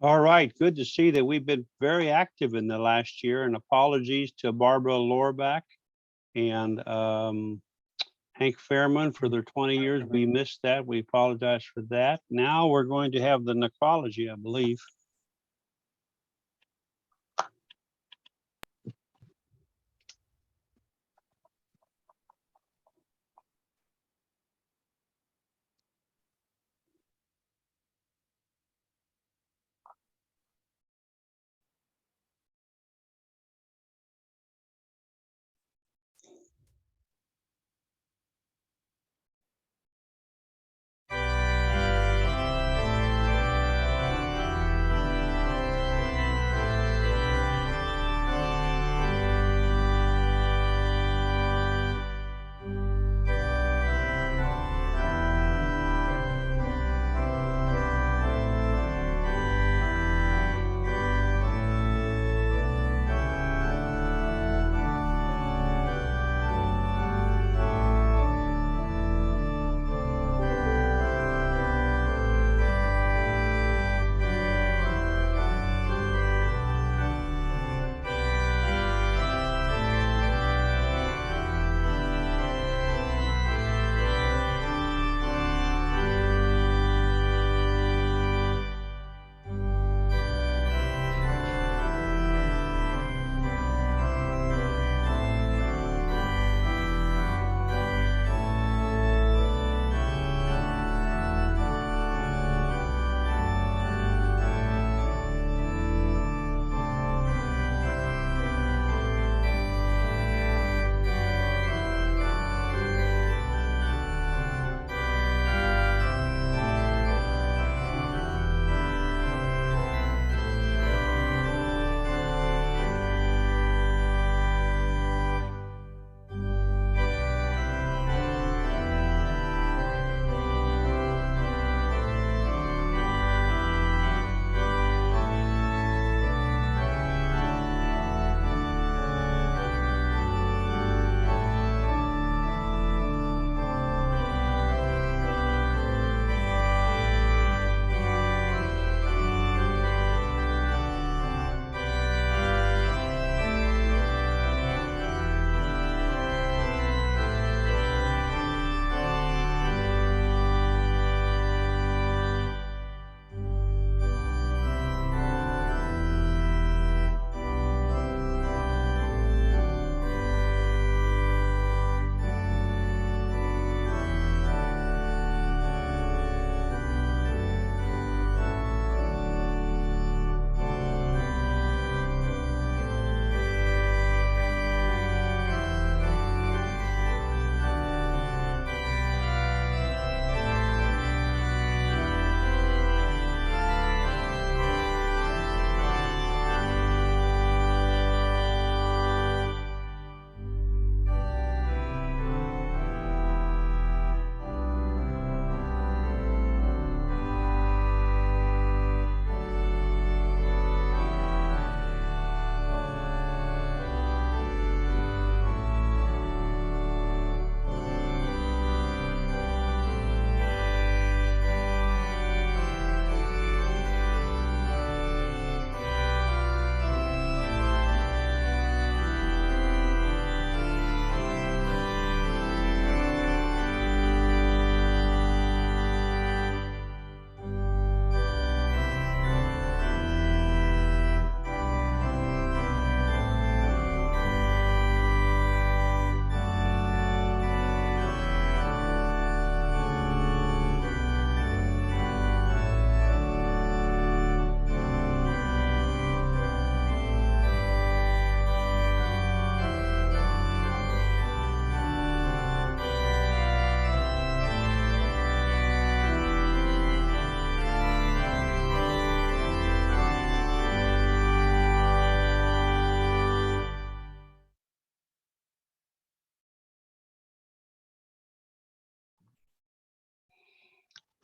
All right, good to see that we've been very active in the last year, and apologies to Barbara Lorbach and Hank Fairman for their 20 years. We missed that. We apologize for that. Now we're going to have the necrology, I believe.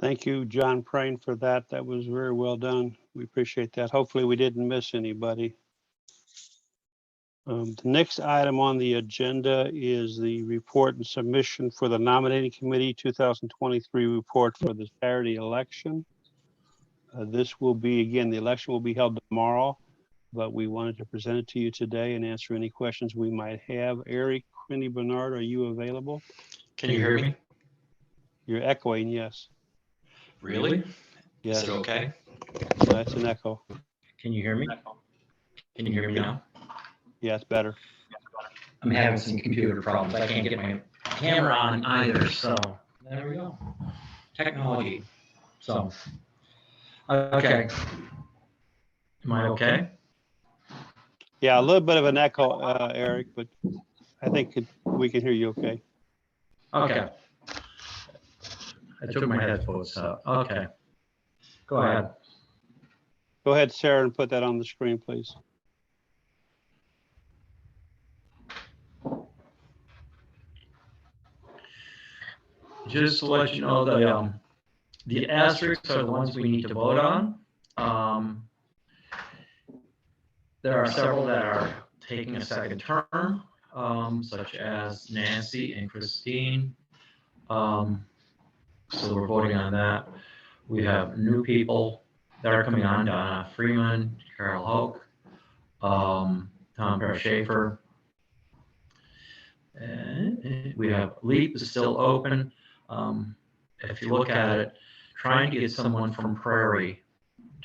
Thank you, John Prine, for that. That was very well done. We appreciate that. Hopefully we didn't miss anybody. The next item on the agenda is the report and submission for the Nominating Committee 2023 report for the Saturday election. This will be, again, the election will be held tomorrow, but we wanted to present it to you today and answer any questions we might have. Eric, Quinny Bernard, are you available? Can you hear me? You're echoing, yes. Really? Yes. Is it okay? That's an echo. Can you hear me? Can you hear me now? Yeah, it's better. I'm having some computer problems. I can't get my camera on either, so there we go. Technology. So, okay. Am I okay? Yeah, a little bit of an echo, Eric, but I think we can hear you okay. Okay. I took my headphones out. Okay. Go ahead. Go ahead, Sarah, and put that on the screen, please. Just to let you know, the asterisks are the ones we need to vote on. There are several that are taking a second term, such as Nancy and Christine. So we're voting on that. We have new people that are coming on: Donna Freeman, Carol Hoke, Tom Bear Schaefer. And we have LEAP is still open. If you look at it, trying to get someone from Prairie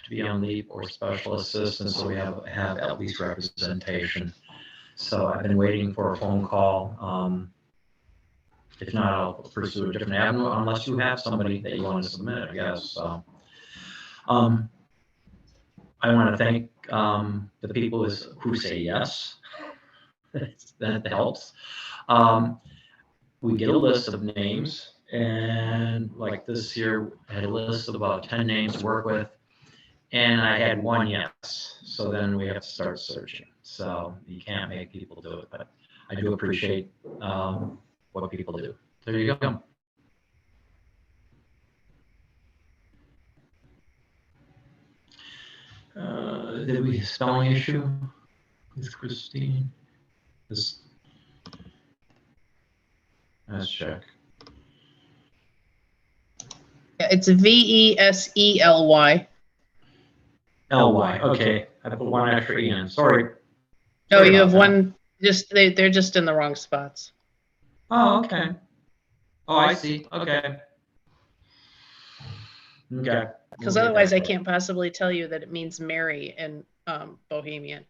to be on LEAP or special assistant, so we have at least representation. So I've been waiting for a phone call. If not, I'll pursue a different avenue unless you have somebody that you want to submit, I guess. So, I want to thank the people who say yes. That helps. We get a list of names, and like this year, I had a list of about 10 names to work with, and I had one yes. So then we have to start searching. So you can't make people do it, but I do appreciate what people do. There you go. Did we spelling issue with Christine? Let's check. Yeah, it's Vesely. Ly. Okay, I put one extra E in. Sorry. No, Sorry you have about that. one. They're just in the wrong spots. Oh, okay. Oh, I see. Okay. Okay. Because otherwise, I can't possibly tell you that it means Mary in Bohemian.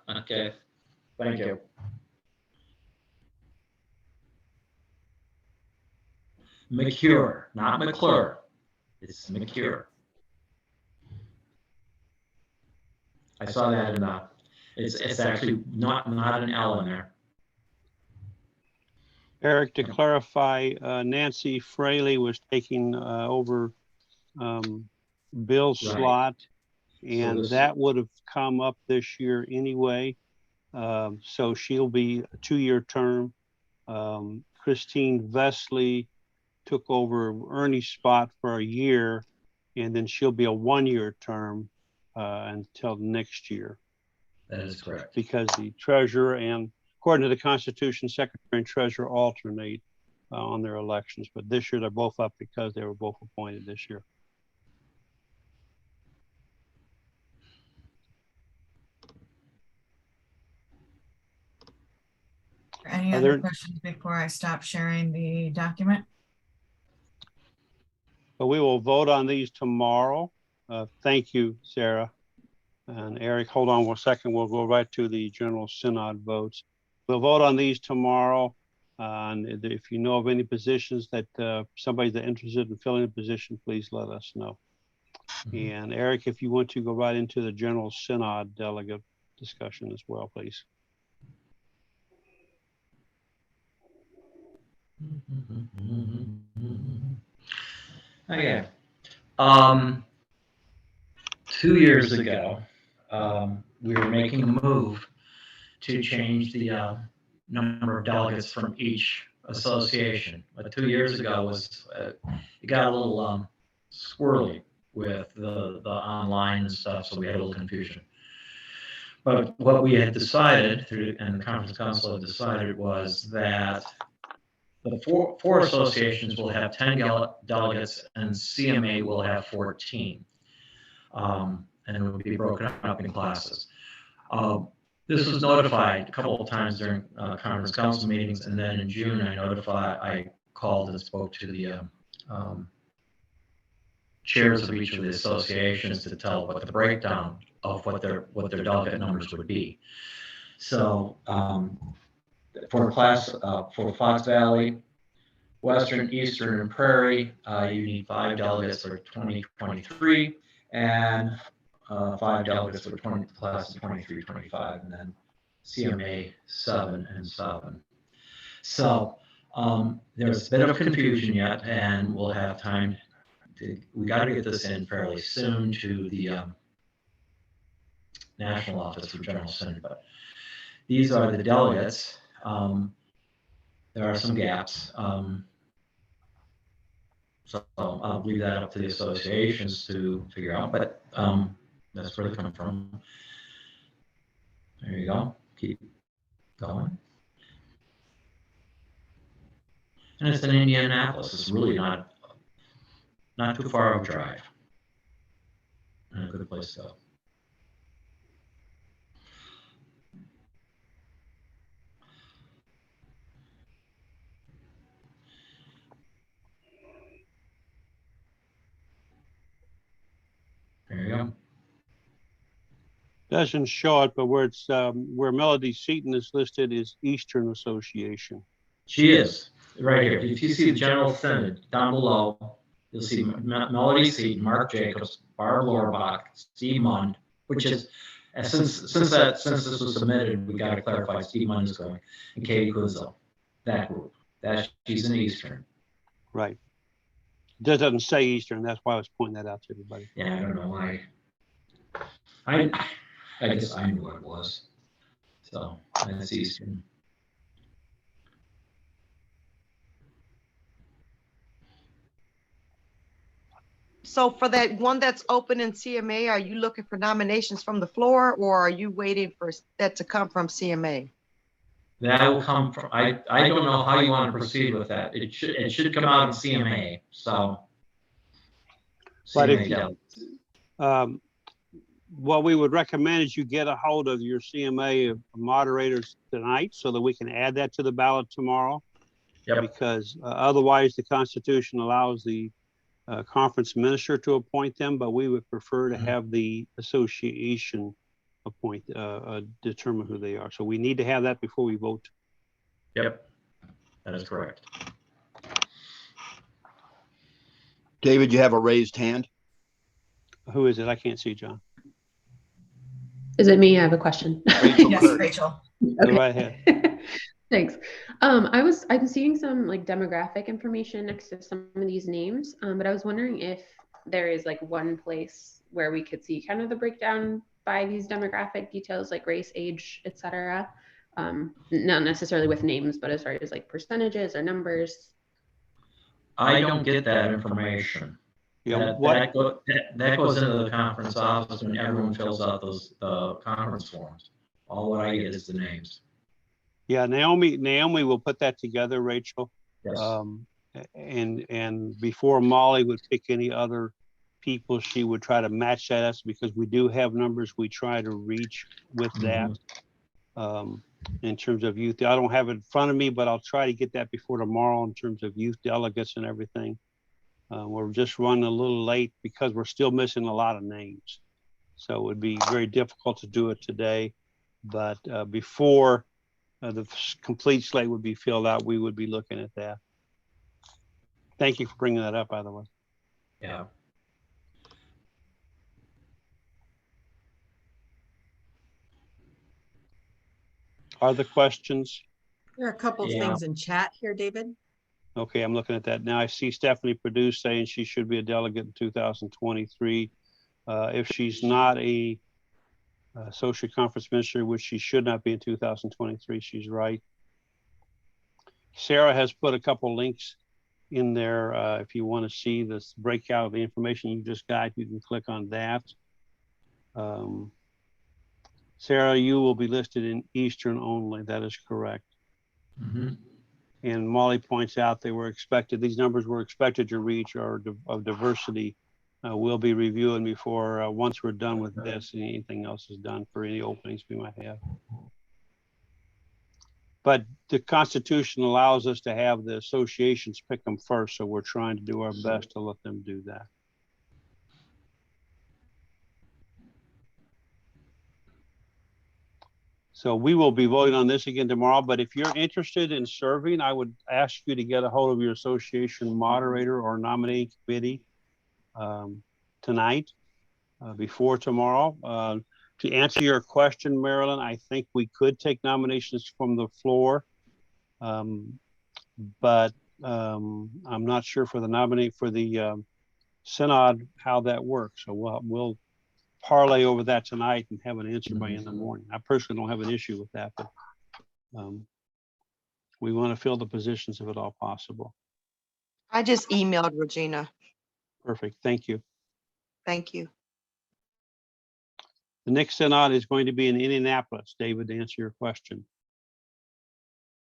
Okay. Thank you. McCure, not McClure. It's McCure. I saw that in the. It's actually not an L in there. Eric, to clarify, Nancy Fraley was taking over Bill's Right. slot, and this- that would have come up this year anyway. So she'll be a 2-year term. Christine Vesely took over Ernie's spot for a year, and then she'll be a 1-year term until next year. That is correct. Because the treasurer and, according to the Constitution, secretary and treasurer alternate on their elections. But this year they're both up because they were both appointed this year. Any Are other there- questions before I stop sharing the document? But we will vote on these tomorrow. Thank you, Sarah. And Eric, hold on 1 second. We'll go right to the general synod votes. We'll vote on these tomorrow. And if you know of any positions that somebody's interested in filling a position, please let us know. And Eric, if you want to go right into the general synod delegate discussion as well, please. Okay. 2 years ago, we were making a move to change the number of delegates from each association. But 2 years ago was it got a little squirrely with the online and stuff, so we had a little confusion. But what we had decided, and the conference council had decided, was that the four associations will have 10 delegates and CMA will have 14. And it will be broken up in classes. This was notified a couple of times during conference council meetings, and then in June I called and spoke to the chairs of each of the associations to tell what the breakdown of what their delegate numbers would be. So for Fox Valley, Western, Eastern, and Prairie, you need 5 delegates for 2023, and 5 delegates for class of 23-25, and then CMA 7 and 7. So there's a bit of confusion yet, and we'll have time. We got to get this in fairly soon to the National Office of General Synod. But these are the delegates. There are some gaps. So I'll leave that up to the associations to figure out, but that's where they come from. There you go. Keep going. And it's in Indianapolis. It's really not too far of a drive. And a good place to go. There you go. Doesn't show it, but where it's where Melody Seaton is listed is Eastern Association. She is right here. If you see the General Synod down below, you'll see Melody Seaton, Mark Jacobs, Barb Lorbach, Steve Mund, which is since this was submitted, we got to clarify Steve Mund is going, and Katie Quinzel, that group. She's in Eastern. Right. It doesn't say Eastern. That's why I was pointing that out to everybody. Yeah, I don't know why. I guess I knew what it was. So that's Eastern. So for that one that's open in CMA, are you looking for nominations from the floor, or are you waiting for that to come from CMA? That will come from, I don't know how you want to proceed with that. It should come out in CMA, so. But CMA if what we would recommend is you get a hold of your CMA moderators tonight so that we can add that to the ballot tomorrow. Yep. Because otherwise the Constitution allows the conference minister to appoint them, but we would prefer to have the association appoint, determine who they are. So we need to have that before we vote. Yep, that is correct. David, you have a raised hand. Who is it? I can't see, John. Is it me? I have a question. Yes, Rachel. Go right ahead. Thanks. I'm seeing some like demographic information next to some of these names, but I was wondering if there is like one place where we could see kind of the breakdown by these demographic details like race, age, etc. Not necessarily with names, but as far as like percentages or numbers. I don't get that information. Yeah, that goes into the conference office when everyone fills out the conference forms. All what I get is the names. Yeah, Naomi will put that together, Rachel. Yes. And before Molly would pick any other people, she would try to match that us because we do have numbers we try to reach with that. In terms of youth, I don't have it in front of me, but I'll try to get that before tomorrow in terms of youth delegates and everything. We're just running a little late because we're still missing a lot of names. So it would be very difficult to do it today, but before the complete slate would be filled out, we would be looking at that. Thank you for bringing that up, by the way. Yeah. Are there questions? There are a couple of things in chat here, David. Okay, I'm looking at that now. I see Stephanie Perdue saying she should be a delegate in 2023. If she's not a associate conference minister, which she should not be in 2023, she's right. Sarah has put a couple links in there. If you want to see this breakout of the information you just got, you can click on that. Sarah, you will be listed in Eastern only. That is correct. And Molly points out these numbers were expected to reach of diversity. We'll be reviewing before, once we're done with this, and anything else is done for any openings we might have. But the Constitution allows us to have the associations pick them first, so we're trying to do our best to let them do that. So we will be voting on this again tomorrow, but if you're interested in serving, I would ask you to get a hold of your association moderator or nominating committee tonight, before tomorrow. To answer your question, Marilyn, I think we could take nominations from the floor, but I'm not sure for the Synod how that works. So we'll parlay over that tonight and have an answer by in the morning. I personally don't have an issue with that, but we want to fill the positions if at all possible. I just emailed Regina. Perfect. Thank you. Thank you. The next Synod is going to be in Indianapolis, David, to answer your question.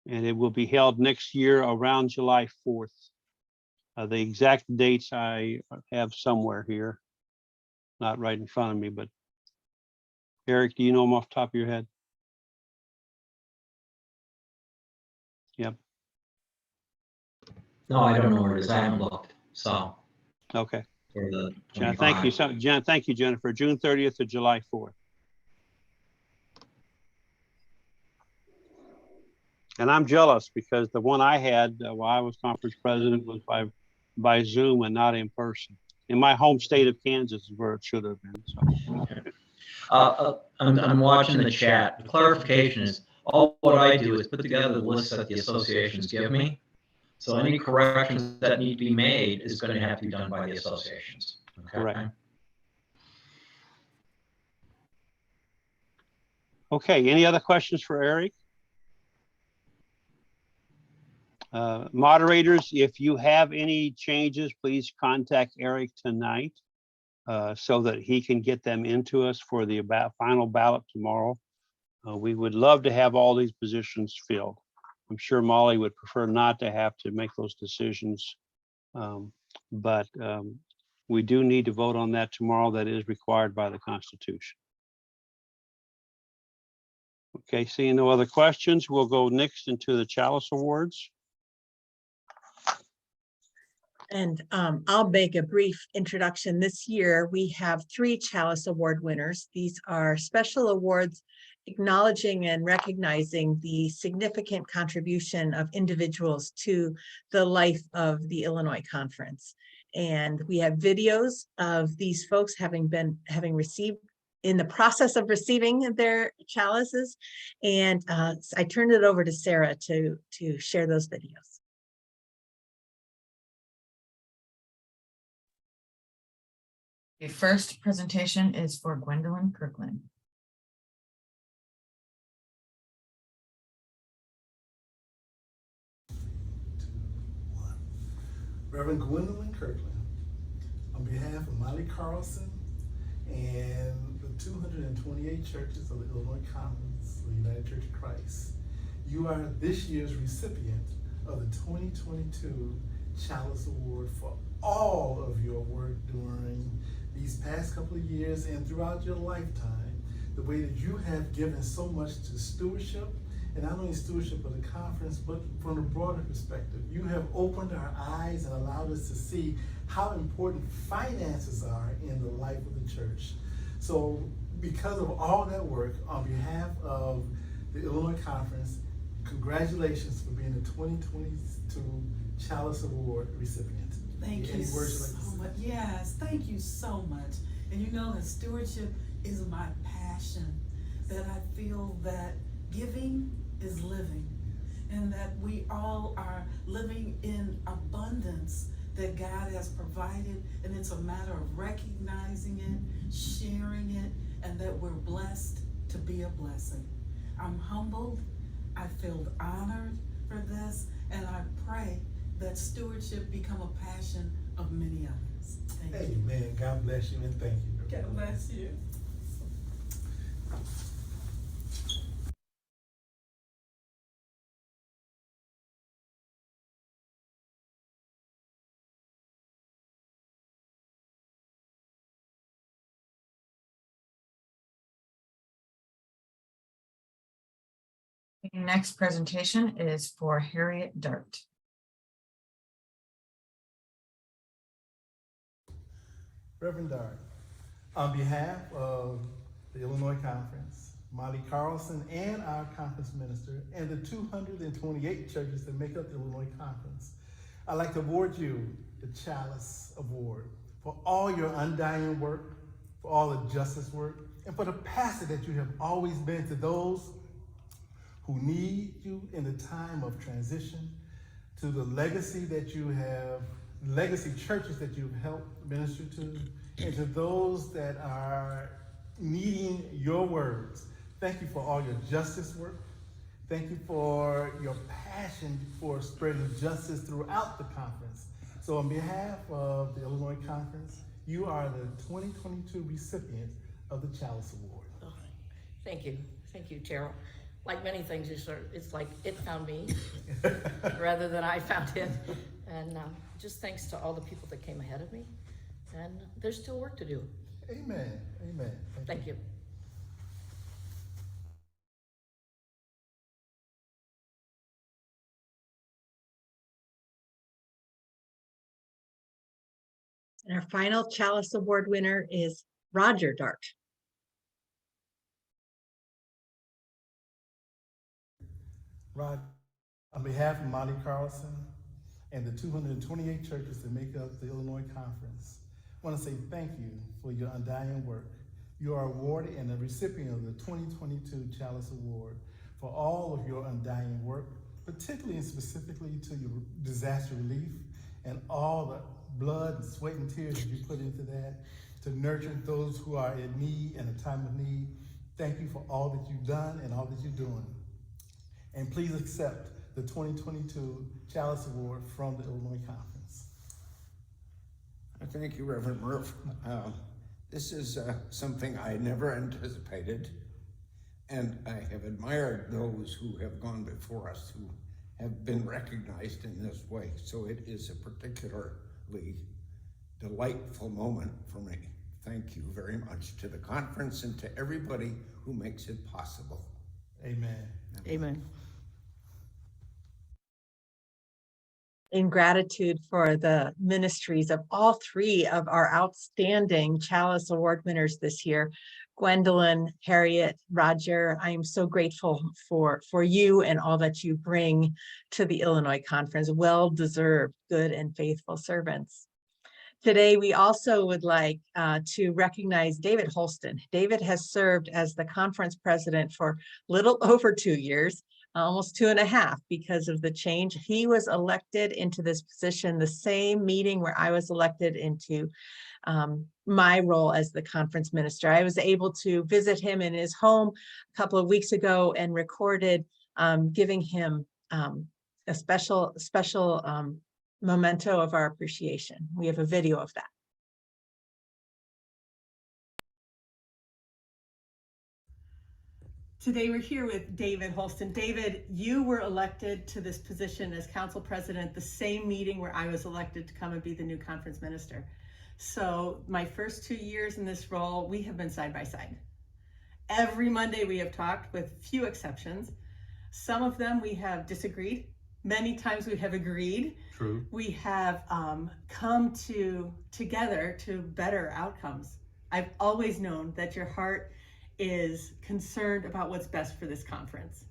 And it will be held next year around July 4th. The exact dates I have somewhere here, not right in front of me, but Eric, do you know them off the top of your head? Yep. No, I don't know where it is. I haven't looked. So. Okay. For the Jen, thank you, Jen. Thank you, Jennifer. June 30th to July 4th. And I'm jealous because the one I had while I was conference president was by Zoom and not in person. In my home state of Kansas is where it should have been. So. Okay. I'm watching the chat. The clarification is all what I do is put together the list that the associations give me. So any corrections that need to be made is going to have to be done by the associations. Okay? Correct. Okay, any other questions for Eric? Moderators, if you have any changes, please contact Eric tonight so that he can get them into us for the final ballot tomorrow. We would love to have all these positions filled. I'm sure Molly would prefer not to have to make those decisions, but we do need to vote on that tomorrow. That is required by the Constitution. Okay, seeing no other questions, we'll go next into the Chalice Awards. And I'll make a brief introduction. This year, we have 3 Chalice Award winners. These are special awards acknowledging and recognizing the significant contribution of individuals to the life of the Illinois Conference. And we have videos of these folks having received, in the process of receiving their chalices. And I turned it over to Sarah to share those videos. The first presentation is for Gwendolyn Kirkland. Reverend Gwendolyn Kirkland, on behalf of Molly Carlson and the 228 churches of the Illinois Conference of the United Church of Christ, you are this year's recipient of the 2022 Chalice Award for all of your work during these past couple of years and throughout your lifetime, the way that you have given so much to stewardship, and not only stewardship of the conference, but from a broader perspective. You have opened our eyes and allowed us to see how important finances are in the life of the church. So because of all that work, on behalf of the Illinois Conference, congratulations for being the 2022 Chalice Award recipient. Thank you so much. Yes, thank you so much. And you know that stewardship is my passion, that I feel that giving is living, and that we all are living in abundance that God has provided, and it's a matter of recognizing it, sharing it, and that we're blessed to be a blessing. I'm humbled, I feel honored for this, and I pray that stewardship become a passion of many others. Thank you. Amen. God bless you and thank you. God bless you. The next presentation is for Harriet Dart. Reverend Dart, on behalf of the Illinois Conference, Molly Carlson, and our conference minister, and the 228 churches that make up the Illinois Conference, I'd like to award you the Chalice Award for all your undying work, for all the justice work, and for the pastor that you have always been to those who need you in the time of transition, to the legacy that you have, legacy churches that you've helped minister to, and to those that are needing your words. Thank you for all your justice work. Thank you for your passion for spreading justice throughout the conference. So on behalf of the Illinois Conference, you are the 2022 recipient of the Chalice Award. Oh, thank you. Thank you, Terrell. Like many things, it's like it found me rather than I found it. And just thanks to all the people that came ahead of me. And there's still work to do. Amen. Amen. Thank you. And our final Chalice Award winner is Roger Dart. Rod, on behalf of Molly Carlson and the 228 churches that make up the Illinois Conference, I want to say thank you for your undying work. You are awarded and a recipient of the 2022 Chalice Award for all of your undying work, particularly and specifically to your disaster relief and all the blood and sweat and tears that you put into that to nurture those who are in need in a time of need. Thank you for all that you've done and all that you're doing. And please accept the 2022 Chalice Award from the Illinois Conference. Thank you, Reverend Murph. This is something I never anticipated, and I have admired those who have gone before us who have been recognized in this way. So it is a particularly delightful moment for me. Thank you very much to the conference and to everybody who makes it possible. Amen. Amen. In gratitude for the ministries of all three of our outstanding Chalice Award winners this year, Gwendolyn, Harriet, Roger, I am so grateful for you and all that you bring to the Illinois Conference. Well-deserved, good and faithful servants. Today, we also would like to recognize David Holston. David has served as the conference president for little over 2 years, almost 2.5 because of the change. He was elected into this position the same meeting where I was elected into my role as the conference minister. I was able to visit him in his home a couple of weeks ago and recorded giving him a special memento of our appreciation. We have a video of that. Today we're here with David Holston. David, you were elected to this position as council president the same meeting where I was elected to come and be the new conference minister. So my first 2 years in this role, we have been side by side. Every Monday we have talked, with few exceptions. Some of them we have disagreed. Many times we have agreed. True. We have come together to better outcomes. I've always known that your heart is concerned about what's best for this conference.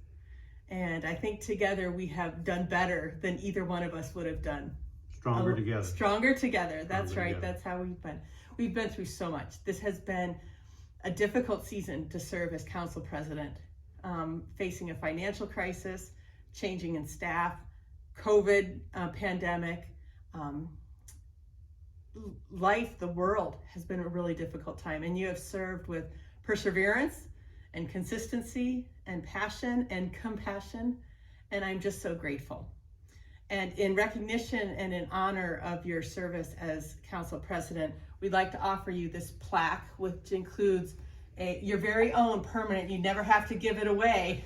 And I think together we have done better than either one of us would have done. Stronger together. Stronger together, that's Stronger right, together. that's how we've been. We've been through so much. This has been a difficult season to serve as council president, facing a financial crisis, changing in staff, COVID pandemic, life, the world has been a really difficult time, and you have served with perseverance and consistency and passion and compassion, and I'm just so grateful. And in recognition and in honor of your service as council president, we'd like to offer you this plaque, which includes your very own permanent, you never have to give it away,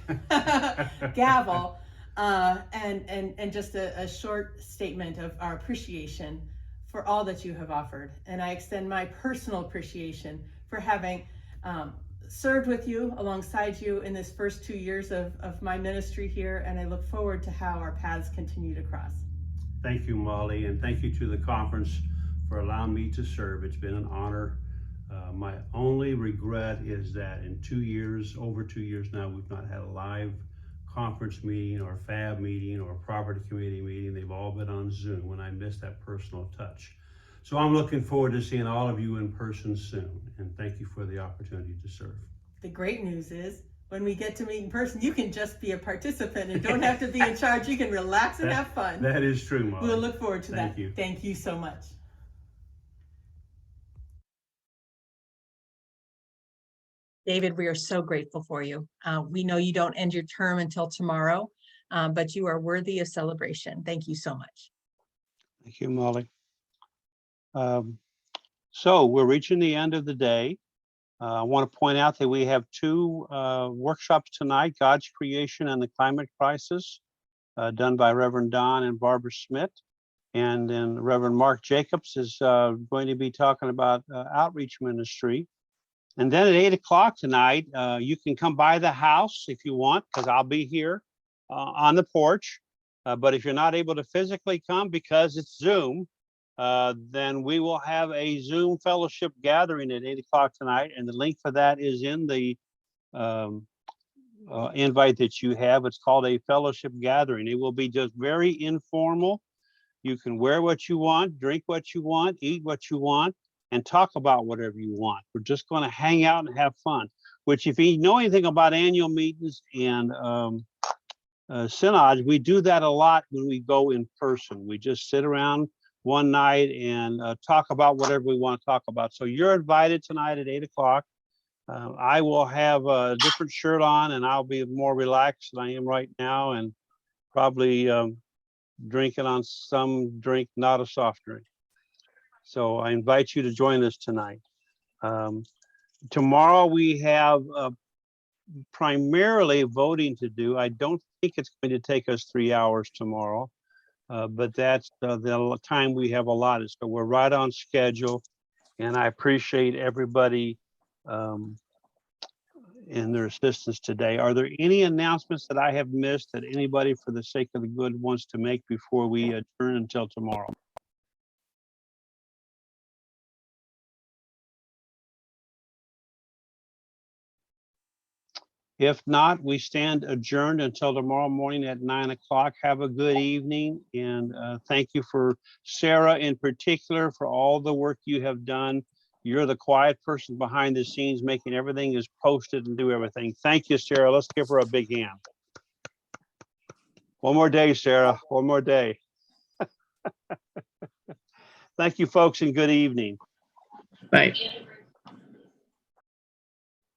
gavel, and just a short statement of our appreciation for all that you have offered. And I extend my personal appreciation for having served with you, alongside you in this first 2 years of my ministry here, and I look forward to how our paths continue to cross. Thank you, Molly, and thank you to the conference for allowing me to serve. It's been an honor. My only regret is that in 2 years, over 2 years now, we've not had a live conference meeting or FAB meeting or property committee meeting. They've all been on Zoom, and I miss that personal touch. So I'm looking forward to seeing all of you in person soon, and thank you for the opportunity to serve. The great news is, when we get to meet in person, you can just be a participant and don't have to be in charge. You can relax and have fun. That is true, Molly. We'll look forward to that. Thank you. Thank you so much. David, we are so grateful for you. We know you don't end your term until tomorrow, but you are worthy of celebration. Thank you so much. Thank you, Molly. So we're reaching the end of the day. I want to point out that we have 2 workshops tonight, God's Creation and the Climate Crisis, done by Reverend Don and Barbara Smith. And then Reverend Mark Jacobs is going to be talking about outreach ministry. And then at 8 o'clock tonight, you can come by the house if you want, because I'll be here on the porch. But if you're not able to physically come because it's Zoom, then we will have a Zoom fellowship gathering at 8 o'clock tonight. And the link for that is in the invite that you have. It's called a fellowship gathering. It will be just very informal. You can wear what you want, drink what you want, eat what you want, and talk about whatever you want. We're just going to hang out and have fun, which if you know anything about annual meetings and synods, we do that a lot when we go in person. We just sit around one night and talk about whatever we want to talk about. So you're invited tonight at 8 o'clock. I will have a different shirt on and I'll be more relaxed than I am right now, and probably drinking on some drink, not a soft drink. So I invite you to join us tonight. Tomorrow we have primarily voting to do. I don't think it's going to take us 3 hours tomorrow, but that's the time we have allotted. So we're right on schedule, and I appreciate everybody in their assistance today. Are there any announcements that I have missed that anybody for the sake of the good wants to make before we adjourn until tomorrow? If not, we stand adjourned until tomorrow morning at 9 o'clock. Have a good evening, and thank you for Sarah in particular for all the work you have done. You're the quiet person behind the scenes, making everything is posted and do everything. Thank you, Sarah. Let's give her a big hand. One more day, Sarah. One more day. Thank you, folks, and good evening. Bye.